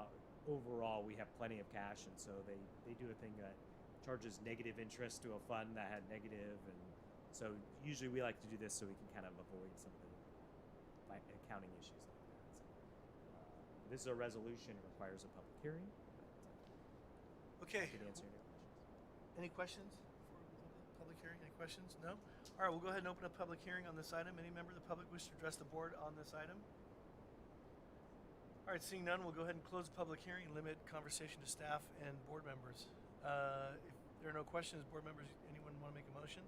overall we have plenty of cash, and so they do a thing that charges negative interest to a fund that had negative, and so usually we like to do this so we can kind of avoid some of the accounting issues like that. So, this is a resolution, it requires a public hearing. Okay. Could answer any questions. Any questions for the public hearing? Any questions? No? All right, we'll go ahead and open a public hearing on this item. Any member of the public wish to address the board on this item? All right, seeing none, we'll go ahead and close the public hearing and limit conversation to staff and board members. If there are no questions, board members, anyone want to make a motion?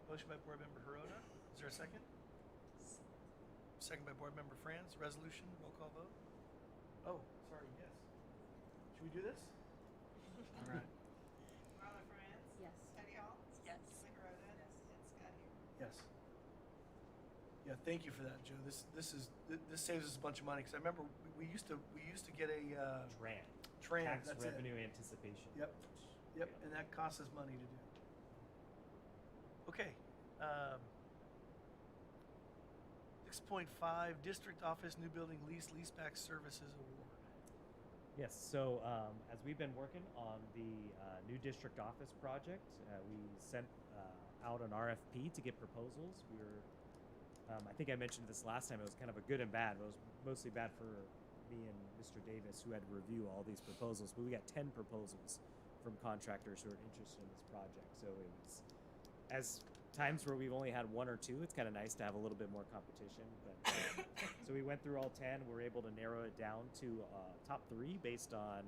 Motion by Board Member Hirota. Is there a second? Second by Board Member Franz. Resolution, roll call vote. Oh, sorry, yes. Should we do this? All right. Marla France? Yes. Heidi Hall? Yes. Julie Rowan? Yes. And Scott Huber? Yes. Yeah, thank you for that, Joe. This saves us a bunch of money because I remember we used to get a TRAN. Tax Tax revenue anticipation. Yep. Yep, and that costs us money to do. Okay. 6.5 District Office New Building Leaseback Services Award. Yes, so as we've been working on the new district office project, we sent out an RFP to get proposals. We were, I think I mentioned this last time, it was kind of a good and bad, but it was mostly bad for me and Mr. Davis, who had to review all these proposals, but we got 10 proposals from contractors who are interested in this project. So it was, as times where we've only had one or two, it's kind of nice to have a little bit more competition. But so we went through all 10. We're able to narrow it down to top 3 based on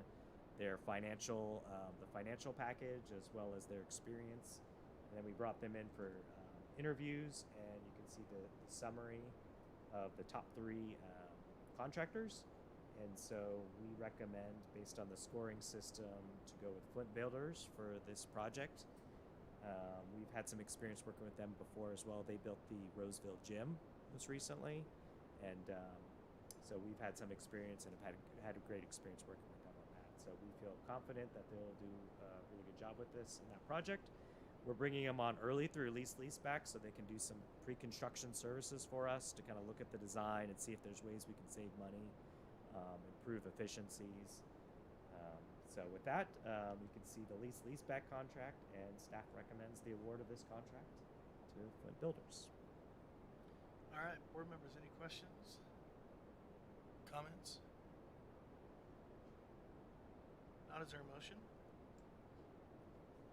their financial, the financial package, as well as their experience. And then we brought them in for interviews, and you can see the summary of the top 3 contractors. And so we recommend, based on the scoring system, to go with Flint Builders for this project. We've had some experience working with them before as well. They built the Roseville Gym most recently, and so we've had some experience and have had a great experience working with them on that. So we feel confident that they'll do a really good job with this in that project. We're bringing them on early through lease-back so they can do some pre-construction services for us to kind of look at the design and see if there's ways we can save money, improve efficiencies. So with that, you can see the lease-back contract, and staff recommends the award of this contract to Flint Builders. All right, board members, any questions? Comments? Not, is there a motion?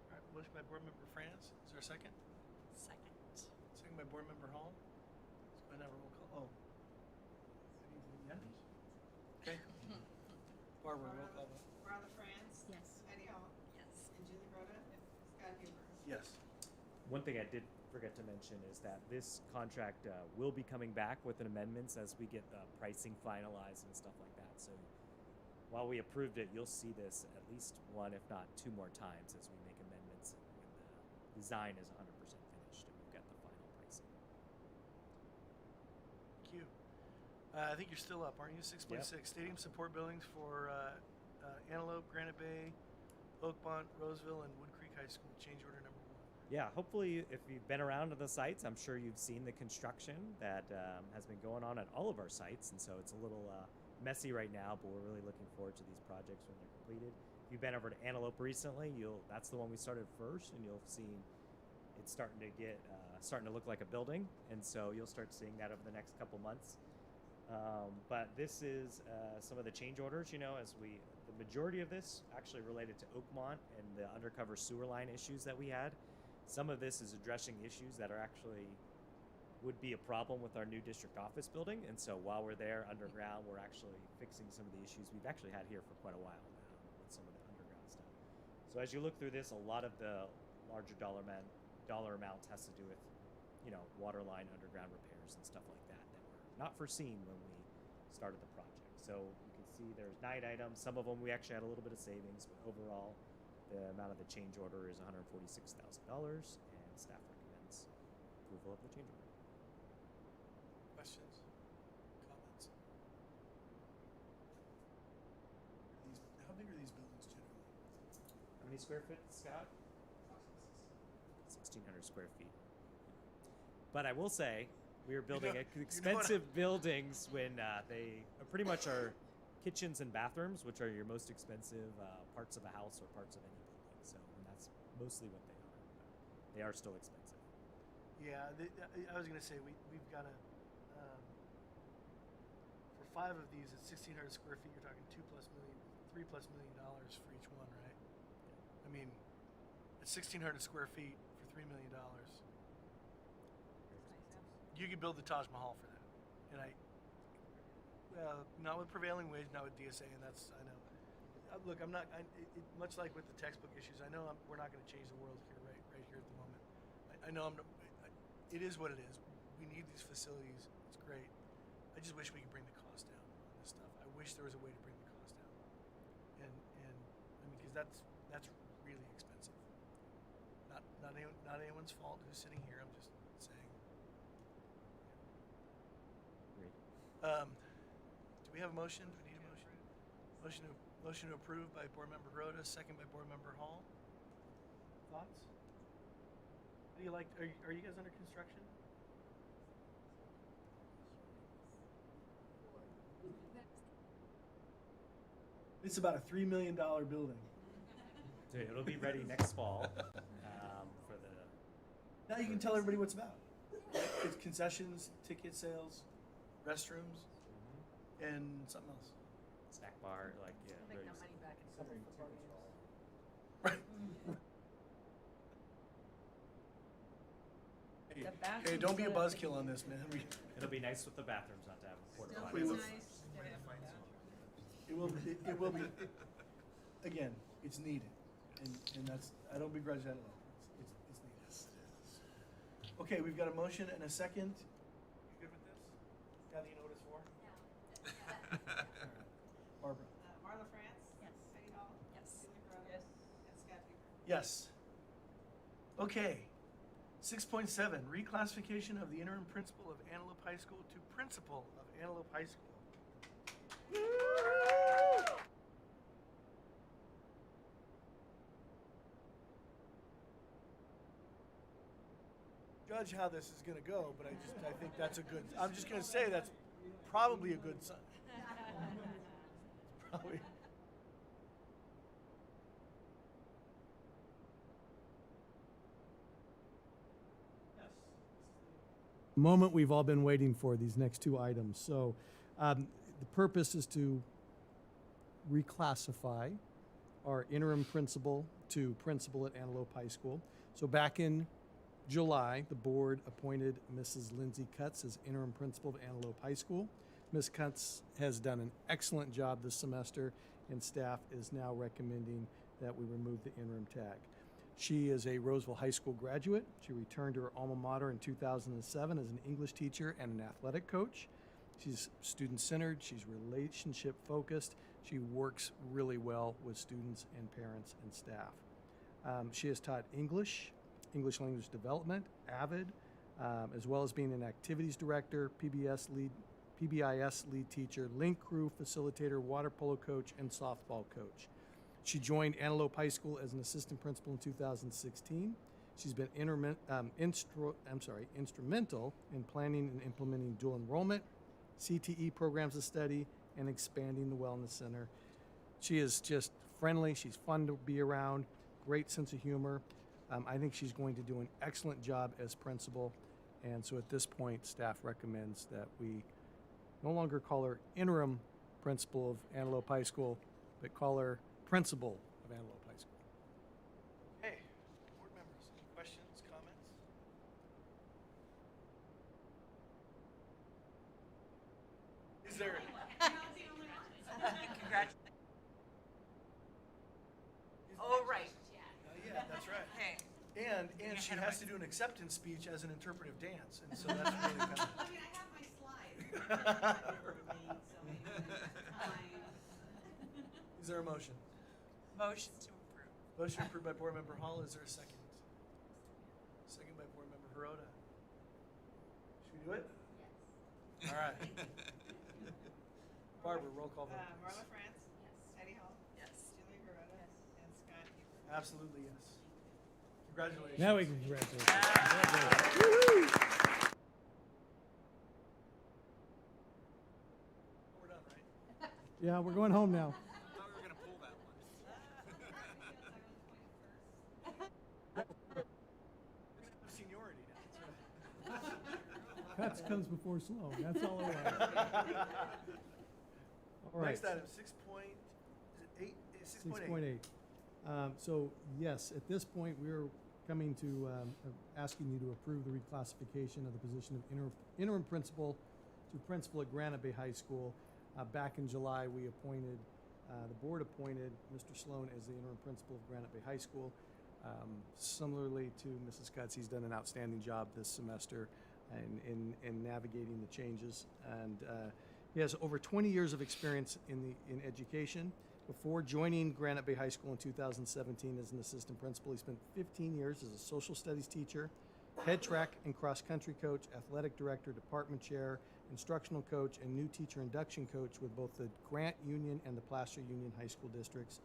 All right, motion by board member France. Is there a second? Second. Second by board member Hall. Let's go ahead and have a roll call. Oh. Yeah? Okay. Barbara, roll call vote. Marla France? Yes. Heidi Hall? Yes. And Julie Rhoda? Scott Huber? Yes. One thing I did forget to mention is that this contract will be coming back with an amendments as we get the pricing finalized and stuff like that. So while we approved it, you'll see this at least 1, if not 2 more times as we make amendments when the design is 100% finished and we've got the final pricing. Thank you. I think you're still up, aren't you? 6.6. Stadium support buildings for Antelope, Granite Bay, Oakmont, Roseville, and Wood Creek High School. Change order number 1. Yeah, hopefully if you've been around to the sites, I'm sure you've seen the construction that has been going on at all of our sites. And so it's a little messy right now, but we're really looking forward to these projects when they're completed. If you've been over to Antelope recently, that's the one we started first, and you'll see it's starting to look like a building. And so you'll start seeing that over the next couple months. But this is some of the change orders, as the majority of this actually related to Oakmont and the undercover sewer line issues that we had. Some of this is addressing issues that would be a problem with our new district office building. And so while we're there underground, we're actually fixing some of the issues we've actually had here for quite a while now with some of the underground stuff. So as you look through this, a lot of the larger dollar amounts has to do with, water line underground repairs and stuff like that were not foreseen when we started the project. So you can see there's 9 items. Some of them we actually had a little bit of savings, but overall, the amount of the change order is $146,000, and staff recommends approval of the change order. Questions? Comments? How big are these buildings generally? How many square feet, Scott? 1,600 square feet. But I will say, we are building expensive buildings when they pretty much are kitchens and bathrooms, which are your most expensive parts of a house or parts of any building. So, and that's mostly what they are. They are still expensive. Yeah, I was going to say we've got a for 5 of these at 1,600 square feet. You're talking $3+ million for each one, right? I mean, at 1,600 square feet for $3 million, you could build the Taj Mahal for that. And not with prevailing wage, not with DSA, and that's, I know. Look, I'm not. Much like with the textbook issues, I know we're not going to change the world here, right here at the moment. I know it is what it is. We need these facilities. It's great. I just wish we could bring the cost down on this stuff. I wish there was a way to bring the cost down. And I mean, because that's really expensive. Not anyone's fault who's sitting here. I'm just saying. Great. Do we have a motion? Do we need a motion? Motion to approve by Board Member Rhoda, second by Board Member Hall. Thoughts? How do you like? Are you guys under construction? It's about a $3 million building. So it'll be ready next fall for the. Now you can tell everybody what's about. It's concessions, ticket sales, restrooms, and something else. Snack bar, Make that money back in a couple football games. Right. Hey, don't be a buzzkill on this, man. It'll be nice with the bathrooms not to have porta Still potties. It will be. Again, it's needed, and that's. I don't begrudge that at all. It's needed. Okay, we've got a motion and a second. You good with this? Now that you know what it's for? Barbara? Marla France? Yes. Heidi Hall? Yes. Julie Corona? Yes. And Scott Huber? Yes. Okay. 6.7, reclassification of the interim principal of Antelope High School to principal of Antelope High School. Judge how this is going to go, but I think that's a good. I'm just going to say that's probably a good sign. Probably. Moment we've all been waiting for, these next two items. So the purpose is to reclassify our interim principal to principal at Antelope High School. So back in July, the board appointed Mrs. Lindsay Cutts as interim principal of Antelope High School. Ms. Cutts has done an excellent job this semester, and staff is now recommending that we remove the interim tag. She is a Roseville High School graduate. She returned to her alma mater in 2007 as an English teacher and an athletic coach. She's student-centered. She's relationship-focused. She works really well with students and parents and staff. She has taught English language development, AVID, as well as being an activities director, PBIS lead teacher, link crew facilitator, water polo coach, and softball coach. She joined Antelope High School as an assistant principal in 2016. She's been instrumental in planning and implementing dual enrollment, CTE programs of study, and expanding the Wellness Center. She is just friendly. She's fun to be around, great sense of humor. I think she's going to do an excellent job as principal. And so at this point, staff recommends that we no longer call her interim principal of Antelope High School, but call her principal of Antelope High School. Hey, board members, any questions, comments? Is there? Congratulations. Oh, right. Yeah, that's right. Hey. And she has to do an acceptance speech as an interpretive dance, and so that's really kind of. I mean, I have my slides. Is there a motion? Motion to approve. Motion approved by Board Member Hall. Is there a second? Second by Board Member Hirota. Should we do it? Yes. All right. Barbara, roll call vote. Marla please. France? Yes. Heidi Hall? Yes. Julie Corona? Yes. And Scott Huber? Absolutely yes. Congratulations. Now we can congratulate. We're done, right? Yeah, we're going home now. I thought we were going to pull that one. Seniority now. That's right. Cuts comes before slow. That's all it was. All right. Next item, 6.8. 6.8. So yes, at this point, we're coming to asking you to approve the reclassification of the position of interim principal to principal at Granite Bay High School. Back in July, the board appointed Mr. Sloan as the interim principal of Granite Bay High School. Similarly to Mrs. Cutts, he's done an outstanding job this semester in navigating the changes. And he has over 20 years of experience in education. Before joining Granite Bay High School in 2017 as an assistant principal, he spent 15 years as a social studies teacher, head track and cross country coach, athletic director, department chair, instructional coach, and new teacher induction coach with both the Grant Union and the Placer Union high school districts.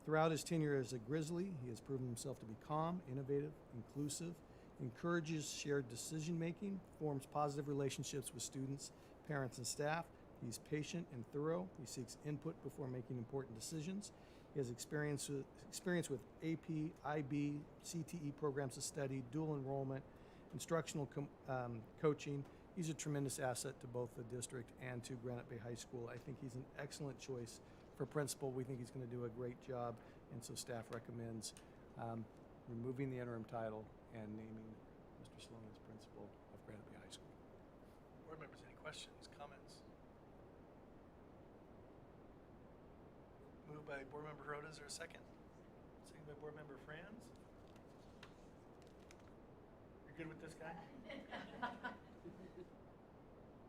Throughout his tenure as a Grizzly, he has proven himself to be calm, innovative, inclusive, encourages shared decision making, forms positive relationships with students, parents, and staff. He's patient and thorough. He seeks input before making important decisions. He has experience with AP, IB, CTE programs of study, dual enrollment, instructional coaching. He's a tremendous asset to both the district and to Granite Bay High School. I think he's an excellent choice for principal. We think he's going to do a great job, and so staff recommends removing the interim title and naming Mr. Sloan as principal of Granite Bay High School. Board members, any questions, comments? Moved by Board Member Hirota. Is there a second? Second by Board Member Franz. You're You're good with this guy?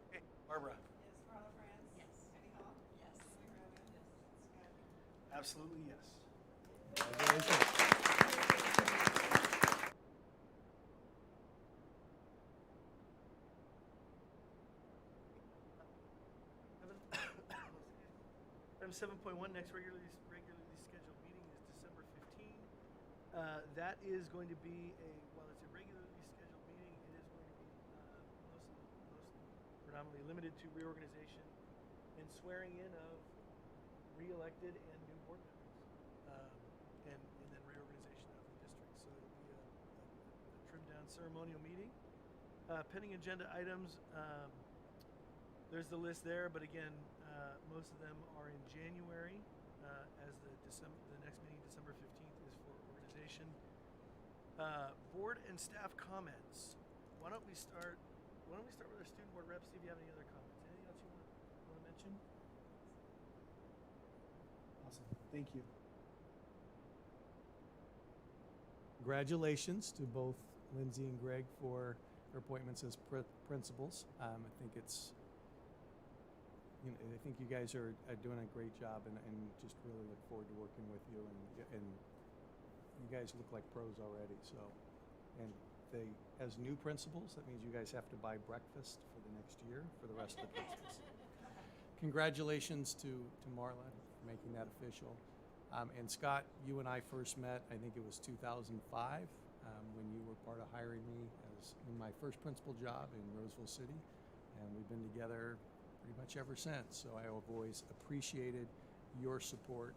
Okay, Barbara. Yes, Ronald France. Yes. Penny Hall. Yes. Emily Roman. Yes. Scott. Absolutely yes. Congratulations. Item 7.1, next regularly scheduled meeting is December 15. That is going to be while it's a regularly scheduled meeting, it is going to be most predominantly limited to reorganization and swearing in of re-elected and new board members, and then reorganization of the district. So it'll be a trimmed down ceremonial meeting. Pending agenda items, there's the list there, but again, most of them are in January, as the next meeting, December 15th, is for organization. Board and staff comments. Why don't we start with our student board reps, see if you have any other comments. Anything else you want to mention? Awesome. Thank you. Congratulations to both Lindsay and Greg for their appointments as principals. I think I think you guys are doing a great job, and just really look forward to working with you. And you guys look like pros already. So, and as new principals, that means you guys have to buy breakfast for the next year for the rest of the principals. Congratulations to Marla for making that official. And Scott, you and I first met, I think it was 2005, when you were part of hiring me in my first principal job in Roseville City. And we've been together pretty much ever since. So I have always appreciated your support.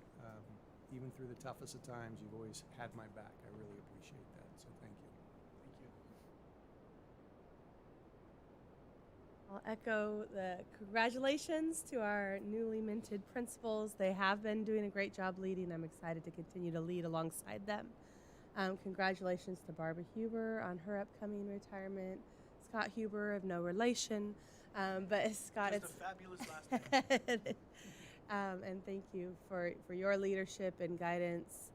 Even through the toughest of times, you've always had my back. I really appreciate that. So thank you. Thank you. I'll echo the congratulations to our newly minted principals. They have been doing a great job leading. I'm excited to continue to lead alongside them. Congratulations to Barbara Huber on her upcoming retirement. Scott Huber, of no relation, but Scott, Just it's a fabulous last name. and thank you for your leadership and guidance.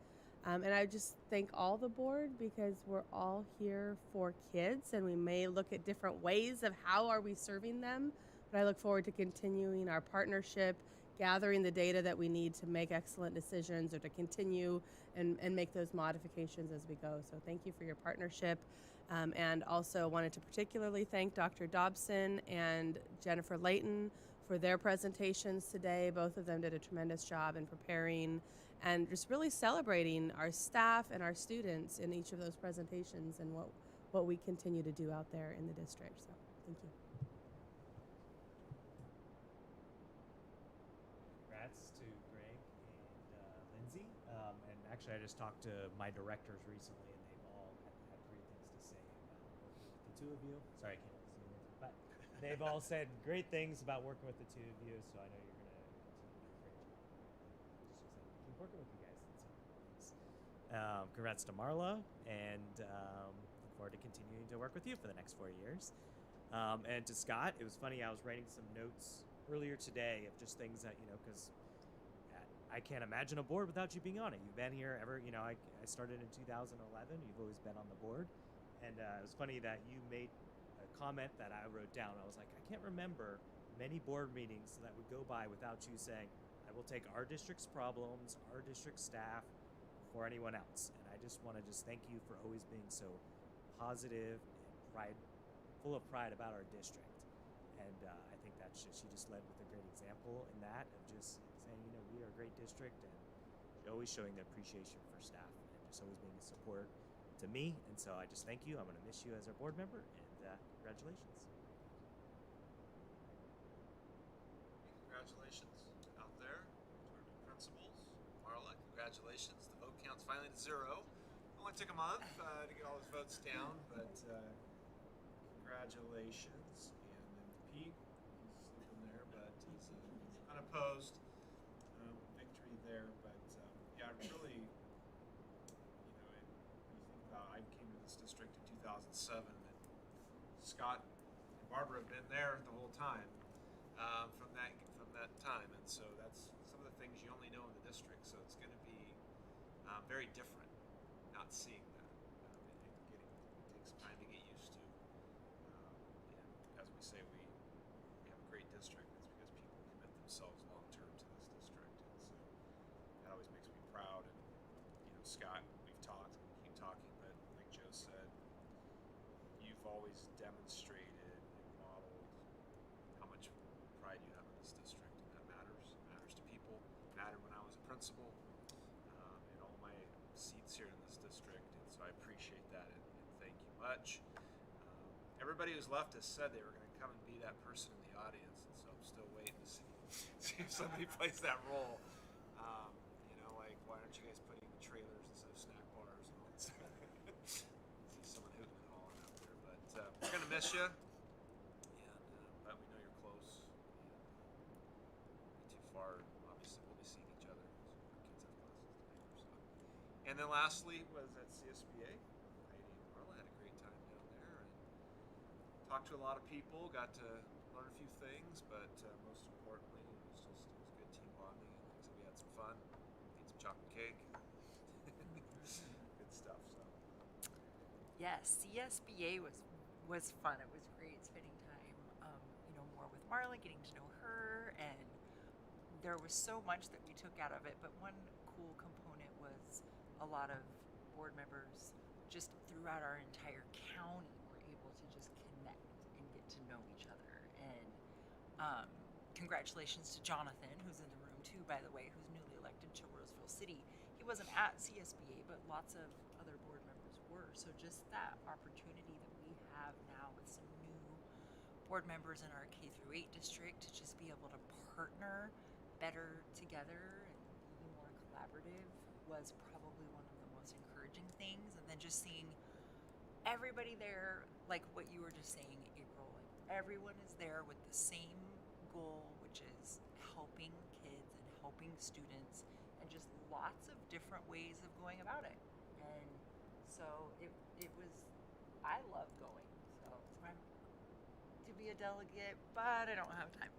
And I just thank all the board, because we're all here for kids, and we may look at different ways of how are we serving them. But I look forward to continuing our partnership, gathering the data that we need to make excellent decisions, or to continue and make those modifications as we go. So thank you for your partnership. And also wanted to particularly thank Dr. Dobson and Jennifer Layton for their presentations today. Both of them did a tremendous job in preparing and just really celebrating our staff and our students in each of those presentations, and what we continue to do out there in the district. So thank you. Congrats to Greg and Lindsay. And actually, I just talked to my directors recently, and they've all had great things to say about working with the two of you. Sorry, I can't really see Lindsay, but they've all said great things about working with the two of you. So I know you're going to continue to do a great job. Just keep working with you guys. Congrats to Marla, and look forward to continuing to work with you for the next 4 years. And to Scott, it was funny. I was writing some notes earlier today of just things that, because I can't imagine a board without you being on it. You've been here ever, I started in 2011. You've always been on the board. And it was funny that you made a comment that I wrote down. I was like, I can't remember many board meetings that would go by without you saying, I will take our district's problems, our district staff, before anyone else. And I just want to thank you for always being so positive and full of pride about our district. And I think that's you just led with a great example in that of just saying, we are a great district, and always showing the appreciation for staff and just always being a support to me. And so I just thank you. I'm going to miss you as our board member, and congratulations. Congratulations out there to our new principals. Marla, congratulations. The vote count's finally to 0. Only took a month to get all those votes down, but congratulations. And then Pete, he's sleeping there, but he's unopposed. Victory there, but yeah, really, when you think about, I came to this district in 2007, and Scott and Barbara have been there the whole time from that time, and so that's some of the things you only know in the district. So it's going to be very different not seeing that. It takes time to get used to. Scott, we've talked, we keep talking, but like Joe said, you've always demonstrated and modeled how much pride you have in this district, and that matters. It matters to people. It mattered when I was a principal in all my seats here in this district, and so I appreciate that and thank you much. Everybody who's left has said they were going to come and be that person in the audience, and so I'm still waiting to see if somebody plays that role. You know, like, why aren't you guys putting trailers instead of snack bars and all that stuff? See someone hooting and hauling out there, but we're going to miss you, and but we know you're close. And, not too far, obviously we'll be seeing each other. So our kids have classes together. So. And then lastly was at CSBA. Heidi and Marla had a great time down there, and talked to a lot of people, got to learn a few things, but most importantly, it was good team bonding, and like I said, we had some fun, ate some chocolate cake, good stuff. So Yes, CSBA was fun. It was great spending time, more with Marla, getting to know her, and there was so much that we took out of it. But one cool component was a lot of board members just throughout our entire county were able to just connect and get to know each other. And congratulations to Jonathan, who's in the room too, by the way, who's newly elected to Roseville City. He wasn't at CSBA, but lots of other board members were. So just that opportunity that we have now with some new board members in our K through 8 district to just be able to partner better together and be more collaborative was probably one of the most encouraging things. And then just seeing everybody there, like what you were just saying, April, like everyone is there with the same goal, which is helping kids and helping students, and just lots of different ways of going about it. And so it was, I love going. So I'm to be a delegate, but I don't have time.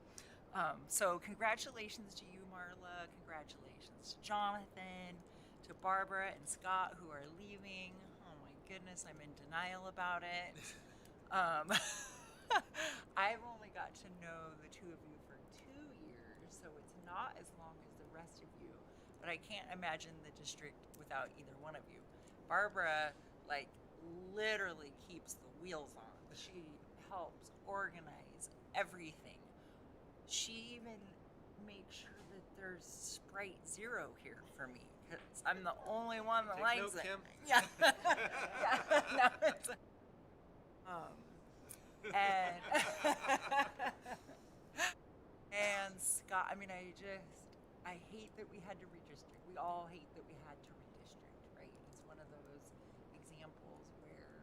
So congratulations to you, Marla. Congratulations to Jonathan, to Barbara and Scott, who are leaving. Oh my goodness, I'm in denial about it. I've only got to know the two of you for 2 years, so it's not as long as the rest of you. But I can't imagine the district without either one of you. Barbara, like, literally keeps the wheels on. She helps organize everything. She even makes sure that there's Sprite Zero here for me, because I'm the only one that likes it. Kim. Yeah. Yeah. No, it's, and and Scott, I mean, I hate that we had to redistrict. We all hate that we had to redistrict, right? It's one of those examples where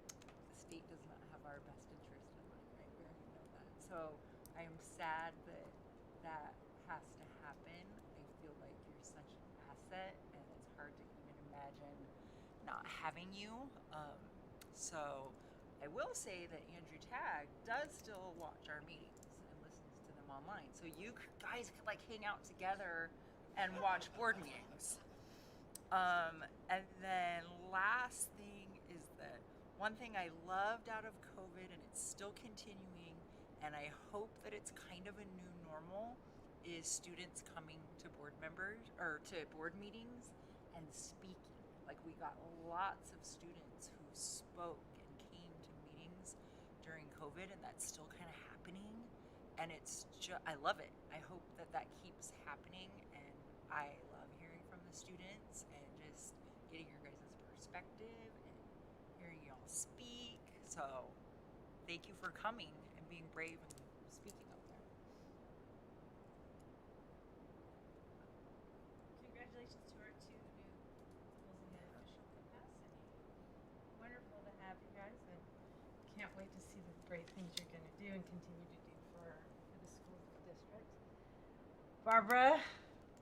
the state does not have our best interest in mind, right? We already know that. So I am sad that that has to happen. I feel like you're such an asset, and it's hard to even imagine not having you. So I will say that Andrew Tagg does still watch our meetings and listens to them online. So you guys could like hang out together and watch board meetings. And then last thing is that one thing I loved out of COVID, and it's still continuing, and I hope that it's kind of a new normal, is students coming to board members or to board meetings and speaking. Like, we got lots of students who spoke and came to meetings during COVID, and that's still kind of happening. And it's I love it. I hope that that keeps happening, and I love hearing from the students and just getting your guys' perspective and hearing y'all speak. So thank you for coming and being brave and speaking up there. Congratulations to our two new schools in their official capacity. Wonderful to have you guys, and can't wait to see the great things you're going to do and continue to do for the schools of the district. Barbara,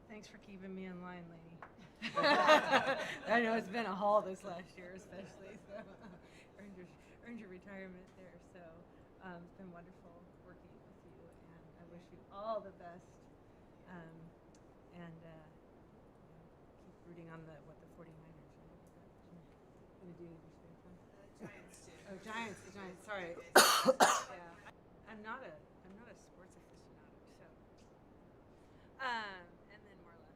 thanks for keeping me in line, lady. I know it's been a haul this last year, especially, so earned your retirement there. So it's been wonderful working with you, and I wish you all the best. And keep rooting on the 49ers. What are you going to do in your spare time? Giants too. Oh, Giants, the Giants. Sorry. Yeah. I'm not a sports aficionado, so. And then Marla,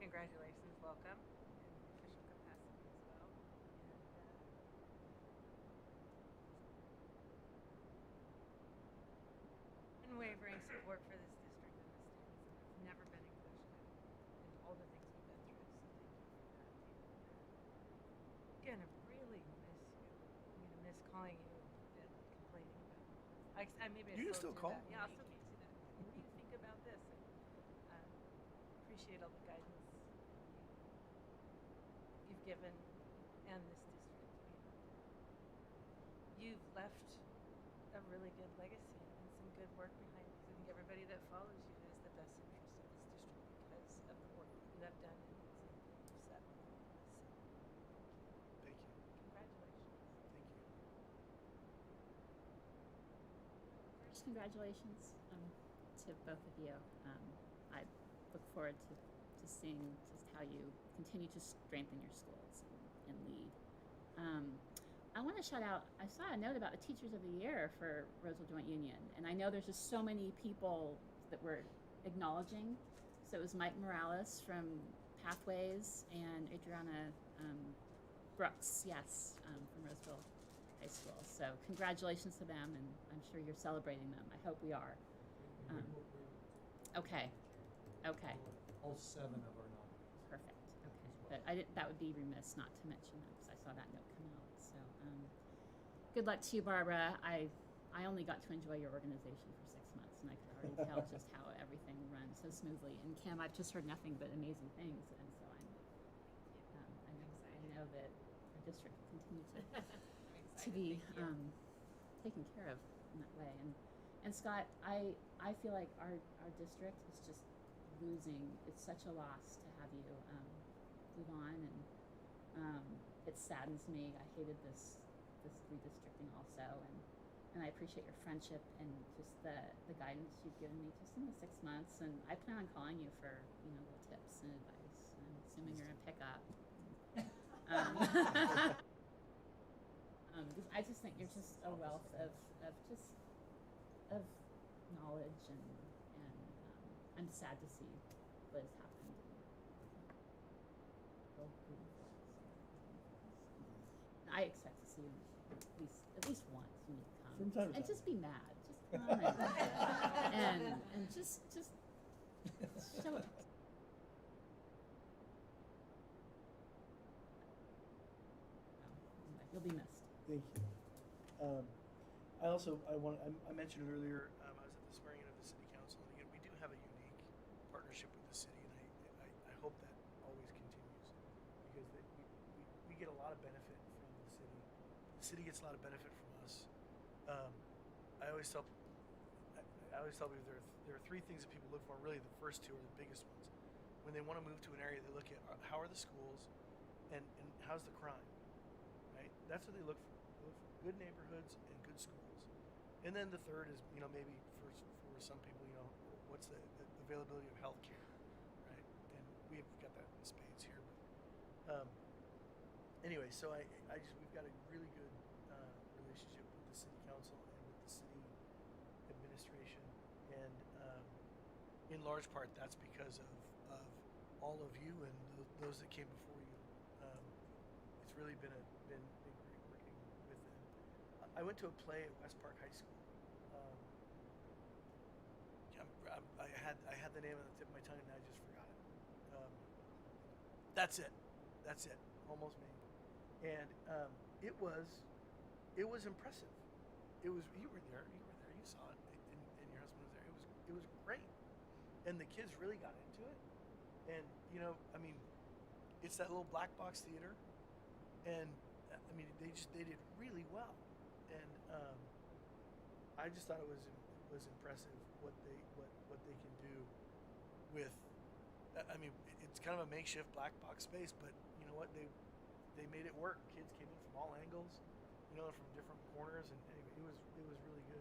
congratulations, welcome, and official calling you and complaining about. Maybe I You can still still do call that. me. Yeah, I'll still text you that. What do you think about this? And, appreciate all the guidance you've given and this district. You've left a really good legacy and some good work behind you. I think everybody that follows you is the best interest of this district because of the work that you have done and the example you've set. So, Thank you. congratulations. Thank you. First, congratulations to both of you. I look forward to seeing just how you continue to strengthen your schools and lead. I want to shout out, I saw a note about the Teachers of the Year for Roseville Joint Union, and I know there's just so many people that we're acknowledging. So it was Mike Morales from Pathways and Adriana Brooks, yes, from Roseville High School. So congratulations to them, and I'm sure you're celebrating them. I hope we are. Okay. All 7 of our nominees. Perfect. Okay. But that would be remiss not to mention them because I saw that note come out. So good luck to you, Barbara. I only got to enjoy your organization for 6 months, and I could already tell just how everything runs so smoothly. And Kim, I've just heard nothing but amazing things, and so I know that our district will continue to be taken care of in that way. And Scott, I feel like our district is just losing. It's such a loss to have you move on, and it saddens me. I hated this redistricting also, and I appreciate your friendship and just the guidance you've given me just in the 6 months. And I plan on calling you for little tips and advice. I'm assuming you're gonna pick up. I just think you're just a wealth of knowledge, and I'm sad to see what has happened. I expect to see you at least once when you come. From time to and time. just be mad. Just come and just show it. You'll be missed. Thank you. I mentioned earlier, I was at the swearing in of the city council, and again, we do have a unique partnership with the city, and I hope that always continues because we get a lot of benefit from the city. The city gets a lot of benefit from us. I always tell people there are 3 things that people look for. Really, the first 2 are the biggest ones. When they want to move to an area, they look at how are the schools, and how's the crime. Right? That's what they look for. They look for good neighborhoods and good schools. And then the third is, maybe for some people, what's the availability of health care, right? And we've got that in spades here. But anyway, so we've got a really good relationship with the city council and with the city administration, and in large part that's because of all of you and those that came before you. It's really been great working with them. I went to a play at West Park High School. I had the name on the tip of my tongue and I just forgot it. That's it. Almost me. And it was impressive. You were there. You saw it, and your husband was there. It was great, and the kids really got into it. And it's that little black box theater, and they did really well. And I just thought it was impressive what they can do with. It's kind of a makeshift black box space, but you know what? They made it work. Kids came in from all angles, from different corners, and anyway, it was really good.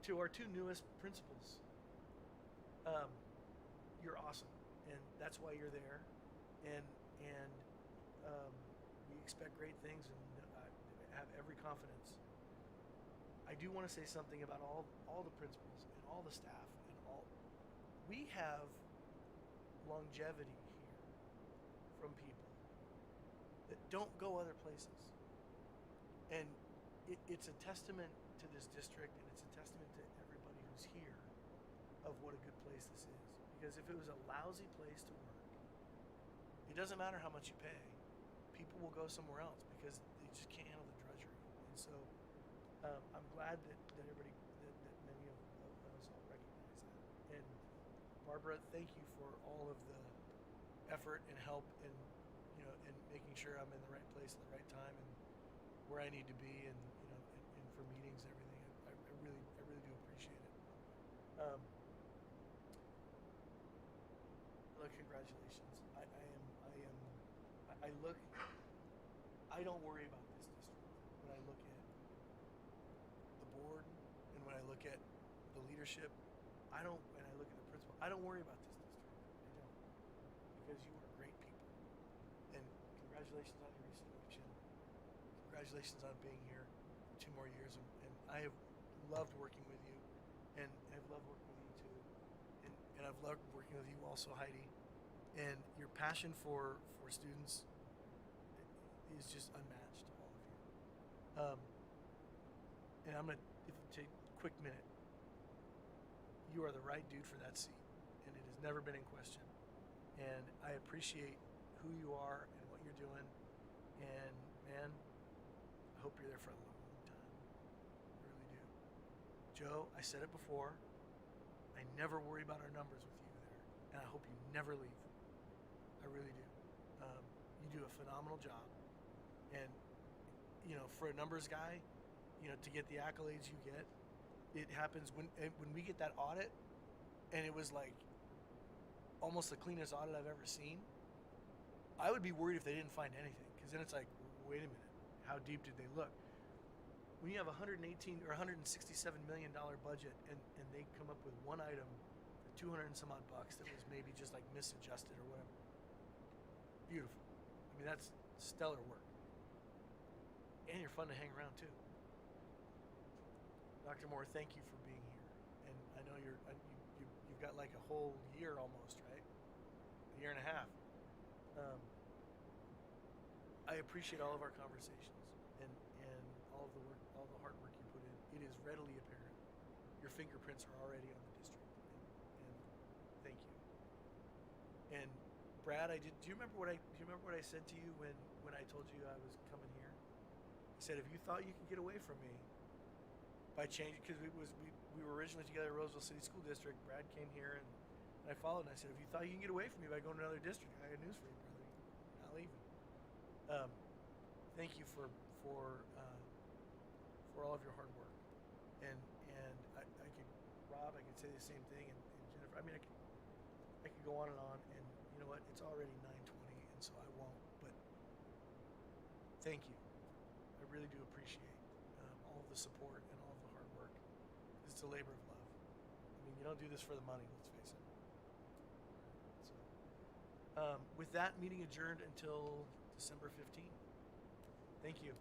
To our 2 newest principals, you're awesome, and that's why you're there, and we expect great things, and have every confidence. I do want to say something about all the principals and all the staff and all. We have longevity here from people that don't go other places, and it's a testament to this district, and it's a testament to everybody who's here of what a good place this is. Because if it was a lousy place to work, it doesn't matter how much you pay. people will go somewhere else because they just can't handle the drudgery. And so I'm glad that everybody, that many of us all recognize that. And Barbara, thank you for all of the effort and help and and making sure I'm in the right place at the right time and where I need to be, and and for meetings and everything. I really do appreciate it. Look, congratulations. I don't worry about this district when I look at the board and when I look at the leadership. When I look at the principal, I don't worry about this district. I don't, because you are great people. And congratulations on your recent election. Congratulations on being here for 2 more years. And I have loved working with you, and I've loved working with you too. And I've loved working with you also, Heidi. And your passion for students is just unmatched, all of you. And I'm gonna, if you take a quick minute, you are the right dude for that seat, and it has never been in question. And I appreciate who you are and what you're doing. And man, I hope you're there for a long time. I really do. Joe, I said it before. I never worry about our numbers with you there, and I hope you never leave. I really do. You do a phenomenal job, and for a numbers guy, to get the accolades you get, it happens when we get that audit, and it was like almost the cleanest audit I've ever seen. I would be worried if they didn't find anything, because then it's like, wait a minute, how deep did they look? When you have a $118 or $167 million budget, and they come up with one item, 200 and some odd bucks, that was maybe just like misadjusted or whatever. Beautiful. I mean, that's stellar work. And you're fun to hang around too. Dr. Moore, thank you for being here. And I know you've got like a whole year almost, right? A year and a half. I appreciate all of our conversations and all of the work, all the hard work you put in. It is readily apparent. Your fingerprints are already on the district, and thank you. And Brad, do you remember what I said to you when I told you I was coming here? I said, if you thought you could get away from me by changing, because we were originally together at Roseville City School District. Brad came here and I followed, and I said, if you thought you can get away from me by going to another district, I got news for you, brother. You're not leaving. Thank you for all of your hard work. And Rob, I could say the same thing, and Jennifer. I mean, I could go on, and you know what? It's already 9:20, and so I won't. But thank you. I really do appreciate all of the support and all of the hard work. It's a labor of love. I mean, you don't do this for the money. Let's face it. So, with that, meeting adjourned until December 15th. Thank you.